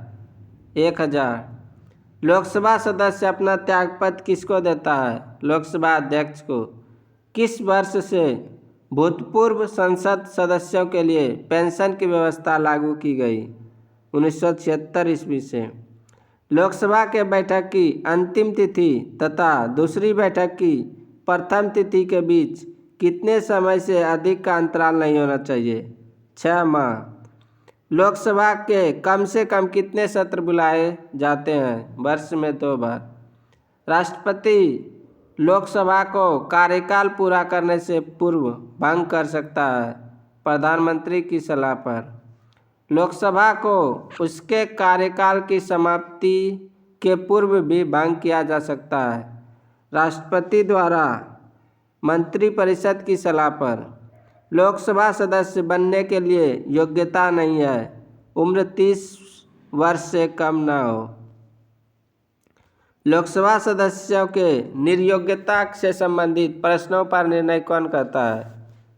1,000। लोकसभा सदस्य अपना त्यागपत्र किसको देता है? लोकसभा अध्यक्ष को। किस वर्ष से भूतपूर्व संसद सदस्यों के लिए पेंशन की व्यवस्था लागू की गई? 1976 ईस्वी से। लोकसभा के बैठक की अंतिम तिथि तथा दूसरी बैठक की प्रथम तिथि के बीच कितने समय से अधिक का अंतराल नहीं होना चाहिए? 6 माह। लोकसभा के कम से कम कितने सत्र बुलाए जाते हैं? वर्ष में 2 बार। राष्ट्रपति लोकसभा को कार्यकाल पूरा करने से पूर्व भंग कर सकता है प्रधानमंत्री की सलाह पर। लोकसभा को उसके कार्यकाल की समाप्ति के पूर्व भी भंग किया जा सकता है राष्ट्रपति द्वारा मंत्रिपरिषद की सलाह पर। लोकसभा सदस्य बनने के लिए योग्यता नहीं है, उम्र 30 वर्ष से कम न हो। लोकसभा सदस्यों के निर्योग्यता से संबंधित प्रश्नों पर निर्णय कौन करता है?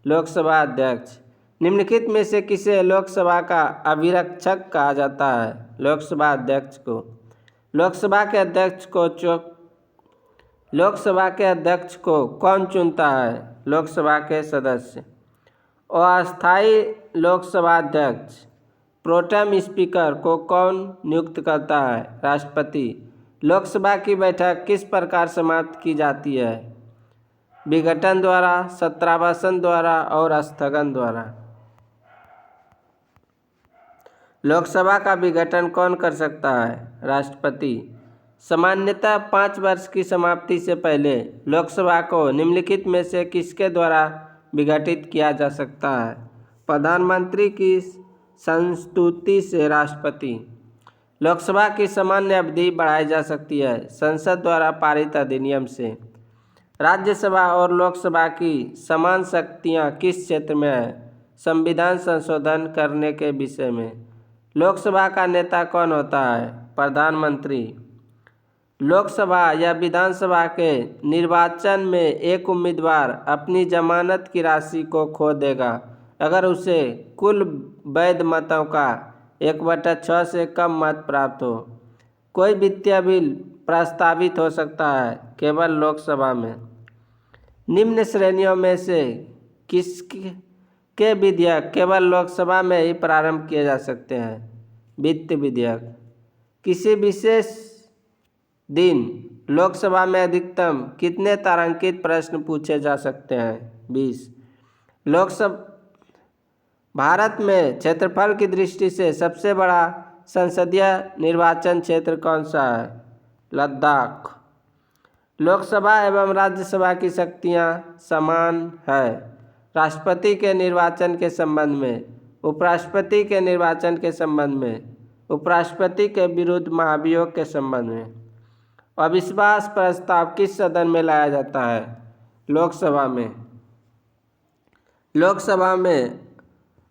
लोकसभा अध्यक्ष। निम्नलिखित में से किसे लोकसभा का अभिरक्षक कहा जाता है? लोकसभा अध्यक्ष को। लोकसभा के अध्यक्ष को कौन चुनता है? लोकसभा के सदस्य। अस्थायी लोकसभा अध्यक्ष प्रोटेम स्पीकर को कौन नियुक्त करता है? राष्ट्रपति। लोकसभा की बैठक किस प्रकार समाप्त की जाती है? विघटन द्वारा, सत्रावसान द्वारा और स्थगन द्वारा। लोकसभा का विघटन कौन कर सकता है? राष्ट्रपति। सामान्यतः 5 वर्ष की समाप्ति से पहले लोकसभा को निम्नलिखित में से किसके द्वारा विघटित किया जा सकता है? प्रधानमंत्री की संस्तुति से राष्ट्रपति। लोकसभा की सामान्य अवधि बढ़ाई जा सकती है संसद द्वारा पारित अधिनियम से। राज्यसभा और लोकसभा की समान शक्तियां किस क्षेत्र में है? संविधान संशोधन करने के विषय में। लोकसभा का नेता कौन होता है? प्रधानमंत्री। लोकसभा या विधानसभा के निर्वाचन में एक उम्मीदवार अपनी जमानत की राशि को खो देगा अगर उसे कुल वैध मतों का 1/6 से कम मत प्राप्त हो। कोई वित्तीय बिल प्रस्तावित हो सकता है केवल लोकसभा में। निम्न श्रेणियों में से किसके विधेयक केवल लोकसभा में ही प्रारंभ किए जा सकते हैं? वित्त विधेयक। किसी विशेष दिन लोकसभा में अधिकतम कितने तारांकित प्रश्न पूछे जा सकते हैं? 20। लोकसभा भारत में क्षेत्रफल की दृष्टि से सबसे बड़ा संसदीय निर्वाचन क्षेत्र कौन सा है? लद्दाख। लोकसभा एवं राज्यसभा की शक्तियां समान है राष्ट्रपति के निर्वाचन के संबंध में, उपराष्ट्रपति के निर्वाचन के संबंध में, उपराष्ट्रपति के विरुद्ध महाभियोग के संबंध में। अविश्वास प्रस्ताव किस सदन में लाया जाता है? लोकसभा में। लोकसभा में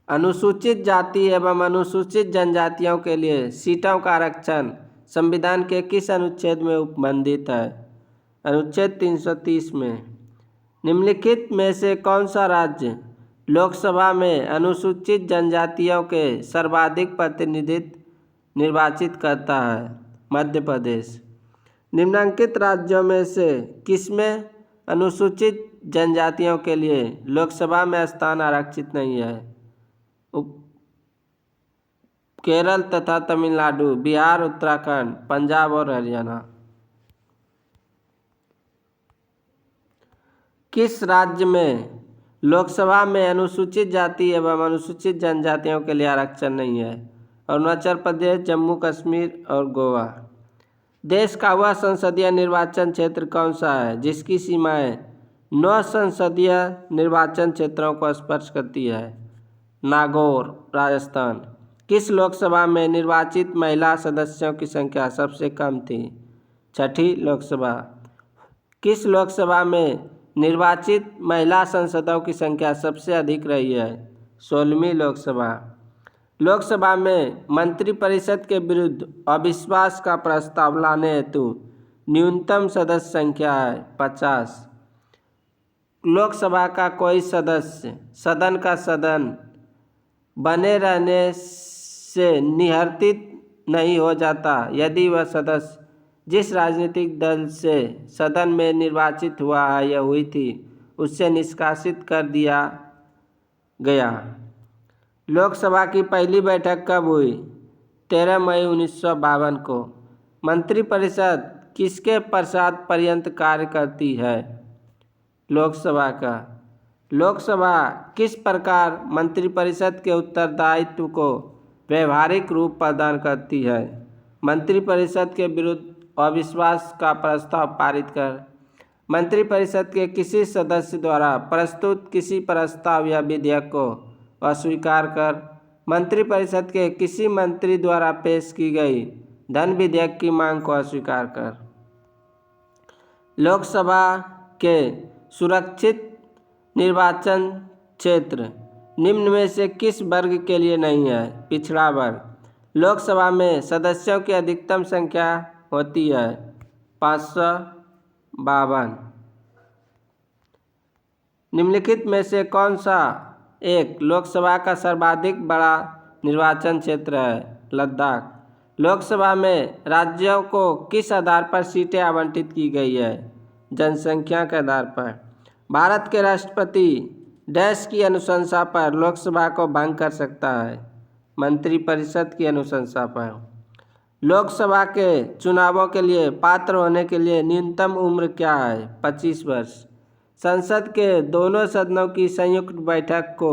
अनुसूचित जाति एवं अनुसूचित जनजातियों के लिए सीटों का आरक्षण संविधान के किस अनुच्छेद में उपबंधित है? अनुच्छेद 330 में। निम्नलिखित में से कौन सा राज्य लोकसभा में अनुसूचित जनजातियों के सर्वाधिक प्रतिनिधित्व निर्वाचित करता है? मध्य प्रदेश। निम्नलिखित राज्यों में से किसमें अनुसूचित जनजातियों के लिए लोकसभा में स्थान आरक्षित नहीं है? केरल तथा तमिलनाडु, बिहार, उत्तराखंड, पंजाब और हरियाणा। किस राज्य में लोकसभा में अनुसूचित जाति एवं अनुसूचित जनजातियों के लिए आरक्षण नहीं है? अरुणाचल प्रदेश, जम्मू कश्मीर और गोवा। देश का वह संसदीय निर्वाचन क्षेत्र कौन सा है जिसकी सीमाएं 9 संसदीय निर्वाचन क्षेत्रों को स्पर्श करती है? नागौर, राजस्थान। किस लोकसभा में निर्वाचित महिला सदस्यों की संख्या सबसे कम थी? 6ठी लोकसभा। किस लोकसभा में निर्वाचित महिला सांसदों की संख्या सबसे अधिक रही है? 16वीं लोकसभा। लोकसभा में मंत्रिपरिषद के विरुद्ध अविश्वास का प्रस्ताव लाने हेतु न्यूनतम सदस्य संख्या है 50। लोकसभा का कोई सदस्य सदन का सदन बने रहने से निवर्तित नहीं हो जाता यदि वह सदस्य जिस राजनीतिक दल से सदन में निर्वाचित हुआ है या हुई थी उससे निष्कासित कर दिया गया। लोकसभा की पहली बैठक कब हुई? 13 मई 1952 को। मंत्रिपरिषद किसके पश्चात पर्यंत कार्य करती है? लोकसभा का। लोकसभा किस प्रकार मंत्रिपरिषद के उत्तरदायित्व को व्यवहारिक रूप प्रदान करती है? मंत्रिपरिषद के विरुद्ध अविश्वास का प्रस्ताव पारित कर, मंत्रिपरिषद के किसी सदस्य द्वारा प्रस्तुत किसी प्रस्ताव या विधेयक को अस्वीकार कर, मंत्रिपरिषद के किसी मंत्री द्वारा पेश की गई धन विधेयक की मांग को अस्वीकार कर। लोकसभा के सुरक्षित निर्वाचन क्षेत्र निम्न में से किस वर्ग के लिए नहीं है? पिछड़ा वर्ग। लोकसभा में सदस्यों की अधिकतम संख्या होती है 552। निम्नलिखित में से कौन सा एक लोकसभा का सर्वाधिक बड़ा निर्वाचन क्षेत्र है? लद्दाख। लोकसभा में राज्यों को किस आधार पर सीटें आवंटित की गई है? जनसंख्या के आधार पर। भारत के राष्ट्रपति डैश की अनुशंसा पर लोकसभा को भंग कर सकता है? मंत्रिपरिषद की अनुशंसा पर। लोकसभा के चुनावों के लिए पात्र होने के लिए न्यूनतम उम्र क्या है? 25 वर्ष। संसद के दोनों सदनों की संयुक्त बैठक को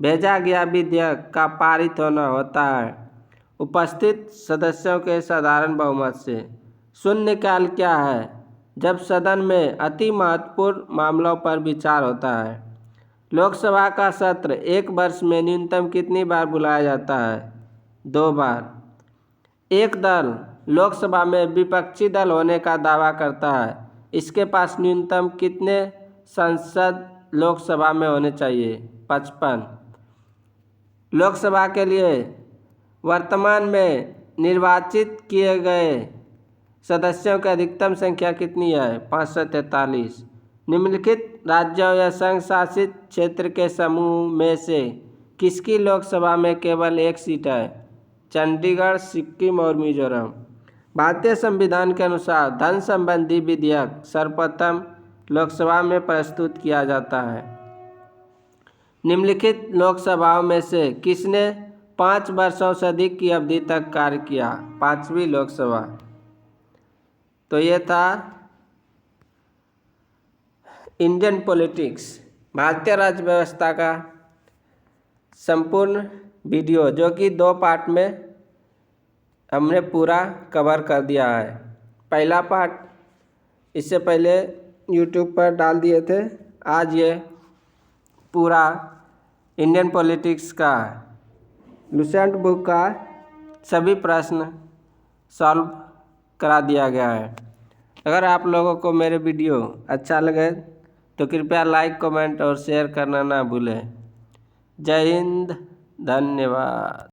भेजा गया विधेयक का पारित होना होता है उपस्थित सदस्यों के साधारण बहुमत से। शून्यकाल क्या है? जब सदन में अति महत्वपूर्ण मामलों पर विचार होता है। लोकसभा का सत्र एक वर्ष में न्यूनतम कितनी बार बुलाया जाता है? 2 बार। एक दल लोकसभा में विपक्षी दल होने का दावा करता है, इसके पास न्यूनतम कितने सांसद लोकसभा में होने चाहिए? 55। लोकसभा के लिए वर्तमान में निर्वाचित किए गए सदस्यों की अधिकतम संख्या कितनी है? 543। निम्नलिखित राज्यों या संघ शासित क्षेत्र के समूह में से किसकी लोकसभा में केवल एक सीट है? चंडीगढ़, सिक्किम और मिजोरम। भारतीय संविधान के अनुसार धन संबंधी विधेयक सर्वप्रथम लोकसभा में प्रस्तुत किया जाता है। निम्नलिखित लोकसभाओं में से किसने 5 वर्षों से अधिक की अवधि तक कार्य किया? 5वीं लोकसभा। तो ये था इंडियन पॉलिटिक्स, भारतीय राज्य व्यवस्था का संपूर्ण वीडियो, जो कि 2 पार्ट में हमने पूरा कवर कर दिया है। पहला पार्ट इससे पहले यूट्यूब पर डाल दिए थे। आज ये पूरा इंडियन पॉलिटिक्स का लुसेंट बुक का सभी प्रश्न सॉल्व करा दिया गया है। अगर आप लोगों को मेरे वीडियो अच्छा लगे तो कृपया लाइक, कमेंट और शेयर करना ना भूलें। जय हिंद, धन्यवाद।